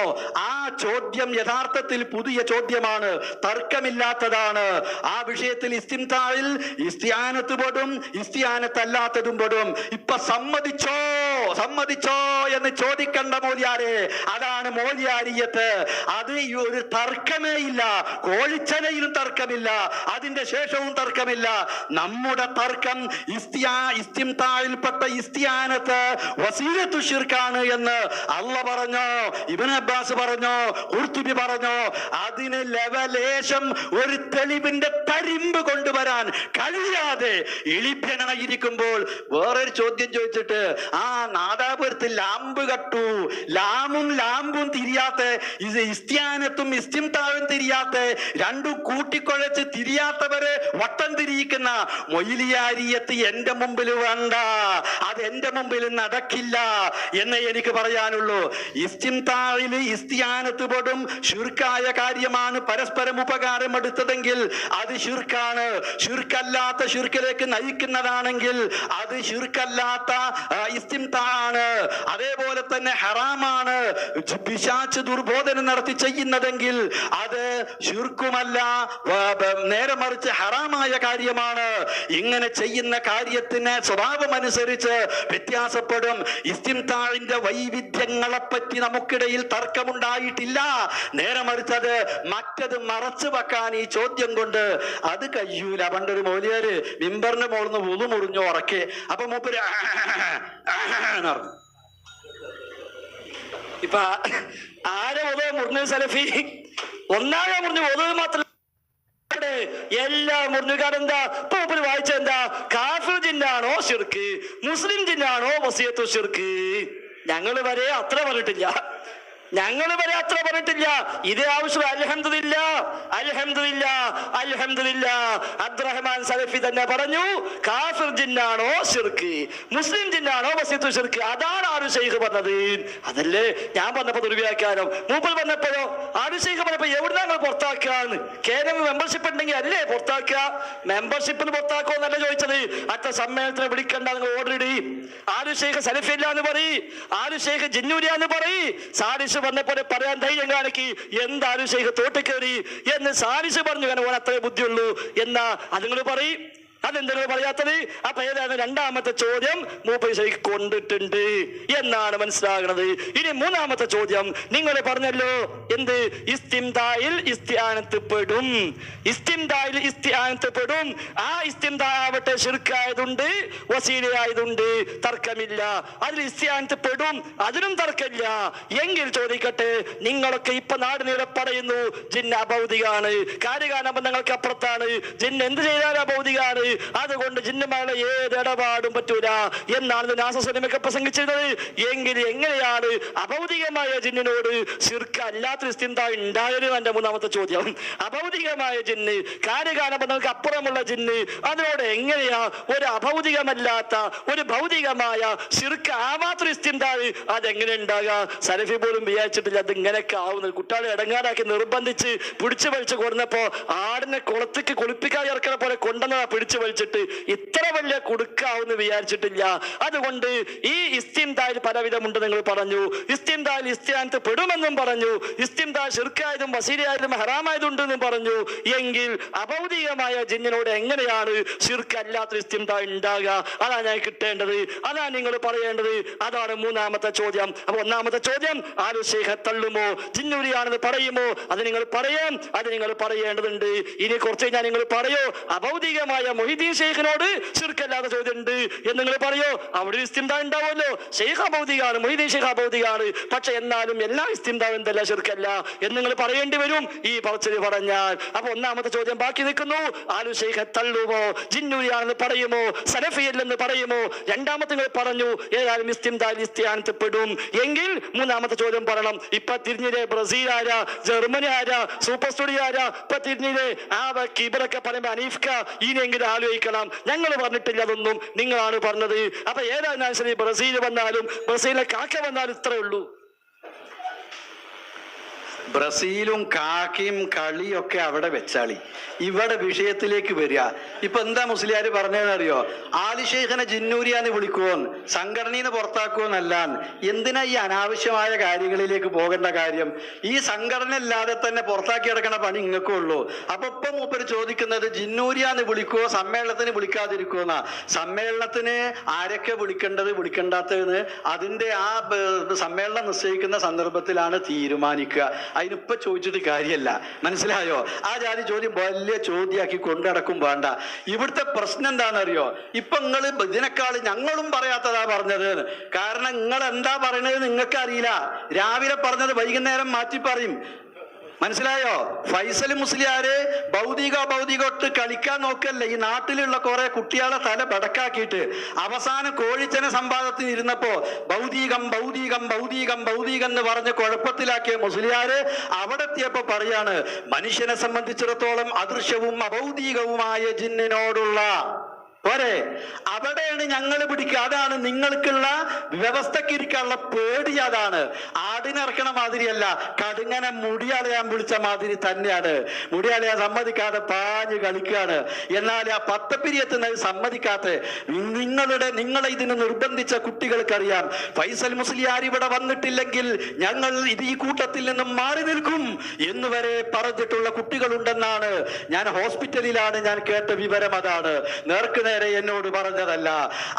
ആ ചോദ്യം യഥാർത്ഥത്തിൽ പുതിയ ചോദ്യമാണ്, തർക്കമില്ലാത്തതാണ്. ആ വിഷയത്തിൽ ഇസ്തിംതാഇൽ ഇസ്തിയാനത്ത് പെടും, ഇസ്തിയാനത്തല്ലാത്തതും പെടും. ഇപ്പൊ സമ്മതിച്ചോ എന്ന് ചോദിക്കണ്ട മൗലിയാരെ. അതാണ് മൗലിയാരിയത്ത്. അത് ഒരു തർക്കമേ ഇല്ല. കോഴിച്ചലയിലും തർക്കമില്ല, അതിന്റെ ശേഷവും തർക്കമില്ല. നമ്മുടെ തർക്കം ഇസ്തിംതാഇൽപ്പെട്ട ഇസ്തിയാനത്ത് വസീലത്തു ശിർക്കാണ് എന്ന് അല്ലാഹ് പറഞ്ഞോ, ഇബ്നു അബ്ബാസ് പറഞ്ഞോ, ഖുർത്തുബി പറഞ്ഞോ. അതിന് ലവലേശം ഒരു തെളിവിന്റെ തരിമ്പ് കൊണ്ടുവരാൻ കഴിയാതെ എളിഭ്യനായിരിക്കുമ്പോൾ വേറൊരു ചോദ്യം ചോദിച്ചിട്ട് ആ നാദാപുരത്ത് ലാമ്പ് കട്ടു, ലാമ്പും തിരിയാത്ത, ഇസ്തിയാനത്തും ഇസ്തിംതാഉം തിരിയാത്ത, രണ്ടും കൂട്ടിക്കുഴച്ച് തിരിയാത്തവരെ വട്ടം തിരിയിക്കുന്ന മൊയ്ലിയാരിയത്ത് എന്റെ മുമ്പിൽ വേണ്ട, അത് എന്റെ മുമ്പിൽ നടക്കില്ല എന്ന് എനിക്ക് പറയാനുള്ളൂ. ഇസ്തിംതാഇൽ ഇസ്തിയാനത്ത് പെടും, ശിർക്കായ കാര്യമാണ്. പരസ്പരം ഉപകാരം എടുത്തതെങ്കിൽ അത് ശിർക്കാണ്. ശിർക്കല്ലാത്ത ശിർക്കിലേക്ക് നയിക്കുന്നതാണെങ്കിൽ അത് ശിർക്കല്ലാത്ത ഇസ്തിംതാആണ്. അതേപോലെ തന്നെ ഹറാമാണ്. പിശാച് ദുർബോധനം നടത്തി ചെയ്യുന്നതെങ്കിൽ അത് ശിർക്കുമല്ല, നേരെ മറിച്ച് ഹറാമായ കാര്യമാണ്. ഇങ്ങനെ ചെയ്യുന്ന കാര്യത്തിന് സ്വഭാവമനുസരിച്ച് വ്യത്യാസപ്പെടും. ഇസ്തിംതാഇന്റെ വൈവിധ്യങ്ങളെ പറ്റി നമുക്കിടയിൽ തർക്കമുണ്ടായിട്ടില്ല. നേരെ മറിച്ചത് മറ്റത് മറച്ചു വെക്കാൻ ഈ ചോദ്യം കൊണ്ട് അത് കഴിയൂല. പണ്ടൊരു മൗലിയാര് മിമ്പറിന്റെ മോളിന്ന് വുളു മുറിഞ്ഞു ഉറക്കെ. അപ്പൊ മൂപ്പര് ഇപ്പൊ ആരെ ഒതോ മുറിഞ്ഞ സലഫി ഒന്നാകെ മുറിഞ്ഞു ഒതവ് മാത്രം എല്ലാ മുറിഞ്ഞുകാരെന്താ പൂപ്പര് വായിച്ചെന്താ? കാഫിർ ജിന്നാണോ ശിർക്ക്, മുസ്ലിം ജിന്നാണോ വസിയത്തു ശിർക്ക്? ഞങ്ങൾ വരെ അത്ര പറഞ്ഞിട്ടില്ല. ഇതേ ആവശ്യം അൽഹംദുലില്ലാ അബ്ദുറഹ്മാൻ സലഫി തന്നെ പറഞ്ഞു, കാഫിർ ജിന്നാണോ ശിർക്ക്, മുസ്ലിം ജിന്നാണോ വസിയത്തു ശിർക്ക്? അതാണ് ആരു ശൈഖ് പറഞ്ഞത്. അതല്ലേ ഞാൻ പറഞ്ഞപ്പോ ദുർവ്യാഖ്യാനം. മൂപ്പർ പറഞ്ഞപ്പോഴോ ആരു ശൈഖ് പറഞ്ഞപ്പോ എവിടെ ഞങ്ങൾ പുറത്താക്കാന്ന്? കേരള മെമ്പർഷിപ്പ് ഉണ്ടെങ്കിൽ അല്ലേ പുറത്താക്കുക? മെമ്പർഷിപ്പിന് പുറത്താക്കോ എന്നല്ല ചോദിച്ചത്. അടുത്ത സമ്മേളനത്തിന് വിളിക്കണ്ട, നിങ്ങൾ ഓർഡർ ഇടി. ആരു ശൈഖ് സലഫി അല്ല എന്ന് പറയും, ആരു ശൈഖ് ജിന്നൂരിയ എന്ന് പറയും. സാരിസ് പറഞ്ഞപ്പോലെ പറയാൻ ധൈര്യം കാണിക്ക്. എന്താരും ശൈഖ് തോട്ട് കയറി എന്ന് സാരിസ് പറഞ്ഞു. കാരണം അത്രേ ബുദ്ധിയുള്ളൂ എന്നാ അത് നിങ്ങൾ പറയും. അതെന്തെങ്കിലും പറയാത്തത്? അപ്പൊ ഏതാണ് രണ്ടാമത്തെ ചോദ്യം? മൂപ്പര് ശൈഖ് കൊണ്ടിട്ടുണ്ട് എന്നാണ് മനസ്സിലാകുന്നത്. ഇനി മൂന്നാമത്തെ ചോദ്യം നിങ്ങൾ പറഞ്ഞല്ലോ, എന്ത്? ഇസ്തിംതാഇൽ ഇസ്തിആനത്ത് പെടും. ആ ഇസ്തിംതാ ആവട്ടെ ശിർക്കായതുണ്ട്, വസീലയായതുണ്ട്, തർക്കമില്ല. അതിൽ ഇസ്തിആനത്ത് പെടും, അതിനും തർക്കമില്ല. എങ്കിൽ ചോദിക്കട്ടെ, നിങ്ങളൊക്കെ ഇപ്പൊ നാട് നീളെ പറയുന്നു ജിന്ന് അഭൗതികാണ്, കാര്യകാരണബന്ധങ്ങൾക്ക് അപ്പുറത്താണ്, ജിന്ന് എന്ത് ചെയ്താലും അഭൗതികാണ്, അതുകൊണ്ട് ജിന്നുമായുള്ള ഏത് ഇടപാടും പറ്റൂല എന്നാണ് നാസസിനിമയൊക്കെ പ്രസംഗിച്ചിരുന്നത്. എങ്കിൽ എങ്ങനെയാണ് അഭൗതികമായ ജിന്നിനോട് ശിർക്ക് അല്ലാത്ത ഇസ്തിംതാ ഉണ്ടായത്? എന്റെ മൂന്നാമത്തെ ചോദ്യം. അഭൗതികമായ ജിന്ന്, കാര്യകാരണബന്ധങ്ങൾക്ക് അപ്പുറമുള്ള ജിന്ന്, അതിനോട് എങ്ങനെയാ ഒരു അഭൗതികമല്ലാത്ത ഒരു ഭൗതികമായ ശിർക്ക് ആവാത്തൊരു ഇസ്തിംതാ അതെങ്ങനെ ഉണ്ടാകുക? സലഫി പോലും വിചാരിച്ചിട്ടില്ല അത് ഇങ്ങനെയൊക്കെ ആവുന്നത്. കുട്ടികളെ ഇടങ്ങാറാക്കി നിർബന്ധിച്ച് പിടിച്ചു വലിച്ചു കൊടുന്നപ്പോ ആടിനെ കുളത്തേക്ക് കുളിപ്പിക്കാൻ ഇറക്കണ പോലെ കൊണ്ടുവന്നതാ പിടിച്ചു വലിച്ചിട്ട്. ഇത്ര വലിയ കൊടുക്കാവെന്ന് വിചാരിച്ചിട്ടില്ല. അതുകൊണ്ട് ഈ ഇസ്തിംതായിൽ പലവിധമുണ്ട് നിങ്ങൾ പറഞ്ഞു. ഇസ്തിംതായിൽ ഇസ്തിആനത്ത് പെടുമെന്നും പറഞ്ഞു. ഇസ്തിംതാ ശിർക്കായതും വസീലയായതും ഹറാമായതുണ്ടെന്നും പറഞ്ഞു. എങ്കിൽ അഭൗതികമായ ജിന്നിനോട് എങ്ങനെയാണ് ശിർക്ക് അല്ലാത്ത ഇസ്തിംതാ ഉണ്ടാകുക? അതാണ് ഞാൻ കിട്ടേണ്ടത്, അതാണ് നിങ്ങൾ പറയേണ്ടത്. അതാണ് മൂന്നാമത്തെ ചോദ്യം. അപ്പൊ ഒന്നാമത്തെ ചോദ്യം, ആരു ശൈഖ് തള്ളുമോ, ജിന്നൂരിയാണെന്ന് പറയുമോ? അത് നിങ്ങൾ പറയേണ്ടതുണ്ട്. ഇനി കുറച്ച് കഴിഞ്ഞാൽ നിങ്ങൾ പറയോ അഭൗതികമായ മൊയ്തീൻ ഷെയ്ഖിനോട് ശിർക്കല്ലാത്ത ചോദ്യം ഉണ്ട് എന്ന് നിങ്ങൾ പറയോ? അവിടെ ഇസ്തിംദാ ഉണ്ടാവുമല്ലോ. ഷെയ്ഖ് അബൗദിയാണ്, മൊയ്തീൻ ഷെയ്ഖ് അബൗദിയാണ്, പക്ഷെ എന്നാലും എല്ലാ ഇസ്തിംദാവും എന്തല്ല ശിർക്കല്ല എന്ന് നിങ്ങൾ പറയേണ്ടി വരും ഈ പറച്ചിൽ പറഞ്ഞാൽ. അപ്പൊ ഒന്നാമത്തെ ചോദ്യം ബാക്കി നിൽക്കുന്നു. ആലു ഷെയ്ഖെ തള്ളുമോ, ജിന്നൂരിയാണെന്ന് പറയുമോ, സലഫിയല്ലെന്ന് പറയുമോ? രണ്ടാമത്തെ നിങ്ങൾ പറഞ്ഞു ഏതായാലും ഇസ്തിംദാൽ ഇസ്തിയാനത്ത് പെടും എങ്കിൽ മൂന്നാമത്തെ ചോദ്യം പറയണം. ഇപ്പൊ തിരിഞ്ഞില്ലേ ബ്രസീൽ ആരാ, ജർമ്മനി ആരാ, സൂപ്പർ സ്റ്റുഡിയോ ആരാ? ഇപ്പൊ തിരിഞ്ഞില്ലേ ആ കീബറൊക്കെ പറയുമ്പോ അനീഫ്ക ഇനിയെങ്കിലും ആലോചിക്കണം. ഞങ്ങൾ പറഞ്ഞിട്ടില്ല അതൊന്നും, നിങ്ങളാണ് പറഞ്ഞത്. അപ്പൊ ഏതായാലും ശരി, ബ്രസീൽ വന്നാലും ബ്രസീലിലെ കാക്ക വന്നാലും ഇത്രേ ഉള്ളൂ. ബ്രസീലും കാക്കയും കളിയൊക്കെ അവിടെ വെച്ചാളി, ഇവിടെ വിഷയത്തിലേക്ക് വരിക. ഇപ്പൊ എന്താ മുസ്ലിയാര് പറഞ്ഞതെന്നറിയോ? ആലി ഷെയ്ഖിനെ ജിന്നൂരിയാന്ന് വിളിക്കുവോന്ന്, സംഘടനയിൽ നിന്ന് പുറത്താക്കുവോന്നല്ല. എന്തിനാ ഈ അനാവശ്യമായ കാര്യങ്ങളിലേക്ക് പോകേണ്ട കാര്യം? ഈ സംഘടന ഇല്ലാതെ തന്നെ പുറത്താക്കി കിടക്കണ പണി ഇങ്ങൾക്കേ ഉള്ളൂ. അപ്പൊ ഇപ്പൊ മൂപ്പര് ചോദിക്കുന്നത് ജിന്നൂരിയാന്ന് വിളിക്കുവോ സമ്മേളനത്തിന് വിളിക്കാതിരിക്കുവോന്നാ. സമ്മേളനത്തിന് ആരൊക്കെ വിളിക്കേണ്ടത് വിളിക്കണ്ടാത്തതെന്ന് അതിന്റെ ആ സമ്മേളനം നിശ്ചയിക്കുന്ന സന്ദർഭത്തിലാണ് തീരുമാനിക്കുക. അതിനിപ്പൊ ചോദിച്ചിട്ട് കാര്യമല്ല, മനസ്സിലായോ? ആ ജാതി ചോദ്യം വലിയ ചോദ്യമാക്കി കൊണ്ടടക്കും വേണ്ട. ഇവിടുത്തെ പ്രശ്നം എന്താണെന്നറിയോ? ഇപ്പൊ നിങ്ങൾ ഇതിനേക്കാൾ ഞങ്ങളും പറയാത്തതാ പറഞ്ഞത്. കാരണം നിങ്ങൾ എന്താ പറയണത് നിങ്ങൾക്ക് അറിയില്ല. രാവിലെ പറഞ്ഞത് വൈകുന്നേരം മാറ്റി പറയും, മനസ്സിലായോ? ഫൈസൽ മുസ്ലിയാര് ഭൗതികോട്ട് കളിക്കാൻ നോക്കല്ലേ. ഈ നാട്ടിലുള്ള കുറെ കുട്ടികളെ തല ബടക്കാക്കിയിട്ട് അവസാനം കോഴിച്ചന സംവാദത്തിന് ഇരുന്നപ്പോ ഭൗതികം എന്ന് പറഞ്ഞ് കുഴപ്പത്തിലാക്കിയ മുസ്ലിയാര് അവിടെ എത്തിയപ്പോ പറയാണ്, മനുഷ്യനെ സംബന്ധിച്ചിടത്തോളം അദൃശ്യവും അഭൗതികവുമായ ജിന്നിനോടുള്ള പോരെ, അവിടെയാണ് ഞങ്ങൾ പിടിക്കുക. അതാണ് നിങ്ങൾക്കുള്ള വ്യവസ്ഥക്ക് ഇരിക്കാനുള്ള പേടി. അതാണ് ആടിനിറക്കണ മാതിരിയല്ല, കടുങ്ങനെ മുടിയാളയാൻ വിളിച്ച മാതിരി തന്നെയാണ്. മുടിയാളയാൻ സമ്മതിക്കാതെ പാഞ്ഞ് കളിക്കുകയാണ്. എന്നാൽ ആ പത്തപ്പിരിയത്തുന്നത് സമ്മതിക്കാത്ത നിങ്ങളെ ഇതിന് നിർബന്ധിച്ച കുട്ടികൾക്കറിയാം, ഫൈസൽ മുസ്ലിയാർ ഇവിടെ വന്നിട്ടില്ലെങ്കിൽ ഞങ്ങൾ ഇത് ഈ കൂട്ടത്തിൽ നിന്നും മാറി നിൽക്കും എന്ന് വരെ പറഞ്ഞിട്ടുള്ള കുട്ടികളുണ്ടെന്നാണ് ഞാൻ ഹോസ്പിറ്റലിലാണ് ഞാൻ കേട്ട വിവരം. അതാണ് നേർക്ക് നേരെ എന്നോട് പറഞ്ഞതല്ല.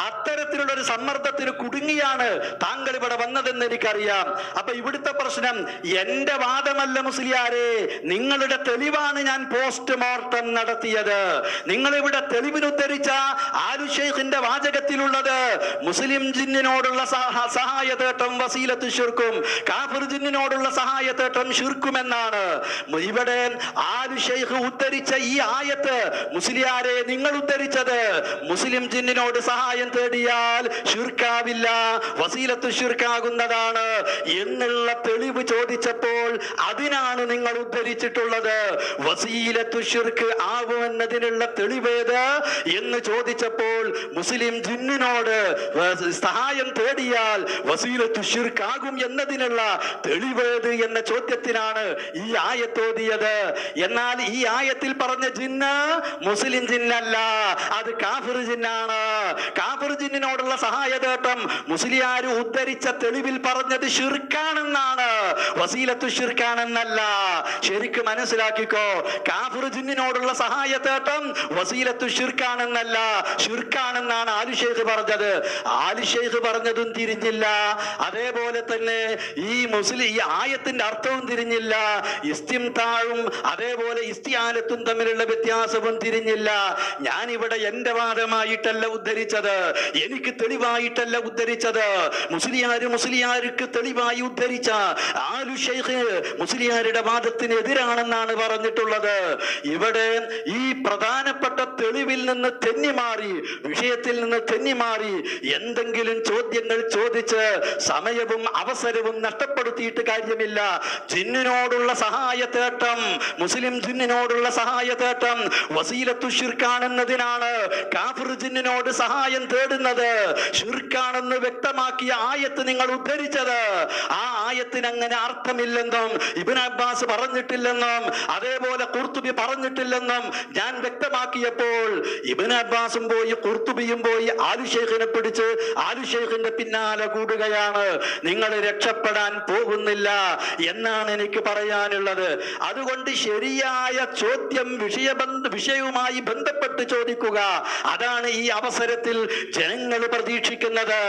അത്തരത്തിലുള്ള ഒരു സമ്മർദ്ദത്തിന് കുടുങ്ങിയാണ് താങ്കൾ ഇവിടെ വന്നതെന്ന് എനിക്കറിയാം. അപ്പൊ ഇവിടുത്തെ പ്രശ്നം എന്റെ വാദമല്ല മുസ്ലിയാരെ, നിങ്ങളുടെ തെളിവാണ് ഞാൻ പോസ്റ്റ്മോർട്ടം നടത്തിയത്. നിങ്ങൾ ഇവിടെ തെളിവിനുദ്ധരിച്ച ആലു ഷെയ്ഖിന്റെ വാചകത്തിലുള്ളത് മുസ്ലിം ജിന്നിനോടുള്ള സഹായതേട്ടം വസീലത്ത് ശിർക്കും, കാഫിർ ജിന്നിനോടുള്ള സഹായതേട്ടം ശിർക്കുമെന്നാണ്. ഇവിടെ ആലു ഷെയ്ഖ് ഉദ്ധരിച്ച ഈ ആയത്ത് മുസ്ലിയാരെ നിങ്ങൾ ഉദ്ധരിച്ചത് മുസ്ലിം ജിന്നിനോട് സഹായം തേടിയാൽ ശിർക്കാവില്ല, വസീലത്ത് ശിർക്കാകുന്നതാണ് എന്നുള്ള തെളിവ് ചോദിച്ചപ്പോൾ അതിനാണ് നിങ്ങൾ ഉദ്ധരിച്ചിട്ടുള്ളത്. വസീലത്തു ശിർക്ക് ആവുമെന്നതിനുള്ള തെളിവേത് എന്ന് ചോദിച്ചപ്പോൾ മുസ്ലിം ജിന്നിനോട് സഹായം തേടിയാൽ വസീലത്തു ശിർക്കാകും എന്നതിനുള്ള തെളിവേത് എന്ന ചോദ്യത്തിനാണ് ഈ ആയത്തോതിയത്. എന്നാൽ ഈ ആയത്തിൽ പറഞ്ഞ ജിന്ന് മുസ്ലിം ജിന്നല്ല, അത് കാഫിർ ജിന്നാണ്. കാഫിർ ജിന്നിനോടുള്ള സഹായതേട്ടം മുസ്ലിയാർ ഉദ്ധരിച്ച തെളിവിൽ പറഞ്ഞത് ശിർക്കാണെന്നാണ്, വസീലത്തു ശിർക്കാണെന്നല്ല. ശരിക്കും മനസ്സിലാക്കിക്കോ, കാഫിർ ജിന്നിനോടുള്ള സഹായതേട്ടം വസീലത്തു ശിർക്കാണെന്നല്ല, ശിർക്കാണെന്നാണ് ആലു ഷെയ്ഖ് പറഞ്ഞത്. ആലു ഷെയ്ഖ് പറഞ്ഞതും തിരിഞ്ഞില്ല, അതേപോലെ തന്നെ ഈ ആയത്തിന്റെ അർത്ഥവും തിരിഞ്ഞില്ല. ഇസ്തിംതാഉം അതേപോലെ ഇസ്തിആനത്തും തമ്മിലുള്ള വ്യത്യാസവും തിരിഞ്ഞില്ല. ഞാൻ ഇവിടെ എന്റെ വാദമായിട്ടല്ല ഉദ്ധരിച്ചത്, എനിക്ക് തെളിവായിട്ടല്ല ഉദ്ധരിച്ചത്. മുസ്ലിയാർക്ക് തെളിവായി ഉദ്ധരിച്ച ആലു ഷെയ്ഖ് മുസ്ലിയാരുടെ വാദത്തിന് എതിരാണെന്നാണ് പറഞ്ഞിട്ടുള്ളത്. ഇവിടെ ഈ പ്രധാനപ്പെട്ട തെളിവിൽ നിന്ന് തെന്നിമാറി, വിഷയത്തിൽ നിന്ന് തെന്നിമാറി എന്തെങ്കിലും ചോദ്യങ്ങൾ ചോദിച്ച് സമയവും അവസരവും നഷ്ടപ്പെടുത്തിയിട്ട് കാര്യമില്ല. ജിന്നിനോടുള്ള സഹായതേട്ടം, മുസ്ലിം ജിന്നിനോടുള്ള സഹായതേട്ടം വസീലത്തു ശിർക്കാണെന്നതിനാണ് കാഫിർ ജിന്നിനോട് സഹായം തേടുന്നത് ശിർക്കാണെന്ന് വ്യക്തമാക്കിയ ആയത്ത് നിങ്ങൾ ഉദ്ധരിച്ചത്. ആ ആയത്തിന് അങ്ങനെ അർത്ഥമില്ലെന്നും ഇബ്നു അബ്ബാസ് പറഞ്ഞിട്ടില്ലെന്നും അതേപോലെ ഖുർത്തുബി പറഞ്ഞിട്ടില്ലെന്നും ഞാൻ വ്യക്തമാക്കിയപ്പോൾ ഇബ്നു അബ്ബാസും പോയി ഖുർത്തുബിയും പോയി ആലു ഷെയ്ഖിനെ പിടിച്ച് ആലു ഷെയ്ഖിന്റെ പിന്നാലെ കൂടുകയാണ്. നിങ്ങൾ രക്ഷപ്പെടാൻ പോകുന്നില്ല എന്നാണ് എനിക്ക് പറയാനുള്ളത്. അതുകൊണ്ട് ശരിയായ ചോദ്യം വിഷയവുമായി ബന്ധപ്പെട്ട് ചോദിക്കുക. അതാണ് ഈ അവസരത്തിൽ ജനങ്ങൾ പ്രതീക്ഷിക്കുന്നത്.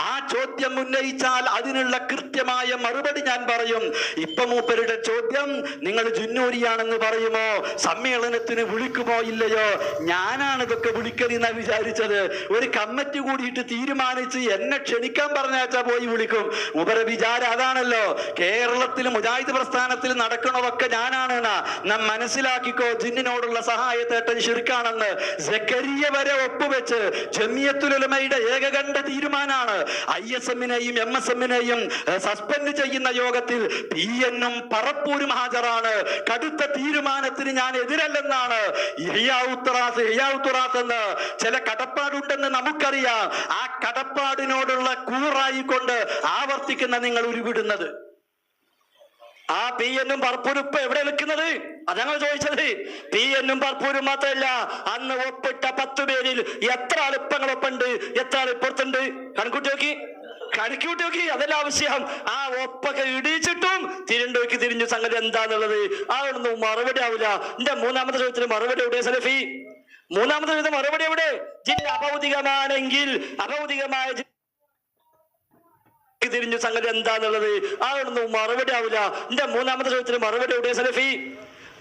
ആ ചോദ്യം ഉന്നയിച്ചാൽ അതിനുള്ള കൃത്യമായ മറുപടി ഞാൻ പറയും. ഇപ്പൊ മൂപ്പരുടെ ചോദ്യം, നിങ്ങൾ ജിന്നൂരിയാണെന്ന് പറയുമോ, സമ്മേളനത്തിന് വിളിക്കുമോ ഇല്ലയോ? ഞാനാണ് ഇതൊക്കെ വിളിക്കരുതെന്നാ വിചാരിച്ചത്. ഒരു കമ്മിറ്റി കൂടിയിട്ട് തീരുമാനിച്ച് എന്നെ ക്ഷണിക്കാൻ പറഞ്ഞാച്ചാ പോയി വിളിക്കും. മൂപ്പരെ വിചാരം അതാണല്ലോ. കേരളത്തിൽ മുജാഹിദ് പ്രസ്ഥാനത്തിൽ നടക്കണതൊക്കെ ഞാനാണെന്നാ. നാം മനസ്സിലാക്കിക്കോ, ജിന്നിനോടുള്ള സഹായത്തേട്ടൻ ശിർക്കാണെന്ന്. സക്കരിയ വരെ ഒപ്പുവെച്ച് ജമിയത്തുൽ ഉലമയുടെ ഏകകണ്ഠ തീരുമാനമാണ്. ISM-നെയും MSM-നെയും സസ്പെൻഡ് ചെയ്യുന്ന യോഗത്തിൽ PN-ഉം പറപ്പൂരും ഹാജരാണ്. കടുത്ത തീരുമാനത്തിന് ഞാൻ എതിരല്ലെന്നാണ്. എന്ന് ചില കടപ്പാടുണ്ടെന്ന് നമുക്കറിയാം. ആ കടപ്പാടിനോടുള്ള കൂറായിക്കൊണ്ട് ആവർത്തിക്കുന്ന നിങ്ങൾ ഉരുവിടുന്നത്. ആ PN-ഉം പറപ്പൂരും ഇപ്പൊ എവിടെ നിൽക്കുന്നത്? അതാണ് ചോദിച്ചത്. PN-ഉം പറപ്പൂരും മാത്രമല്ല, അന്ന് ഒപ്പിട്ട 10 പേരിൽ എത്ര ആളിപ്പങ്ങളൊപ്പുണ്ട്, എത്ര ആളിപ്പുറത്തുണ്ട്? കണക്കൂട്ടി നോക്കി. അതല്ല ആവശ്യം. ആ ഒപ്പൊക്കെ ഇടിച്ചിട്ടും തിരിഞ്ഞു സംഗതി എന്താന്നുള്ളത് അതൊന്നും മറുപടി ആവില്ല. എന്റെ മൂന്നാമത്തെ ചോദ്യത്തിന് മറുപടി എവിടെ സലഫി? മൂന്നാമത്തെ ചോദ്യത്തിന് മറുപടി എവിടെ? ജിന്ന് അഭൗതികമാണെങ്കിൽ അഭൗതികമായ തിരിഞ്ഞു സംഗതി എന്താന്നുള്ളത് അതൊന്നും മറുപടി ആവില്ല. എന്റെ മൂന്നാമത്തെ ചോദ്യത്തിന് മറുപടി എവിടെ സലഫി?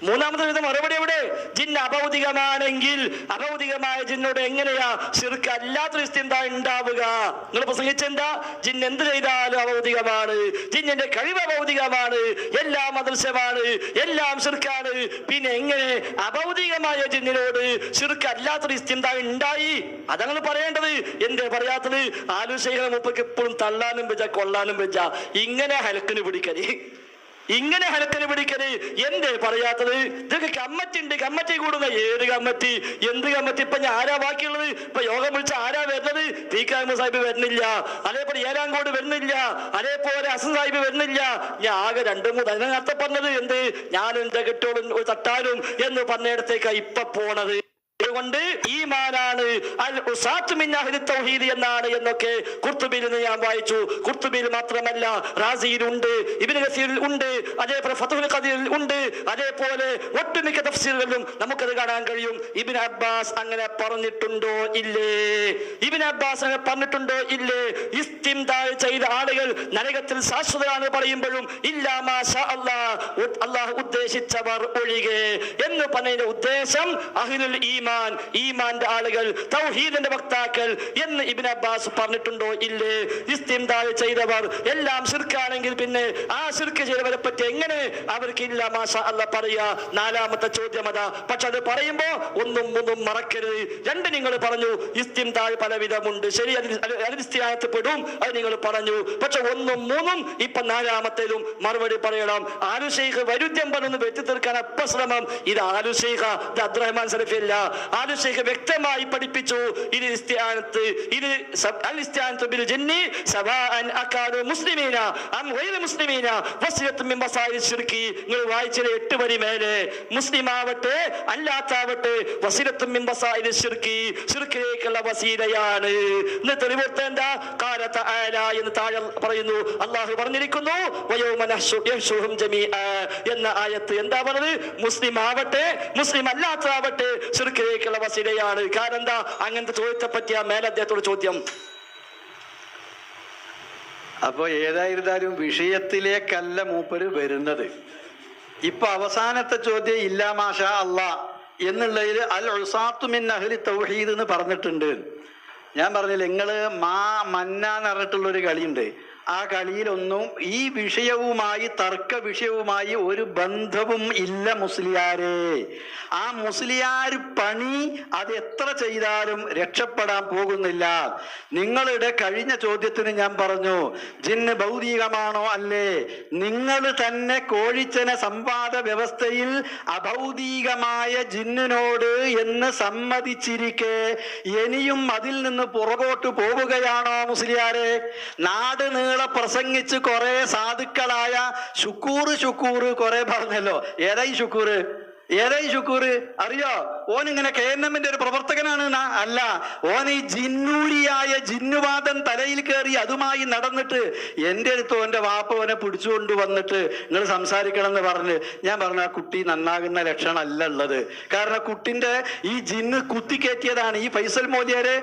മൂന്നാമത്തെ ചോദ്യം മറുപടി എവിടെ? ജിന്ന് അഭൗതികമാണെങ്കിൽ അഭൗതികമായ ജിന്നോട് എങ്ങനെയാ ശിർക്ക് അല്ലാത്തൊരു ഇസ്തിംദാ ഉണ്ടാവുക? നിങ്ങൾ പ്രസംഗിച്ചെന്താ? ജിന്ന് എന്ത് ചെയ്താലും അഭൗതികമാണ്, ജിന്നിന്റെ കഴിവ് അഭൗതികമാണ്, എല്ലാം അദൃശ്യമാണ്, എല്ലാം ശിർക്കാണ്. പിന്നെ എങ്ങനെ അഭൗതികമായ ജിന്നിനോട് ശിർക്ക് അല്ലാത്തൊരു ഇസ്തിംദാ ഉണ്ടായി? അതങ്ങനെ പറയേണ്ടത്. എന്തേ പറയാത്തത്? ആലുശൈഖിനെ മുപ്പക്ക് എപ്പോഴും തള്ളാനും വെച്ച കൊള്ളാനും വെച്ച ഇങ്ങനെ ഹലക്കിന് പിടിക്കല് എന്തേ പറയാത്തത്? ഇതൊക്കെ കമ്മിറ്റി ഉണ്ട്, കമ്മിറ്റി കൂടുന്ന. ഏത് കമ്മിറ്റി? എന്ത് കമ്മിറ്റി? ഇപ്പൊ ഞാൻ ആരാ ബാക്കിയുള്ളത്? ഇപ്പൊ യോഗം വിളിച്ച ആരാ വരുന്നത്? PK സാഹിബ് വരുന്നില്ല, അതേപോലെ ഏലാങ്കോട് വരുന്നില്ല, അതേപോലെ ഹസൻ സാഹിബ് വരുന്നില്ല. ഞാൻ ആകെ 2-3 അതിനകത്ത് പറഞ്ഞത് എന്ത്? ഞാൻ എന്റെ കെട്ടോടും തട്ടാനും എന്ന് പറഞ്ഞിടത്തേക്കാ ഇപ്പൊ പോണത്. കൊണ്ട് ഈമാനാണ് അൽ ഉസാത്ത് മിൻ അഹ്ലി തൗഹീദ് എന്നാണ് എന്നൊക്കെ ഖുർത്തുബിയിൽ നിന്ന് ഞാൻ വായിച്ചു. ഖുർത്തുബിയിൽ മാത്രമല്ല, റാസിയിലുണ്ട്, ഇബ്നു കസീറിൽ ഉണ്ട്, അതേപോലെ ഫത്ഹുൽ ഖദീറിൽ ഉണ്ട്, അതേപോലെ ഒട്ടുമിക്ക തഫ്സീറുകളിലും നമുക്കത് കാണാൻ കഴിയും. ഇബ്നു അബ്ബാസ് അങ്ങനെ പറഞ്ഞിട്ടുണ്ടോ ഇല്ലേ? ഇബ്നു അബ്ബാസ് അങ്ങനെ പറഞ്ഞിട്ടുണ്ടോ ഇല്ലേ? ഇസ്തിംദാ ചെയ്ത ആളുകൾ നരകത്തിൽ ശാശ്വതരാണ് പറയുമ്പോഴും ഇല്ലാ മാഷാ അല്ലാഹ്, അല്ലാഹു ഉദ്ദേശിച്ചവർ ഒഴികെ എന്ന് പറഞ്ഞതിന്റെ ഉദ്ദേശം അഹ്ലുൽ ഈമാന്റെ ആളുകൾ, തൗഹീദിന്റെ വക്താക്കൾ എന്ന് ഇബ്നു അബ്ബാസ് പറഞ്ഞിട്ടുണ്ടോ ഇല്ലേ? ഇസ്തിംദാ ചെയ്തവർ എല്ലാം ശിർക്കാണെങ്കിൽ പിന്നെ ആ ശിർക്ക് ചെയ്തവരെ പറ്റി എങ്ങനെ അവർക്ക് ഇല്ല മാഷാ അല്ലാഹ് പറയാ? നാലാമത്തെ ചോദ്യം അതാ. പക്ഷെ അത് പറയുമ്പോ ഒന്നും മറക്കരുത്. 2 നിങ്ങൾ പറഞ്ഞു, ഇസ്തിംദാ പലവിധമുണ്ട്, ശരി, അതിൽ പെടും, അത് നിങ്ങൾ പറഞ്ഞു. പക്ഷെ 1ഉം 3ഉം ഇപ്പൊ 4-മത്തേതും മറുപടി പറയണം. ആലു ശൈഖ് വൈരുദ്ധ്യം പറഞ്ഞൊന്ന് വെട്ടി തീർക്കാൻ അപ്പശ്രമം. ഇത് ആലു ശൈഖ്, ഇത് അബ്ദുറഹ്മാൻ സലഫി അല്ല. ആലു ശൈഖ് വ്യക്തമായി പഠിപ്പിച്ചു, ഇത് ഇസ്തിആനത്ത്, ഇത് അൽ ഇസ്തിആനത്തു ബിൽ ജിന്നി സവാഅൻ അകാനു മുസ്ലിമീന അം ഗൈറ മുസ്ലിമീന വസിയത്തു മിൻ മസായിൽ ശിർക്കി. നിങ്ങൾ വായിച്ചത് 8 വരി മേലെ. മുസ്ലിം ആവട്ടെ അല്ലാത്താവട്ടെ വസിയത്തു മിൻ മസായിൽ ശിർക്കി, ശിർക്കിലേക്കുള്ള വസീലയാണ്. ഇന്ന് തെളിവെടുത്ത എന്താ? ഖാല തആല എന്ന് താഴെ പറയുന്നു. അല്ലാഹു പറഞ്ഞിരിക്കുന്നു വയൗമ നഹ്ശുറുഹും ജമീഅ എന്ന ആയത്ത്. എന്താ പറഞ്ഞത്? മുസ്ലിം ആവട്ടെ മുസ്ലിം അല്ലാത്താവട്ടെ ശിർക്കിലേക്കുള്ള വസീലയാണ്. കാരണം എന്താ? അങ്ങനത്തെ ചോദ്യത്തെ പറ്റിയ മേലെ അദ്ദേഹത്തോട് ചോദ്യം. അപ്പൊ ഏതായിരുന്നാലും വിഷയത്തിലേക്കല്ല മൂപ്പര് വരുന്നത്. ഇപ്പൊ അവസാനത്തെ ചോദ്യം ഇല്ലാ മാഷാ അല്ലാ എന്നുള്ളതിൽ അൽ ഉസാത്തു മിൻ അഹ്ലി തൗഹീദ് എന്ന് പറഞ്ഞിട്ടുണ്ട്. ഞാൻ പറഞ്ഞില്ല, നിങ്ങള് മന്ന പറഞ്ഞിട്ടുള്ളൊരു കളിയുണ്ട്. ആ കളിയിലൊന്നും ഈ വിഷയവുമായി തർക്ക വിഷയവുമായി ഒരു ബന്ധവും ഇല്ല മുസ്ലിയാരെ. ആ മുസ്ലിയാർ പണി അത് എത്ര ചെയ്താലും രക്ഷപ്പെടാൻ പോകുന്നില്ല. നിങ്ങളുടെ കഴിഞ്ഞ ചോദ്യത്തിന് ഞാൻ പറഞ്ഞു, ജിന്ന് ഭൗതികമാണോ അല്ലേ? നിങ്ങൾ തന്നെ കോഴിച്ചന സംവാദ വ്യവസ്ഥയിൽ അഭൗതികമായ ജിന്നിനോട് എന്ന് സമ്മതിച്ചിരിക്കെ ഇനിയും അതിൽ നിന്ന് പുറകോട്ട് പോവുകയാണോ മുസ്ലിയാരെ? നാട് പ്രസംഗിച്ച് കുറെ സാധുക്കളായ ശുക്കൂറ് കുറെ പറഞ്ഞല്ലോ. ഏതായി ശുക്കൂറ് അറിയോ? ഓൻ ഇങ്ങനെ KNM ഒരു പ്രവർത്തകനാണ് അല്ല, ഓൻ ഈ ജിന്നൂരിയായ ജിന്നുവാദം തലയിൽ കയറി അതുമായി നടന്നിട്ട് എൻ്റെ അടുത്ത് ഓൻ്റെ വാപ്പ ഓനെ പിടിച്ചുകൊണ്ട് വന്നിട്ട് നിങ്ങൾ സംസാരിക്കണം എന്ന് പറഞ്ഞ് ഞാൻ പറഞ്ഞ ആ കുട്ടി നന്നാകുന്ന ലക്ഷണം അല്ല ഉള്ളത്. കാരണം കുട്ടിന്റെ ഈ ജിന്ന് കുത്തിക്കയറ്റിയതാണ്. ഈ ഫൈസൽ മൗലിയാരെ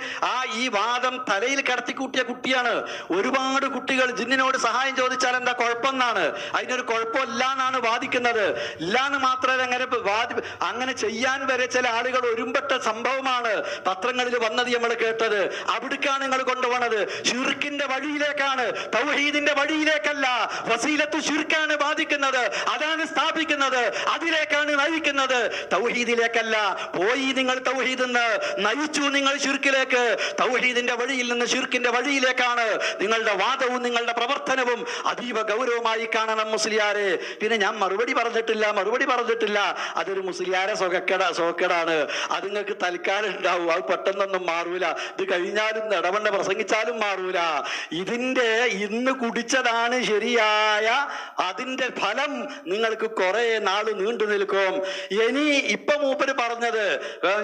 ഈ വാദം തലയിൽ കടത്തിക്കൂട്ടിയ കുട്ടിയാണ്. ഒരുപാട് കുട്ടികൾ ജിന്നിനോട് സഹായം ചോദിച്ചാൽ എന്താ കുഴപ്പമെന്നാണ്, അതിനൊരു കുഴപ്പമില്ല എന്നാണ് വാദിക്കുന്നത്. ഇല്ലാന്ന് മാത്രമല്ല, അങ്ങനെ ചെയ്യാൻ വരെ ചില ആളുകൾ ഒരുമ്പെട്ട സംഭവമാണ് പത്രങ്ങളിൽ വന്നത് നമ്മൾ കേട്ടത്. അവിടേക്കാണ് നിങ്ങൾ കൊണ്ടുപോണത്, ഷിർക്കിന്റെ വഴിയിലേക്കാണ്, തൗഹീദിന്റെ വഴിയിലേക്കല്ല. വസീലത്ത് ഷിർക്കാണ് ബാധിക്കുന്നത്, അതാണ് സ്ഥാപിക്കുന്നത്, അതിലേക്കാണ് നയിക്കുന്നത്, തൗഹീദിലേക്കല്ല. പോയി നിങ്ങൾ തൗഹീദിൽ നിന്ന് നയിച്ചു, നിങ്ങൾ ഷിർക്കിലേക്ക്. തൗഹീദിന്റെ വഴിയിൽ നിന്ന് ഷിർക്കിന്റെ വഴിയിലേക്കാണ് നിങ്ങളുടെ വാദവും നിങ്ങളുടെ പ്രവർത്തനവും. അതീവ ഗൗരവമായി കാണണം മുസ്ലിയാരെ. പിന്നെ ഞാൻ മറുപടി പറഞ്ഞിട്ടില്ല, അതൊരു മുസ്ലിയാരെ സോക്കേടാണ്. അത് നിങ്ങൾക്ക് തൽക്കാലം ഉണ്ടാവും, അത് പെട്ടെന്നൊന്നും മാറൂല. ഇത് കഴിഞ്ഞാലും ഇടവണ്ണ പ്രസംഗിച്ചാലും മാറൂല. ഇതിന്റെ ഇന്ന് കുടിച്ചതാണ് ശരിയായ, അതിന്റെ ഫലം നിങ്ങൾക്ക് കുറെ നാള് നീണ്ടു നിൽക്കും. ഇനി ഇപ്പൊ മൂപ്പര് പറഞ്ഞത്,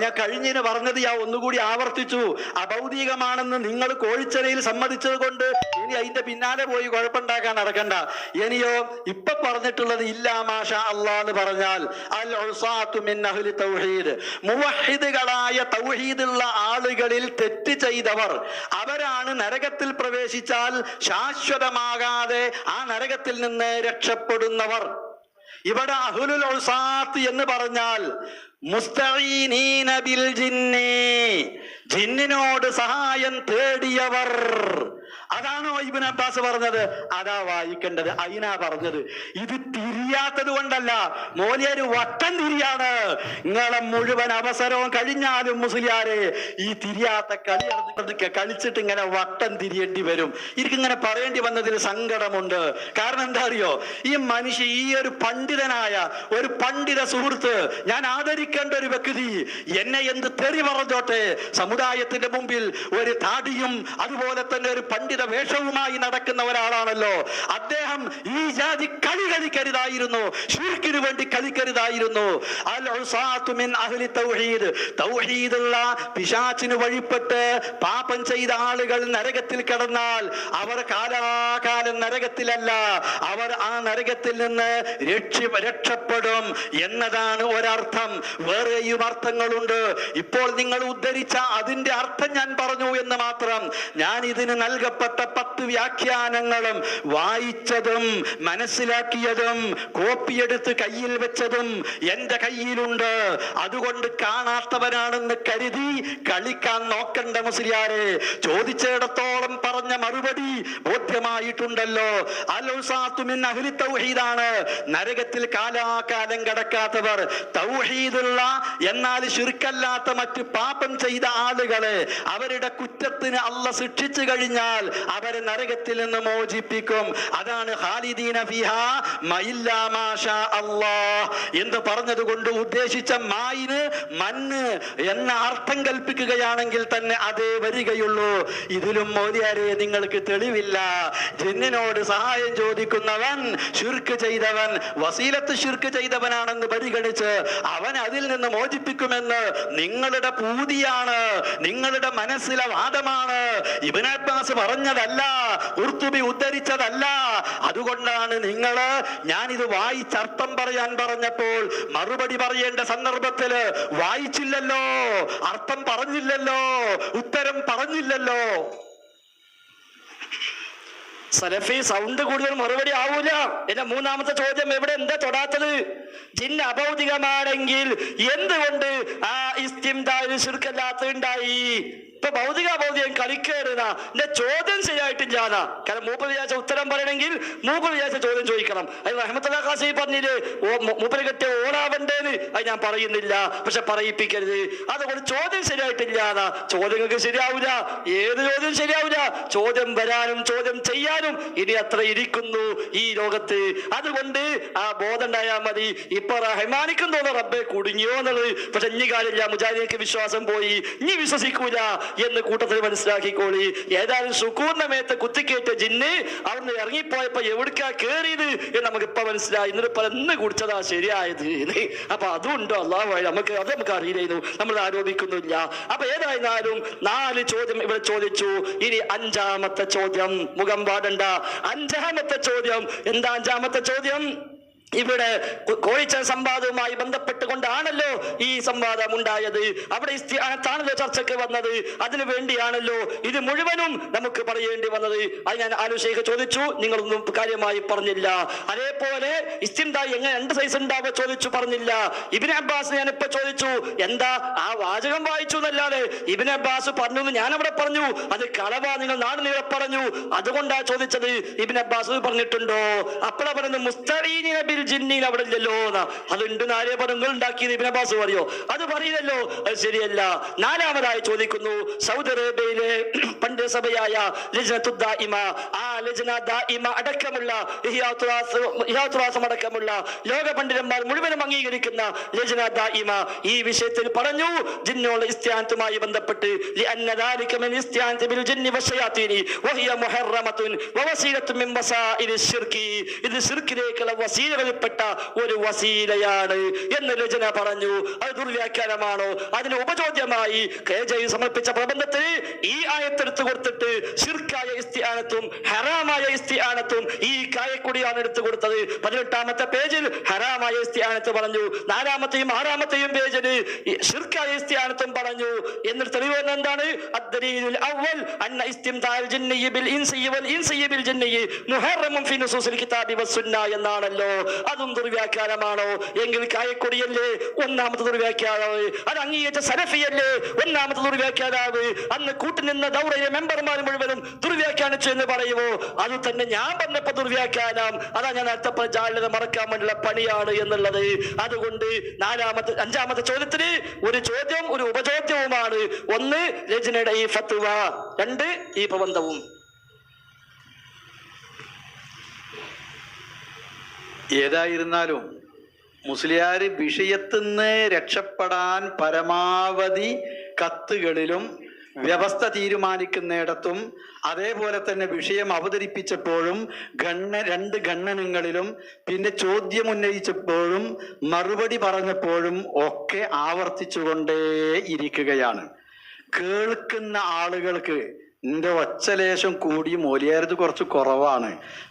ഞാൻ കഴിഞ്ഞതിന് പറഞ്ഞത് ഞാൻ ഒന്നുകൂടി ആവർത്തിച്ചു. അഭൗതികമാണെന്ന് നിങ്ങൾ കോഴിച്ചനയിൽ സമ്മതിച്ചത് കൊണ്ട് ഇനി അതിന്റെ പിന്നാലെ പോയി കുഴപ്പമുണ്ടാക്കാൻ നടക്കണ്ട. ഇനിയോ ഇപ്പൊ പറഞ്ഞിട്ടുള്ളത് ഇല്ലാ മാഷാ അല്ലാഹ് എന്ന് പറഞ്ഞാൽ അൽ ഉസാത്തു മിൻ അഹ്ലി തൗഹീദ്, മുവഹിദുകളായ തൗഹീദുള്ള ആളുകളിൽ തെറ്റ് ചെയ്തവർ അവരാണ് നരകത്തിൽ പ്രവേശിച്ചാൽ ശാശ്വതമാകാതെ ആ നരകത്തിൽ നിന്ന് രക്ഷപ്പെടുന്നവർ. ഇവിടെ അഹ്ലുൽ ഉസാത്ത് എന്ന് പറഞ്ഞാൽ മുസ്തഈനീന ബിൽ ജിന്നി, ജിന്നിനോട് സഹായം തേടിയവർ. അതാണോ ഇബ്നു അബ്ബാസ് പറഞ്ഞത്? അതാ വായിക്കേണ്ടത്, അതിനാ പറഞ്ഞത്. ഇത് തിരിയാത്തത് കൊണ്ടല്ല, മോലിയൊരു വട്ടം തിരിയാണ്. നിങ്ങളെ മുഴുവൻ അവസരവും കഴിഞ്ഞാലും മുസ്ലിയാരെ ഈ തിരിയാത്ത കളിച്ചിട്ട് ഇങ്ങനെ വട്ടം തിരിയേണ്ടി വരും. എനിക്കിങ്ങനെ പറയേണ്ടി വന്നതിൽ സങ്കടമുണ്ട്. കാരണം എന്താ അറിയോ, ഈ മനുഷ്യ, ഈ ഒരു പണ്ഡിതനായ ഒരു പണ്ഡിത സുഹൃത്ത്, ഞാൻ ആദരിക്കേണ്ട ഒരു വ്യക്തി എന്നെ എന്ത് തെറി പറഞ്ഞോട്ടെ, സമുദായത്തിന്റെ മുമ്പിൽ ഒരു താടിയും അതുപോലെ തന്നെ ഒരു പണ്ഡിത വേഷവുമായി നടക്കുന്ന ഒരാളാണല്ലോ അദ്ദേഹം. ഈ ജാതി കളി കളിക്കരുതായിരുന്നു, ശിർക്കിനു വേണ്ടി കളിക്കരുതായിരുന്നു. അൽ ഉസാത്തു മിൻ അഹ്ലി തൗഹീദ്, തൗഹീദുള്ള പിശാചിന് വഴിപ്പെട്ട് പാപം ചെയ്ത ആളുകൾ നരകത്തിൽ കിടന്നാൽ അവർ കാലാകാലം നരകത്തിലല്ല, അവർ ആ നരകത്തിൽ നിന്ന് രക്ഷപ്പെടും എന്നതാണ് ഒരർത്ഥം. വേറെയും അർത്ഥങ്ങളുണ്ട്. ഇപ്പോൾ നിങ്ങൾ ഉദ്ധരിച്ച അതിന്റെ അർത്ഥം ഞാൻ പറഞ്ഞു എന്ന് മാത്രം. ഞാൻ ഇതിന് നൽകപ്പെട്ട 10 വ്യാഖ്യാനങ്ങളും വായിച്ചതും മനസ്സിലാക്കിയതും കോപ്പിയെടുത്ത് കയ്യിൽ വെച്ചതും എന്റെ കയ്യിലുണ്ട്. അതുകൊണ്ട് കാണാത്തവനാണെന്ന് കരുതി കളിക്കാൻ നോക്കണ്ട മുസ്ലിയാരെ. ചോദിച്ചിടത്തോളം പറഞ്ഞ മറുപടി ബോധ്യമായിട്ടുണ്ടല്ലോ. അൽ ഉസാത്തു മിൻ അഹ്ലി തൗഹീദാണ്, നരകത്തിൽ കാലാകാലം കടക്കാത്തവർ. തൗഹീദുള്ള എന്നാൽ ശിർക്കല്ലാത്ത മറ്റ് പാപം ചെയ്ത ആളുകളെ അവരുടെ കുറ്റത്തിന് അല്ലാഹ് ശിക്ഷിച്ചു കഴിഞ്ഞാൽ അവരെ നരകത്തിൽ നിന്ന് മോചിപ്പിക്കും. അതാണ് ഖാലിദീന ഫീഹാ ഇല്ലാ മാഷാ അല്ലാഹ് എന്ന് പറഞ്ഞത് കൊണ്ട് ഉദ്ദേശിച്ച മായിന് മണ്ണ് എന്ന അർത്ഥം കൽപ്പിക്കുകയാണെങ്കിൽ തന്നെ അതേ വരികയുള്ളൂ. ഇതിലും മോദിയാരെ നിങ്ങൾക്ക് തെളിവില്ല. ജിന്നിനോട് സഹായം ചോദിക്കുന്നവൻ ശിർക്ക് ചെയ്തവൻ, വസീലത്ത് ശിർക്ക് ചെയ്തവനാണെന്ന് പരിഗണിച്ച് അവൻ അതിൽ നിന്ന് മോചിപ്പിക്കുമെന്ന് നിങ്ങളുടെ പൂതിയാണ്, നിങ്ങളുടെ മനസ്സിലെ വാദമാണ്. ഇബ്നു അബ്ബാസ് പറഞ്ഞതല്ല, ഖുർത്തുബി ഉദ്ധരിച്ചതല്ല. അതുകൊണ്ടാണ് ഞാനിത് വായിച്ചർത്ഥം പറയാൻ പറഞ്ഞപ്പോൾ മറുപടി പറയേണ്ട സന്ദർഭത്തില് വായിച്ചില്ലല്ലോ, അർത്ഥം പറഞ്ഞില്ലല്ലോ, ഉത്തരം പറഞ്ഞില്ലല്ലോ. സലഫി സൗണ്ട് കൂടുതൽ മറുപടി ആവൂല. എന്റെ മൂന്നാമത്തെ ചോദ്യം, എവിടെ എന്താ തൊടാത്തത്? ജിന്ന് അഭൗതികമാണെങ്കിൽ എന്തുകൊണ്ട് ആ ഇസ്തിംദാഇൽ ശിർക്കല്ലാത്ത ഉണ്ടായി? ഇപ്പൊ ഭൗതികം കളിക്കേറുന്ന എന്റെ ചോദ്യം ശരിയായിട്ടില്ലാതാ. കാരണം മൂപ്പർ വിചാരിച്ച ഉത്തരം പറയണമെങ്കിൽ മൂപ്പർ വിചാരിച്ച ചോദ്യം ചോദിക്കണം. അത് റഹ്മത്തുള്ളാഹി ഖാസി പറഞ്ഞില്ലേ, മൂപ്പര് കെട്ടിയ ഓടാവണ്ടേന്ന്. അത് ഞാൻ പറയുന്നില്ല, പക്ഷെ പറയിപ്പിക്കരുത്. അതുകൊണ്ട് ചോദ്യം ശരിയായിട്ടില്ലാതാ. ചോദ്യങ്ങൾക്ക് ശരിയാവില്ല, ഏത് ചോദ്യം ശരിയാവില്ല. ചോദ്യം വരാനും ചോദ്യം ചെയ്യാനും ഇനി അത്ര ഇരിക്കുന്നു ഈ ലോകത്ത്. അതുകൊണ്ട് ആ ബോധം ഉണ്ടായാൽ മതി. ഇപ്പൊ റഹ്മാനിക്കും തോന്നുന്നു റബ്ബെ കുടുങ്ങിയോ എന്നുള്ളത്. പക്ഷെ ഇനി കാര്യമില്ല, മുജാഹിദിക്ക് വിശ്വാസം പോയി, ഇനി വിശ്വസിക്കൂല എന്ന് കൂട്ടത്തിൽ മനസ്സിലാക്കിക്കോളി. ഏതായാലും സുക്കൂറിന്റെ മേത്ത് കുത്തിക്കേറ്റ ജിന്ന് അവിടുന്ന് ഇറങ്ങിപ്പോയപ്പോ എവിടേക്കാ കേറിയത് എന്ന് നമുക്ക് ഇപ്പൊ മനസ്സിലായി. എന്നിട്ട് പലന്ന് കുടിച്ചതാ ശരിയായത്. അപ്പൊ അതുണ്ടോ അല്ലാഹു നമുക്ക് അത് നമുക്ക് അറിയില്ലായിരുന്നു, നമ്മൾ ആരോപിക്കുന്നില്ല. അപ്പൊ ഏതായിരുന്നാലും 4 ചോദ്യം ഇവിടെ ചോദിച്ചു. ഇനി 5ാമത്തെ ചോദ്യം, മുഖം പാടണ്ട. 5ാമത്തെ ചോദ്യം എന്താ? 5ാമത്തെ ചോദ്യം ഇവിടെ കോഴിച്ച സംവാദവുമായി ബന്ധപ്പെട്ടുകൊണ്ടാണല്ലോ ഈ സംവാദം ഉണ്ടായത്. അവിടെ ഇസ്തിആനത്താണല്ലോ ചർച്ചയ്ക്ക് വന്നത്. അതിനു വേണ്ടിയാണല്ലോ ഇത് മുഴുവനും നമുക്ക് പറയേണ്ടി വന്നത്. അത് ഞാൻ ആലുശേഖ് ചോദിച്ചു, നിങ്ങളൊന്നും കാര്യമായി പറഞ്ഞില്ല. അതേപോലെ ഇസ്തിംദായി എങ്ങനെ 2 സൈസ് ഉണ്ടാവുക ചോദിച്ചു, പറഞ്ഞില്ല. ഇബ്നു അബ്ബാസ് ഞാൻ ഇപ്പൊ ചോദിച്ചു, എന്താ ആ വാചകം വായിച്ചു എന്നല്ലാതെ ഇബ്നു അബ്ബാസ് പറഞ്ഞു എന്ന് ഞാൻ അവിടെ പറഞ്ഞു, അത് കളവാ, നിങ്ങൾ നാട് നീളെ പറഞ്ഞു, അതുകൊണ്ടാ ചോദിച്ചത്. ഇബ്നു അബ്ബാസ് പറഞ്ഞിട്ടുണ്ടോ? അപ്പോഴാ പറയുന്നത് മുസ്തഈന ബിൽ ജിന്നിൽ അവിടെ ഇല്ലല്ലോ. അതുണ്ട്, 4 പദങ്ങൾ ഉണ്ടാക്കിയത് ഇബ്നു അബ്ബാസ് പറയോ? അത് പറയില്ലല്ലോ, അത് ശരിയല്ല. 4ാമതായി ചോദിക്കുന്നു, സൗദി അറേബ്യയിലെ പണ്ഡിത സഭയായ ലജ്നത്തു ദായിമ, ആ ലജ്ന ദായിമ അടക്കമുള്ള ഇഹ്യാത്തുറാസം അടക്കമുള്ള ലോക പണ്ഡിതന്മാർ മുഴുവനും അംഗീകരിക്കുന്ന ലജ്ന ദായിമ ഈ വിഷയത്തിൽ പറഞ്ഞു, ജിന്നോട് ഇസ്തിആനത്തുമായി ബന്ധപ്പെട്ട് ലിഅന്ന ദാലിക മിൻ ഇസ്തിആനതി ബിൽ ജിന്നി വശയാതീനി വഹിയ മുഹറമത്തുൻ വവസീലത്തുൻ മിൻ വസാഇലി ശിർകി, ഇത് ശിർക്കിലേക്കുള്ള വസീലകളിൽപ്പെട്ട ഒരു വസീലയാണ് എന്ന് ലജ്ന പറഞ്ഞു. അത് ദുർവ്യാഖ്യാനമാണോ? അതിന് ഉപചോദ്യമായി KJ സമർപ്പിച്ച പ്രബന്ധത്തിൽ ഈ ആയത്തെടുത്തു കൊടുത്തിട്ട് ശിർക്കായ ഇസ്തിആനത്തും ഹറാമായ ഇസ്തിആനത്തും ഈ കായക്കുടിയാണ് എടുത്തു കൊടുത്തത്. 18ാമത്തെ പേജിൽ ഹറാമായ ഇസ്തിആനത്ത് പറഞ്ഞു, 4ാമത്തെയും 6ാമത്തെയും പേജിൽ ശിർക്കായ ഇസ്തിആനത്തും പറഞ്ഞു. എന്നിട്ട് തെളിവ് എന്താണ്? അദ്ദലീലുൽ അവ്വൽ അന്ന ഇസ്തിംദാൽ ജിന്നി ബിൽ ഇൻസി വൽ ഇൻസി ബിൽ ജിന്നി മുഹറമുൻ ഫി നുസൂസിൽ കിതാബി വസ്സുന്ന എന്നാണല്ലോ. അതും ദുർവ്യാഖ്യാനമാണോ? എങ്കിൽ കായക്കൊടിയല്ലേ 1ാമത്തെ ദുർവ്യാഖ്യാനാവ്. അത് അംഗീകരിച്ച സലഫിയല്ലേ 1ാമത്തെ ദുർവ്യാഖ്യാനാവ്. അന്ന് കൂട്ടുനിന്ന ദൗറയിലെ മെമ്പർമാർ മുഴുവനും ദുർവ്യാഖ്യാനിച്ചു എന്ന് പറയുമോ? അത് തന്നെ ഞാൻ പറഞ്ഞപ്പോ ദുർവ്യാഖ്യാനം. അതാ ഞാൻ അർത്ഥപ്പ ജാലത മറക്കാൻ വേണ്ടിയുള്ള പണിയാണ് എന്നുള്ളത്. അതുകൊണ്ട് 5ാമത്തെ ചോദ്യത്തിന് ഒരു ചോദ്യം ഒരു ഉപചോദ്യവുമാണ്. 1 ലജ്നയുടെ ഈ ഫത്വ, 2 ഈ പ്രബന്ധവും. ഏതായിരുന്നാലും മുസ്ലിയാർ വിഷയത്തിന്ന് രക്ഷപ്പെടാൻ പരമാവധി കത്തുകളിലും വ്യവസ്ഥ തീരുമാനിക്കുന്നിടത്തും അതേപോലെ തന്നെ വിഷയം അവതരിപ്പിച്ചപ്പോഴും 2 ഖണ്ഡനങ്ങളിലും പിന്നെ ചോദ്യം ഉന്നയിച്ചപ്പോഴും മറുപടി പറഞ്ഞപ്പോഴും ഒക്കെ ആവർത്തിച്ചുകൊണ്ടേ ഇരിക്കുകയാണ്. കേൾക്കുന്ന ആളുകൾക്ക് നിന്റെ ഒച്ചലേശം കൂടി മോലിയാരത് കുറച്ച് കുറവാണ്,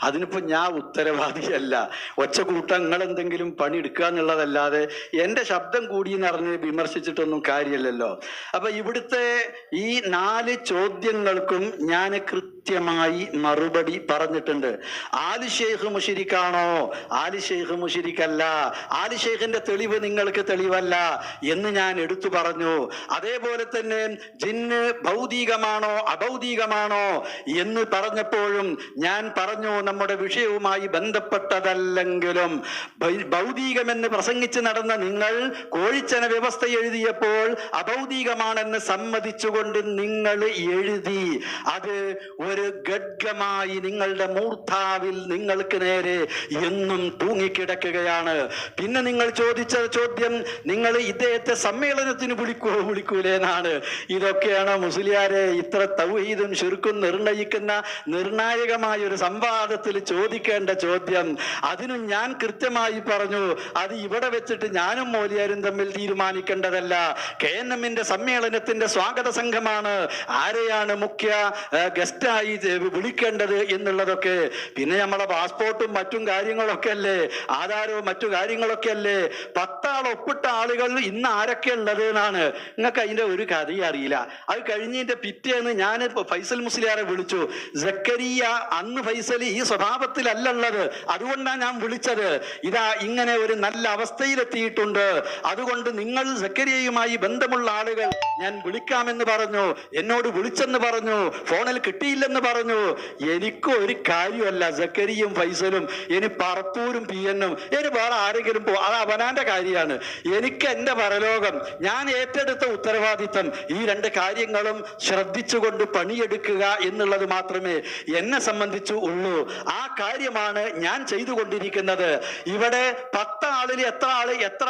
അതിനിപ്പോ ഞാൻ ഉത്തരവാദിയല്ല. ഒച്ച കൂട്ടങ്ങൾ എന്തെങ്കിലും പണി എടുക്കുക എന്നുള്ളതല്ലാതെ എൻ്റെ ശബ്ദം കൂടി എന്നറിഞ്ഞ് വിമർശിച്ചിട്ടൊന്നും കാര്യമില്ലല്ലോ. അപ്പൊ ഇവിടുത്തെ ഈ 4 ചോദ്യങ്ങൾക്കും ഞാൻ കൃത്യമായി മറുപടി പറഞ്ഞിട്ടുണ്ട്. ആലി ഷെയ്ഖ് മുശ്രിക്കാണോ? ആലി ഷെയ്ഖ് മുശ്രിക്കല്ല. ആലി ഷെയ്ഖിന്റെ തെളിവ് നിങ്ങൾക്ക് തെളിവല്ല എന്ന് ഞാൻ എടുത്തു പറഞ്ഞു. അതേപോലെ തന്നെ ജിന്ന് ഭൗതികമാണോ അഭൗതികമാണോ എന്ന് പറഞ്ഞപ്പോഴും ഞാൻ പറഞ്ഞു, നമ്മുടെ വിഷയവുമായി ബന്ധപ്പെട്ടതല്ലെങ്കിലും ഭൗതികമെന്ന് പ്രസംഗിച്ച് നടന്ന നിങ്ങൾ കോഴിച്ചന വ്യവസ്ഥ എഴുതിയപ്പോൾ അഭൗതികമാണെന്ന് സമ്മതിച്ചുകൊണ്ട് നിങ്ങൾ എഴുതി. അത് ഒരു ഖഡ്ഗമായി നിങ്ങളുടെ മൂർധാവിൽ നിങ്ങൾക്ക് നേരെ എന്നും തൂങ്ങിക്കിടക്കുകയാണ്. പിന്നെ നിങ്ങൾ ചോദിച്ച ചോദ്യം, നിങ്ങൾ ഇദ്ദേഹത്തെ സമ്മേളനത്തിന് വിളിക്കൂലേ എന്നാണ്. ഇതൊക്കെയാണ് മുസ്ലിയാരെ ഇത്ര തൗഹീദും ശിർക്കും നിർണയിക്കുന്ന നിർണായകമായ ഒരു സംവാദത്തിൽ ചോദിക്കേണ്ട ചോദ്യം. അതിനും ഞാൻ കൃത്യമായി പറഞ്ഞു, അത് ഇവിടെ വെച്ചിട്ട് ഞാനും മോലിയാരും തമ്മിൽ തീരുമാനിക്കേണ്ടതല്ല. KNMന്റെ സമ്മേളനത്തിന്റെ സ്വാഗത സംഘമാണ് ആരെയാണ് മുഖ്യ ഗസ്റ്റായി വിളിക്കേണ്ടത് എന്നുള്ളതൊക്കെ. പിന്നെ നമ്മളെ പാസ്പോർട്ടും മറ്റും കാര്യങ്ങളൊക്കെ അല്ലേ, ആധാരവും മറ്റു കാര്യങ്ങളൊക്കെ അല്ലേ. 10 ആൾ ഒപ്പിട്ട ആളുകൾ ഇന്ന് ആരൊക്കെ ഉള്ളത് എന്നാണ്. നിങ്ങൾക്ക് അതിന്റെ ഒരു കഥ അറിയില്ല. അത് കഴിഞ്ഞതിന്റെ പിറ്റേന്ന് ഞാൻ ഫൈസൽ മുസ്ലിയാരെ വിളിച്ചു. സക്കരിയ അന്ന് ഫൈസൽ ഈ സ്വഭാവത്തിലല്ലുള്ളത്, അതുകൊണ്ടാണ് ഞാൻ വിളിച്ചത്. ഇതാ ഇങ്ങനെ ഒരു നല്ല അവസ്ഥയിലെത്തിയിട്ടുണ്ട്, അതുകൊണ്ട് നിങ്ങൾ സക്കരിയയുമായി ബന്ധമുള്ള ആളുകൾ ഞാൻ വിളിക്കാമെന്ന് പറഞ്ഞു. എന്നോട് വിളിച്ചെന്ന് പറഞ്ഞു. ഫോണിൽ കിട്ടിയില്ല എന്ന് പറഞ്ഞു. എനിക്ക് ഒരു കാര്യമല്ല സക്കരിയും ഫൈസലും, ഇനി പറപ്പൂരും പി എന്നും, ഇനി വേറെ ആരെങ്കിലും അത് അവനാന്റെ കാര്യമാണ്. എനിക്ക് എന്റെ പരലോകം, ഞാൻ ഏറ്റെടുത്ത ഉത്തരവാദിത്തം ഈ രണ്ട് കാര്യങ്ങളും ശ്രദ്ധിച്ചുകൊണ്ട് പണിയെടുക്കുക എന്നുള്ളത് മാത്രമേ എന്നെ സംബന്ധിച്ച് ഉള്ളൂ. ആ കാര്യമാണ് ഞാൻ ചെയ്തുകൊണ്ടിരിക്കുന്നത്. ഇവിടെ 10 ആളിൽ എത്ര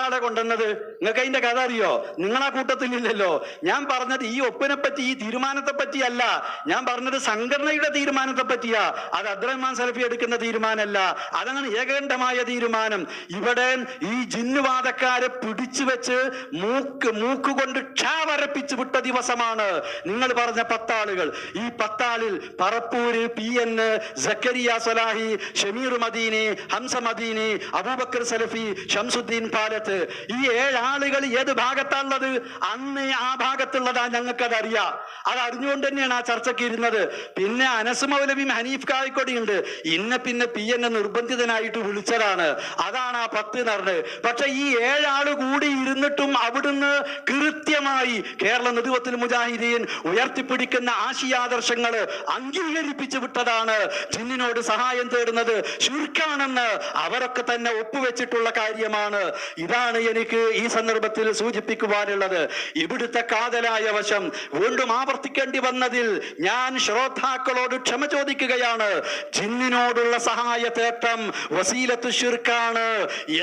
ആളെ കൊണ്ടുവന്നത്? നിങ്ങൾക്ക് അതിന്റെ കഥ അറിയോ? നിങ്ങളാ കൂട്ടത്തിലില്ലല്ലോ. ഞാൻ പറഞ്ഞത് ഈ ഒപ്പിനെ പറ്റി, ഈ തീരുമാനത്തെ പറ്റിയല്ല. ഞാൻ പറഞ്ഞത് സംഘടനയുടെ തീരുമാനത്തെ പറ്റിയാ. അത് അബ്ദുറഹ്മാൻ സലഫി എടുക്കുന്ന തീരുമാനമല്ല. അതാണ് ഏകകണ്ഠമായ തീരുമാനം. ഇവിടെ ഈ ജിന്നുവാദക്കാരെ പിടിച്ചു വെച്ച് മൂക്ക് കൊണ്ട് ക്ഷാവരപ്പിച്ചു വിട്ട ദിവസമാണ് നിങ്ങൾ പറഞ്ഞ 10 ആളുകൾ. ഈ 10 ആളിൽ പറപ്പൂര്, PN, സക്കരിയ സലാഹി, ഷമീർ മദീനി, ഹംസ മദീനി, അബൂബക്കർ സലഫി, ഷംസുദ്ദീൻ പാലത്ത്, ഈ 7 ആളുകൾ ഏത് ഭാഗത്താണുള്ളത്? അന്ന് ആ ഭാഗത്തുള്ളതാ. ഞങ്ങൾക്കത് അറിയാം. അത് അറിഞ്ഞുകൊണ്ട് തന്നെയാണ് ആ ചർച്ചയ്ക്ക് ഇരുന്നത്. പിന്നെ അനസ് മൗലവിയും ഹനീഫ് കായിക്കൊടിയുണ്ട്. പിന്നെ PN നിർബന്ധിതനായിട്ട് വിളിച്ചതാണ്. അതാണ് ആ 10 നടന്നത്. പക്ഷെ ഈ 7 ആള് കൂടി ഇരുന്നിട്ടും അവിടുന്ന് കൃത്യമായി കേരള നേതൃത്വത്തിൽ മുജാഹിദീൻ ഉയർത്തിപ്പിടിക്കുന്ന ആശയാദർശങ്ങള് അംഗീകരിപ്പിച്ചു വിട്ടതാണ്. ജിന്നിനോട് സഹായം തേടുന്നത് ശിർക്കാണെന്ന് അവരൊക്കെ തന്നെ ഒപ്പുവെച്ചിട്ടുള്ള കാര്യമാണ്. ഇതാണ് എനിക്ക് ഈ സന്ദർഭത്തിൽ സൂചിപ്പിക്കുവാനുള്ളത്. ഇവിടുത്തെ കാതലായ വശം വീണ്ടും ആവർത്തിക്കേണ്ടി വന്നതിൽ ഞാൻ ശ്രോതാക്കളോട് ക്ഷമ ചോദിക്കുകയാണ്. ജിന്നിനോടുള്ള സഹായ തേട്ടം വസീലത്തു ശിർക്കാണ്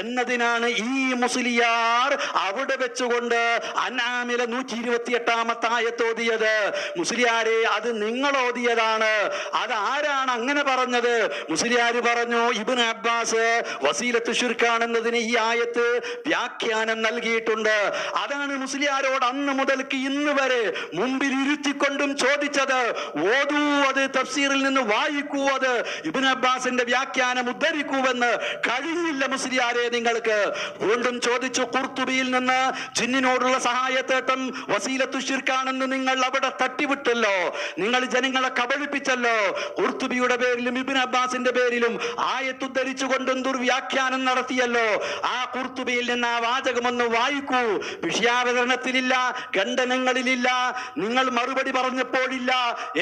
എന്നതിനാണ് ഈ മുസ്ലിയാർ അവിടെ വെച്ചുകൊണ്ട് അൻആമിലെ 128-ാമത്തെ ആയത്ത് ഓതിയത്. മുസ്ലിയാരെ, അത് നിങ്ങൾ ഓതിയതാണ്. അത് ആരാണ് അങ്ങനെ പറഞ്ഞത്? മുസ്ലിയാർ പറഞ്ഞു, ഇബ്നു അബ്ബാസ് വസീലത്തു ശിർക്കാണെന്നതിന് ഈ ആയത്ത് വ്യാഖ്യാനം നൽകിയിട്ടുണ്ട്. അതാണ് മുസ്ലിയാരോട് അന്ന് മുതൽക്ക് ഇന്ന് വരെ മുമ്പിൽ ഇരുത്തിക്കൊണ്ടും ചോദിച്ചത്. ഓതൂ, അത് തഫ്സീറിൽ നിന്ന് വായിക്കൂ, അത് ഇബ്നു അബ്ബാസിന്റെ വ്യാഖ്യാനം ഉദ്ധരിക്കൂവെന്ന്. കഴിഞ്ഞില്ല മുസ്ലിയാരെ നിങ്ങൾക്ക്. വീണ്ടും ചോദിച്ചു, ഖുർത്തുബിയിൽ നിന്ന് ജിന്നിനോടുള്ള സഹായത്തേട്ടം വസീലത്തു ശിർക്കാണെന്ന് നിങ്ങൾ അവിടെ തട്ടിവിട്ടല്ലോ. നിങ്ങൾ ജനങ്ങളെ കബളിപ്പിച്ചല്ലോ. ഖുർത്തുബിയുടെ പേരിലും ഇബ്നു അബ്ബാസിന്റെ പേരിലും ആയത്തുദ്ധരിച്ചുകൊണ്ടും ദുർവ്യാഖ്യാനം നടത്തിയല്ലോ. ആ ഖുർത്തുബിയിൽ നിന്ന് ആ വാചകമൊന്ന് വായിക്കൂ. വിഷയാവതരണത്തിലില്ല, ഖണ്ഡനങ്ങളിലില്ല, നിങ്ങൾ മറുപടി പറഞ്ഞപ്പോഴില്ല,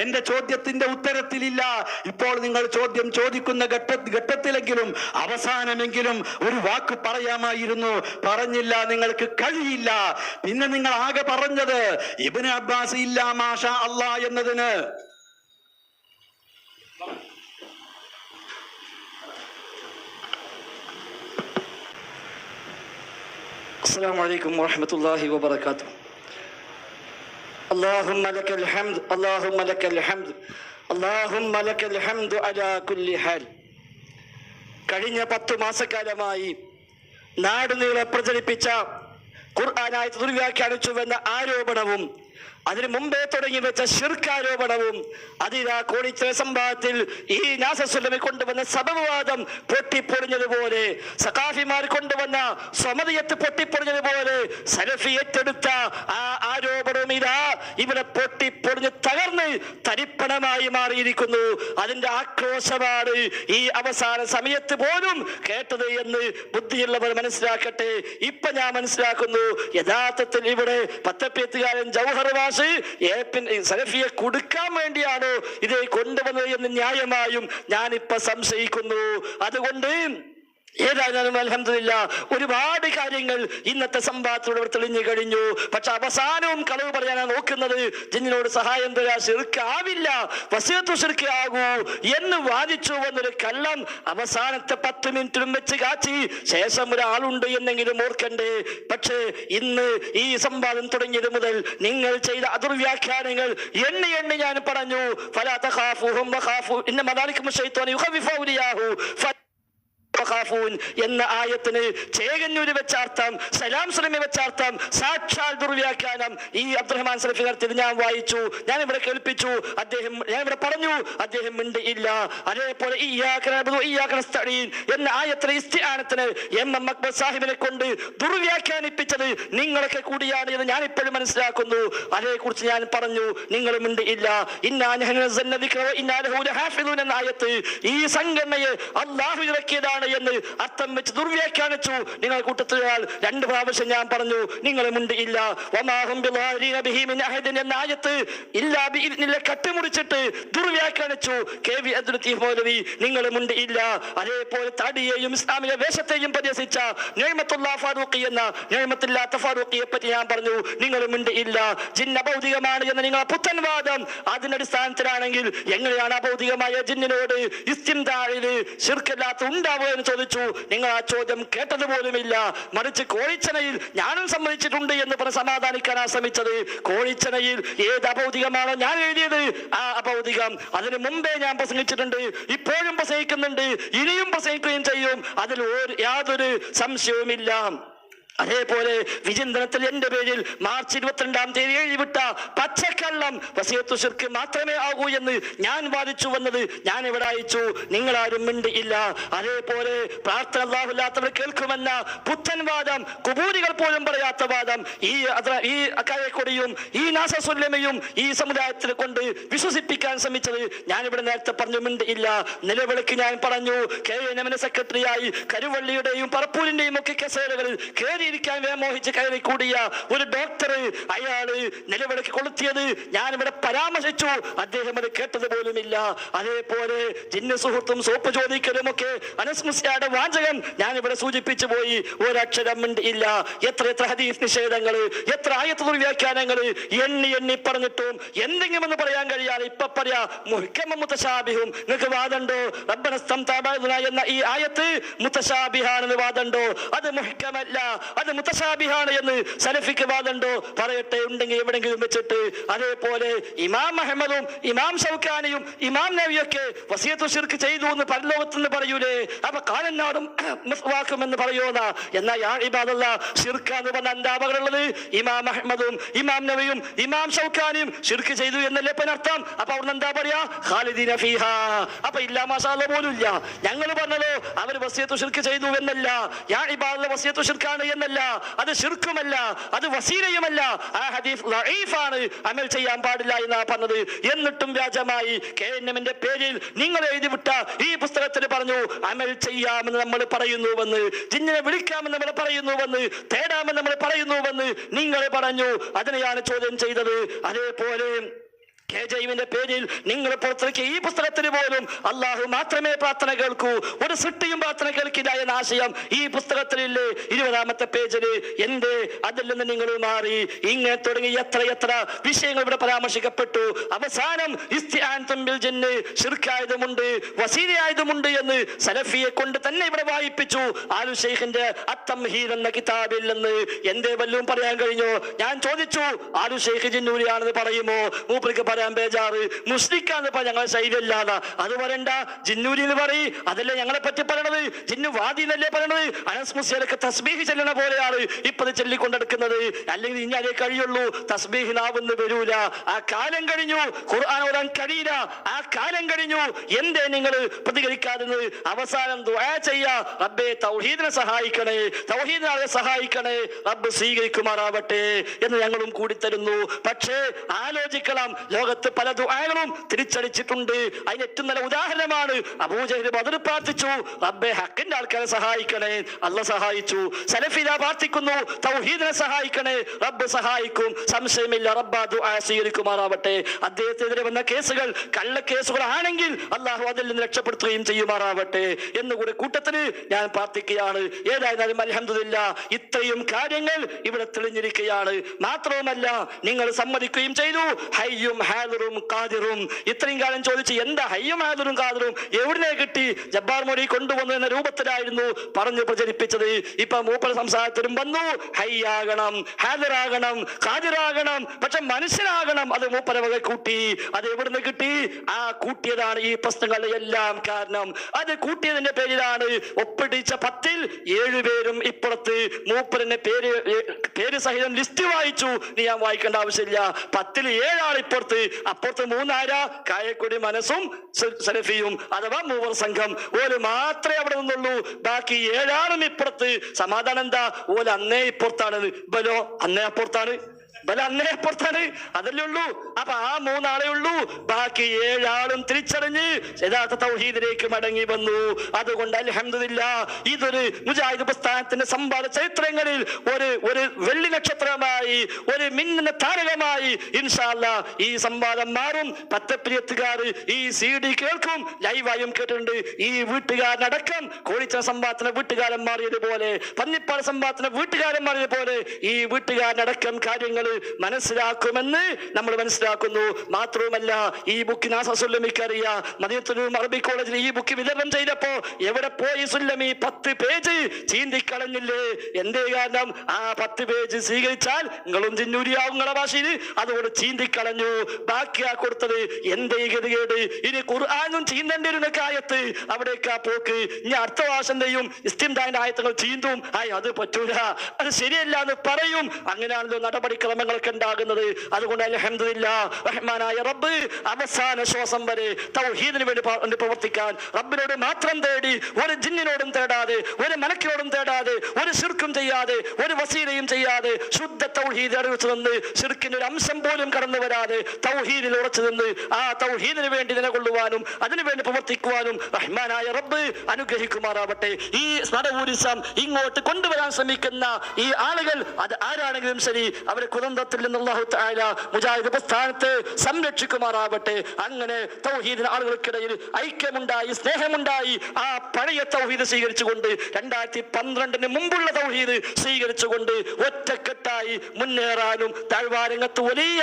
എന്റെ ചോദ്യത്തിന്റെ ഉത്തരത്തിലില്ല. ഇപ്പോൾ നിങ്ങൾ ചോദ്യം ചോദിക്കുന്ന ഘട്ടത്തിലെങ്കിലും അവസാനമെങ്കിലും ഒരു വാക്ക് പറയാമായിരുന്നു. പറഞ്ഞില്ല, നിങ്ങൾക്ക് കഴിയില്ല. പിന്നെ നിങ്ങൾ ആകെ പറഞ്ഞത് ഇബ്നു അബ്ബാസ് ഇല്ല മാഷാ അല്ലാ എന്നതിന്. السلام عليكم ورحمة الله وبركاته. اللهم لك الحمد، اللهم لك الحمد، اللهم لك الحمد على كل حال. കഴിഞ്ഞ 10 മാസക്കാലമായി നാടുനീളെ പ്രചരിപ്പിച്ച ഖുർആനായത്ത് ദുർവ്യാഖ്യാനിച്ചുവെന്ന ആരോപണവും അതിനു മുമ്പേ തുടങ്ങി വെച്ച ശിർക്കാരോപണവും അതിനാ കോടിച്ചിറ സംഭവത്തിൽ ഈ നാസസുല്ലമി കൊണ്ടുവന്ന സബവാദം പൊട്ടിപ്പൊളിഞ്ഞതുപോലെ, സഖാഫിമാർ കൊണ്ടുവന്ന സമതിയത്ത് പൊട്ടിപ്പൊളിഞ്ഞതുപോലെ സലഫി ഏറ്റെടുത്ത ആ ആരോപണവും ഇതാ ഇവിടെ പൊട്ടിപ്പൊളിഞ്ഞ് തകർന്ന് തരിപ്പണമായി മാറിയിരിക്കുന്നു. അതിന്റെ ആക്രോശമാണ് ഈ അവസാന സമയത്ത് പോലും കേട്ടത് എന്ന് ബുദ്ധിയുള്ളവർ മനസ്സിലാക്കട്ടെ. ഇപ്പൊ ഞാൻ മനസ്സിലാക്കുന്നു, യഥാർത്ഥത്തിൽ ഇവിടെ പത്തപ്പേത്തുകാരൻ ജൗഹർ സലഫിയെ കൊടുക്കാൻ വേണ്ടിയാണോ ഇത് കൊണ്ടുവന്നത് എന്ന് ന്യായമായും ഞാനിപ്പോ സംശയിക്കുന്നു. അതുകൊണ്ട് ഏതായാലും അൽഹംദുലില്ലാ ഒരുപാട് കാര്യങ്ങൾ ഇന്നത്തെ സംഭവത്തിലൂടെ തെളിഞ്ഞു കഴിഞ്ഞു. പക്ഷെ അവസാനവും കളവ് പറയാനാണ് നോക്കുന്നത്. ജിന്നിനോട് സഹായം തരാൻ ശിർക്കാവില്ല, വസിയത്തു ശിർക്കാകൂ എന്ന് വാദിച്ചു വന്നൊരു കള്ളം അവസാനത്തെ 10 മിനിറ്റിലും വെച്ച് കാച്ചി ശേഷം ഒരാളുണ്ട് എന്നെങ്കിലും ഓർക്കണ്ടേ. പക്ഷേ ഇന്ന് ഈ സംവാദം തുടങ്ങിയത് മുതൽ നിങ്ങൾ ചെയ്ത അതുർവ്യാഖ്യാനങ്ങൾ എണ്ണി ഞാൻ പറഞ്ഞു. ഫലാ തഖാഫൂഹും വഖാഫൂ ഇന്നമാ ദാലികും ശൈത്വാനു യുഖവിഫു ഔലിയാഹു എന്ന ആയത്തിന് ചേകന്നൂര് വെച്ചാർത്ഥം, സലാം സലമി വെച്ചാർത്ഥം, സാക്ഷാൽ ദുർവ്യാഖ്യാനം ഈ അബ്ദുറഹ്മാൻ സലഫി നടത്തിയത് ഞാൻ വായിച്ചു, ഞാൻ ഇവിടെ കേൾപ്പിച്ചു. ഞാൻ ഇവിടെ പറഞ്ഞു, അദ്ദേഹം മിണ്ടിയില്ല. അതേപോലെ എന്ന ആയത്തിലെ ഇസ്തിആനത്തിന് MM അക്ബർ സാഹിബിനെ കൊണ്ട് ദുർവ്യാഖ്യാനിപ്പിച്ചത് നിങ്ങളൊക്കെ കൂടിയാണ് എന്ന് ഞാൻ ഇപ്പോഴും മനസ്സിലാക്കുന്നു. അതേക്കുറിച്ച് ഞാൻ പറഞ്ഞു, നിങ്ങൾ മിണ്ടിയില്ല. എന്ന ആയത്ത് ഈ സംഘടനയെ അള്ളാഹു ഇറക്കിയതാണ് എന്ന് എന്ന് അർത്ഥം വെച്ച് ദുർവ്യാഖ്യാനിച്ചു. നിങ്ങൾ കൂട്ടത്തിൽ രണ്ട് പ്രാവശ്യം ഞാൻ പറഞ്ഞു നിങ്ങൾ മുണ്ടിയില്ല. എന്ന ആയത്ത് ഇല്ലാ ബിഇദ്നില്ല കട്ടുമുറിച്ചിട്ട് ദുർവ്യാഖ്യാനിച്ചു KV അബ്ദുൽ ലത്തീഫ് മൗലവി. നിങ്ങൾ മുണ്ടിയില്ല. അതേപോലെ താടിയെയും ഇസ്ലാമിലെ വേഷത്തെയും പരിഹസിച്ച നിഅമത്തുല്ലാ ഫാറൂഖി എന്ന നിഅമത്തില്ലാത്ത ഫാറൂഖിയെ പറ്റി ഞാൻ പറഞ്ഞു നിങ്ങൾ മുണ്ടിയില്ല. ജിന്ന് അഭൗതികമാണ് എന്ന നിങ്ങളെ പുത്തൻവാദം അതിന്റെ അടിസ്ഥാനത്തിലാണെങ്കിൽ എങ്ങനെയാണ് അഭൗതികമായ ജിന്നിനോട് ഇസ്തിംദാഇല് ശിർക്കല്ലാത്ത ഉണ്ടാവുക എന്ന് ചോദിച്ചു. നിങ്ങൾ ആ ചോദ്യം കേട്ടതുപോലുമില്ല. മറിച്ച് കോഴിച്ചനയിൽ ഞാനും സമ്മതിച്ചിട്ടുണ്ട് എന്ന് പറഞ്ഞ് സമാധാനിക്കാനാണ് ശ്രമിച്ചത്. കോഴിച്ചനയിൽ ഏത് അഭൗതികമാണോ ഞാൻ എഴുതിയത് ആ അഭൗതികം അതിന് മുമ്പേ ഞാൻ പ്രസംഗിച്ചിട്ടുണ്ട്, ഇപ്പോഴും പ്രസംഗിക്കുന്നുണ്ട്, ഇനിയും പ്രസംഗിക്കുകയും ചെയ്യും. അതിൽ യാതൊരു സംശയവുമില്ല. അതേപോലെ വിചിന്തനത്തിൽ എന്റെ പേരിൽ മാർച്ച് 22-ാം തീയതി എഴുതിവിട്ട പച്ചക്കള്ളം വസിയത്തു ശിർക്ക് മാത്രമേ ആകൂ എന്ന് ഞാൻ വാദിച്ചു വന്നത് ഞാൻ ഇവിടെ അയച്ചു. നിങ്ങളാരും മിണ്ടിയില്ല. അതേപോലെ പ്രാർത്ഥന അല്ലാഹുല്ലാത്തവർ കേൾക്കുമെന്ന പുത്തൻവാദം, കുബൂരികൾ പോലും പറയാത്ത വാദം ഈ അക്കായക്കൊടിയും ഈ നാസസുല്ലമയും ഈ സമുദായത്തിനെ കൊണ്ട് വിശ്വസിപ്പിക്കാൻ ശ്രമിച്ചത് ഞാനിവിടെ നേരത്തെ പറഞ്ഞു മിണ്ടിയില്ല. നിലവിളിക്ക് ഞാൻ പറഞ്ഞു KNM സെക്രട്ടറിയായി കരുവള്ളിയുടെയും പറപ്പൂരിന്റെയും ഒക്കെ കസേരകളിൽ ഇരിക്കാൻ മോഹിച്ച് കയറി കൂടിയ ഒരു ഡോക്ടർ അയാള് നിലവിളക്ക് കൊളുത്തിയത് ഞാനിവിടെ പരാമർശിച്ചു. അദ്ദേഹം അത് കേട്ടത് പോലുമില്ല. അതേപോലെ ജിന്ന് സുഹൃത്തും സോപ്പ് ചോദിക്കലും ഒക്കെ അനസ് മുസ്ലിയാരുടെ വാചകം ഞാനിവിടെ സൂചിപ്പിച്ചു പോയി. ഒരക്ഷരം ഇല്ല. എത്ര ഹദീസ് നിഷേധങ്ങള്, എത്ര ആയത്ത് ദുർവ്യാഖ്യാനങ്ങള് എണ്ണി പറഞ്ഞിട്ടും എന്തെങ്കിലും എന്ന് പറയാൻ കഴിയാതെ ഇപ്പൊ പറയാ മുഹ്കമും മുതശാബിഹും. നിങ്ങൾക്ക് വാദമുണ്ടോ റബ്ബന ഇസ്തംതഅ എന്ന ഈ ആയത്ത് മുതശാബിഹാണെന്ന് വാദമുണ്ടോ? അത് മുഹ്കമല്ല, അത് മുതശാബിഹാണ് എന്ന് സലഫിക്ക് വാദമുണ്ടോ? പറയട്ടെ, ഉണ്ടെങ്കിൽ എവിടെങ്കിലും വെച്ചിട്ട്. അതേപോലെ ഇമാം അഹ്മദും ഇമാം ഷൗക്കാനിയും ഇമാം നവവിയൊക്കെ വസിയത്തു ശിർക്ക് ചെയ്തു എന്ന് പരലോകത്തുനിന്ന് പറയൂലേ? അപ്പൊ കാലനാടും വാക്കുമെന്ന് പറയോന്നാ? എന്നാ യാ ഇബാദല്ലാ ശിർക്കാന്ന് പറഞ്ഞ എന്താ അപകടമുള്ളത്? ഇമാം അഹ്മദും ഇമാം നവവിയും ഇമാം ഷൗക്കാനിയും ശിർക്ക് ചെയ്തു എന്നല്ലേ അർത്ഥം? അപ്പൊ അവിടുന്ന് എന്താ പറയാ? ഖാലിദീന ഫീഹാ. അപ്പൊ ഇല്ലാ മാഷാ അല്ലാഹ് പോലും ഇല്ല. ഞങ്ങൾ പറഞ്ഞല്ലോ അവർ വസിയത്തു ശിർക്ക് ചെയ്തു എന്നല്ല, യാ ഇബാദല്ലാ വസിയത്തു ശിർക്കാണ് എന്നല്ല, അത് ശിർക്കുമല്ല, അത് വസീലയുമല്ല. ആ ഹദീസ് ലഈഫാണ്, അമൽ ചെയ്യാൻ പാടില്ല എന്നാ പറഞ്ഞത്. എന്നിട്ടും വ്യാജമായി KNMന്റെ പേരിൽ നിങ്ങൾ എഴുതിവിട്ട ഈ പുസ്തകത്തിൽ പറഞ്ഞു അമൽ ചെയ്യാമെന്ന് നമ്മൾ പറയുന്നുവെന്ന്, ജിന്നിനെ വിളിക്കാമെന്ന് നമ്മൾ പറയുന്നുവെന്ന്, തേടാമെന്ന് നമ്മൾ പറയുന്നുവെന്ന് നിങ്ങൾ പറഞ്ഞു. അതിനെയാണ് ചോദ്യം ചെയ്തത്. അതേപോലെ KJവിന്റെ പേരിൽ നിങ്ങൾ പുറത്തിറക്കിയ ഈ പുസ്തകത്തിന് പോലും അള്ളാഹു മാത്രമേ പ്രാർത്ഥന കേൾക്കൂ, ഒരു സൃഷ്ടിയും പ്രാർത്ഥന കേൾക്കില്ല എന്ന ആശയം ഈ പുസ്തകത്തിലില്ലേ? 20-ാമത്തെ പേജിൽ. എന്റെ അതിൽ നിന്ന് നിങ്ങൾ മാറി ഇങ്ങനെ തുടങ്ങി എത്ര വിഷയങ്ങൾ ഇവിടെ പരാമർശിക്കപ്പെട്ടു. അവസാനം ഇസ്തിആനത്തും ബിൽ ജിന്ന് ശിർക്കായതുമുണ്ട്, വസീലയായതുമുണ്ട് എന്ന് സലഫിയെ കൊണ്ട് തന്നെ ഇവിടെ വായിപ്പിച്ചു. ആലു ഷെയ്ഖിന്റെ അത്തംഹീദ് എന്ന കിതാബിൽ നിന്ന് എന്തേ വല്ലതും പറയാൻ കഴിഞ്ഞോ? ഞാൻ ചോദിച്ചു, ആലു ഷെയ്ഖ് ജിന്നൂരിയാണെന്ന് പറയുമോ? മൂപ്പർക്ക് ബേജാറ് മുസ്ലിക്കാന്ന് ഞങ്ങളെ ശൈലിയല്ലാതെ അത് പറയണ്ട, ജിന്നൂരി എന്ന് പറയും. അതല്ലേ ഞങ്ങളെ പറ്റി പറയണത്? ജിന്നു വാദി എന്നല്ലേ പറയണത്? അനസ് മുസ്ലിയൊക്കെ തസ്ബീഹ് ചെല്ലണ പോലെയാണ് ഇപ്പത് ചൊല്ലിക്കൊണ്ടെടുക്കുന്നത്. അല്ലെങ്കിൽ ഇനി അതേ കഴിയുള്ളൂ, തസ്ബീഹ് നാവെന്ന് വരൂല. ആ കാലം കഴിഞ്ഞു, ഖുർആൻ ഓതാൻ കഴിയില്ല. ആ കാലം കഴിഞ്ഞു. എന്തേ നിങ്ങൾ പ്രതികരിക്കാതെന്ന്? അവസാനം ദുആ ചെയ്യാ, റബ്ബേ തൗഹീദിനെ സഹായിക്കണേ, തൗഹീദിനെ സഹായിക്കണേ, റബ്ബ് സ്വീകരിക്കുമാറാവട്ടെ എന്ന് ഞങ്ങളും കൂടി തരുന്നു. പക്ഷേ ആലോചിക്കണം, ലോകത്ത് പല ദുആകളും തിരിച്ചടിച്ചിട്ടുണ്ട്. അതിന് ഏറ്റവും നല്ല ഉദാഹരണമാണ് അബൂജഹൽ ബദർ പ്രാർത്ഥിച്ചു, റബ്ബേ ഹക്കിന്റെ ആൾക്കാരെ സഹായിക്കണേ, അല്ലാഹ് സഹായിച്ചു. സലഫിദ പ്രാർത്ഥിക്കുന്നു, തൗഹീദിനെ സഹായിക്കണേ, റബ്ബ് സഹായിക്കും. സംശയമില്ല, റബ്ബ് ദുആ സ്വീകരിക്കുമാറാവട്ടെ. അദ്ദേഹത്തിനെതിരെ വന്ന കേസുകൾ കള്ളക്കേസുകൾ ആണെങ്കിൽ അല്ലാഹു അതിൽ നിന്ന് രക്ഷപ്പെടുത്തുകയും ചെയ്യുമാറാവട്ടെ എന്നുകൂടി കൂട്ടത്തിന് ഞാൻ പ്രാർത്ഥിക്കുകയാണ്. ഏതായാലും അൽഹംദുലില്ലാഹ് ഇത്രയും കാര്യങ്ങൾ ഇവിടെ തെളിഞ്ഞിരിക്കുകയാണ്. മാത്രവുമല്ല നിങ്ങൾ സമ്മതിക്കുകയും ചെയ്തു ഹയ്യും ഹാദിറും ഖാദിറും. ഇത്രയും കാലം ചോദിച്ച് എന്താ ഹയ്യും ഹാദിറും ഖാദിറും എവിടുന്നേ കിട്ടി? ജബ്ബാർ മോഡി കൊണ്ടുവന്നു എന്ന രൂപത്തിലായിരുന്നു പറഞ്ഞു പ്രചരിപ്പിച്ചത്. ഇപ്പൊ മൂപ്പർ സംസാരത്തിലും വന്നു ഹയ്യാകണം, ഹാദിറാകണം, ഖാദിറാകണം, പക്ഷെ മനുഷ്യനാകണം. അത് മൂപ്പര വക കൂട്ടി. അത് എവിടുന്ന് കിട്ടി? ആ കൂട്ടിയതാണ് ഈ പ്രശ്നങ്ങളുടെ എല്ലാം കാരണം. അത് കൂട്ടിയതിന്റെ പേരിലാണ് ഒപ്പിടിച്ച 10-ൽ 7 പേരും ഇപ്പുറത്ത് മൂപ്പരന്റെ പേര് സഹിതം ലിസ്റ്റ് വായിച്ചു. നീ ഞാൻ വായിക്കേണ്ട ആവശ്യമില്ല. 10-ൽ 7 ആൾ ഇപ്പുറത്ത്, അപ്പുറത്ത് 3 ആരാ? കായക്കൊടി മനസ്സും സലഫിയും അഥവാ മൂവർ സംഘം. ഓല് മാത്രമേ അവിടെ നിന്നുള്ളൂ. ബാക്കി 7 ആളും ഇപ്പുറത്ത്. സമാധാനം എന്താ? ഓല് അന്നേ ഇപ്പുറത്താണ്, ബലോ അന്നേ അപ്പുറത്താണ്. ബല അങ്ങനെ പുറത്താണ്, അതല്ലേ ഉള്ളൂ. അപ്പൊ ആ 3 ആളേ ഉള്ളൂ. ബാക്കി 7 ആളും തിരിച്ചറിഞ്ഞ് യഥാർത്ഥ തൗഹീദിലേക്ക് മടങ്ങി വന്നു. അതുകൊണ്ട് അൽഹംദുലില്ലാ, ഇതൊരു മുജാഹിദ് പ്രസ്ഥാനത്തിന്റെ സമ്പാദ ചരിത്രങ്ങളിൽ ഒരു വെള്ളി നക്ഷത്രമായി, ഒരു മിന്നുന്ന താരകമായി ഇൻഷാ അല്ലാഹ് ഈ സംവാദം മാറും. പത്തപ്പിരിയത്തുകാർ ഈ CD കേൾക്കും, ലൈവായും കേട്ടിട്ടുണ്ട്. ഈ വീട്ടുകാരനടക്കം കോഴിച്ച സംവാദത്തിന് വീട്ടുകാരൻ മാറിയതുപോലെ, പന്നിപ്പാട് സംവാദത്തിന് വീട്ടുകാരൻ മാറിയതുപോലെ ഈ വീട്ടുകാരനടക്കം കാര്യങ്ങൾ മനസ്സിലാക്കുമെന്ന് നമ്മൾ മനസ്സിലാക്കുന്നു. മാത്രവുമല്ല, ഈ ബുക്കിന് സുല്ലമിക്കറിയാം, മദീനത്തുൽ അറബി കോളേജിൽ ഈ ബുക്ക് വിതരണം ചെയ്തപ്പോ എവിടെ പോയി സുല്ലമി 10 പേജ് ചീന്തിക്കളഞ്ഞില്ലേ? എന്തേ കാരണം? ആ 10 പേജ് സ്വീകരിച്ചാൽ നിങ്ങളും ജിന്നൂരിയാവും നിങ്ങളെ ഭാഷയിൽ, അതുകൊണ്ട് ചീന്തിക്കളഞ്ഞു. ബാക്കിയാ കൊടുത്തത്. എന്തേ ഗതികേട്? ഇനി ഖുർആനും ചീന്തേണ്ടി വരുന്ന കായത്ത് അവിടേക്കാ പോക്ക്. ഇനി അടുത്ത ഭാഷന്റെയും ഇസ്തിംദാന്റെ ആയത്തുകൾ ചീന്തും. അത് പറ്റൂല, അത് ശരിയല്ല എന്ന് പറയും. അങ്ങനെയാണല്ലോ നടപടിക്രമങ്ങളൊക്കെ ഉണ്ടാകുന്നത്. അതുകൊണ്ട് അൽഹംദുലില്ലാഹ്, റഹ്മാനായ റബ്ബ് അവസാന ശ്വാസം വരെ തൗഹീദിന് വേണ്ടി പ്രവർത്തിക്കാൻ റബ്ബിനോട് മാത്രം തേടി, ഒരു ജിന്നിനോടും തേടാതെ, ഒരു മലക്കിനോടും തേടാതെ, ഒരു ശിർക്കും ചെയ്യാതെ, ഒരു വസീലയും ചെയ്യാതെ, ശുദ്ധ തൗഹീദ് അറിയിച്ചു നിന്ന് ശിർക്കിന്റെ ഒരു അംശം പോലും കടന്നു വരാതെ തൗഹീദിൽ ഉറച്ചു നിന്ന് ആ തൗഹീദിന് വേണ്ടി നിലകൊള്ളുവാനും അതിനുവേണ്ടി പ്രവർത്തിക്കുവാനും റഹ്മാനായ റബ്ബ് അനുഗ്രഹിക്കുമാറാവട്ടെ. ഈ സ്മരൂരിസം ഇങ്ങോട്ട് കൊണ്ടുവരാൻ ശ്രമിക്കുന്ന ഈ ആളുകൾ, അത് ആരാണെങ്കിലും ശരി, അവരെ കുതന്ത്രത്തിൽ നിന്ന് അല്ലാഹു തആല മുജാഹിദ് പ്രസ്ഥാനത്തെ സംരക്ഷിക്കുമാറാവട്ടെ. അങ്ങനെ തൗഹീദിന് ആളുകൾക്കിടയിൽ ഐക്യമുണ്ടായി, സ്നേഹമുണ്ടായി. ആ പഴയ തൗഹീദ് സ്വീകരിച്ചുകൊണ്ട് 2012 മുമ്പുള്ള തൗഹീദ് സ്വീകരിച്ചുകൊണ്ട് ഒറ്റക്കെട്ടായി മുന്നേറാനും താഴ്വാരങ്ങത്ത് വലിയ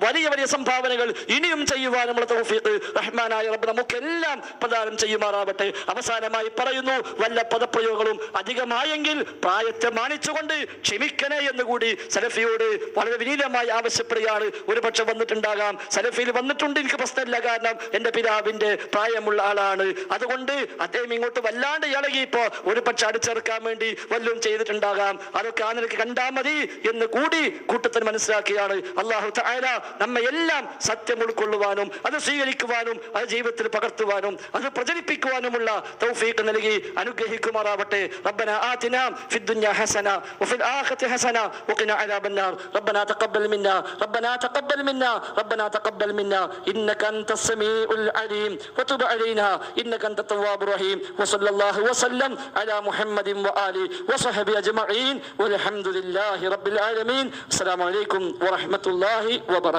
വലിയ വലിയ സംഭാവനകൾ ഇനിയും ചെയ്യുവാനുള്ള തൗഫീഖ് റഹ്മാനായ റബ്ബ് നമുക്കെല്ലാം പ്രദാനം ചെയ്യുമാറാവട്ടെ. അവസാനമായി പറയുന്നു, വല്ല പദപ്രയോഗങ്ങളും അധികമായെങ്കിൽ പ്രായത്തെ മാനിച്ചുകൊണ്ട് ക്ഷമിക്കണേ എന്നുകൂടി സലഫിയോട് വളരെ വിനീതമായി ആവശ്യപ്പെടുകയാണ്. ഒരു പക്ഷെ വന്നിട്ടുണ്ടാകാം, സലഫിയിൽ വന്നിട്ടുണ്ട്, എനിക്ക് പ്രശ്നമില്ല, കാരണം എന്റെ പിതാവിന്റെ പ്രായമുള്ള ആളാണ്. അതുകൊണ്ട് അദ്ദേഹം ഇങ്ങോട്ട് വല്ലാണ്ട് ഇളകിയപ്പോ ഒരു പക്ഷെ അടിച്ചെറുക്കാൻ വേണ്ടി വല്ലതും ചെയ്തിട്ടുണ്ടാകാം. അതൊക്കെ ആ നിലയ്ക്ക് കണ്ടാ മതി എന്ന് കൂടി കൂട്ടത്തിൽ മനസ്സിലാക്കിയാണ്. അല്ലാഹു തആല നമ്മെ എല്ലാം സത്യം ഉൾക്കൊള്ളുവാനും അത് സ്വീകരിക്കുവാനും അത് ജീവിതത്തിൽ പകർത്തുവാനും അത് പ്രചരിപ്പിക്കുവാനുമുള്ള തൗഫീഖ് നൽകി അനുഗ്രഹിക്കുമാറാവട്ടെ. റബ്ബനാ ആതിനാ ഫിദ്ദുനിയാ ഹസന വഫിൽ ആഖിറതി ഹസന വഖിനാ അദാബന്നാർ. റബ്ബനാ തഖബ്ബൽ മിന്നാ റബ്ബനാ തഖബ്ബൽ മിന്നാ റബ്ബനാ തഖബ്ബൽ മിന്നാ ഇന്നക അൻതസ് സമീഉൽ അലീം വതുബ് അലൈനാ ഇന്നക അൻത തവ്വാബുർ റഹീം. വസല്ലല്ലാഹു വസല്ലം അലാ മുഹമ്മദിൻ വആലി വസഹബി അജ്മഈൻ വൽഹംദുലില്ലാഹി റബ്ബിൽ ആലമീൻ. അസ്സലാമു അലൈക്കും വറഹ്മത്തുള്ളാഹി വബറകാതുഹു.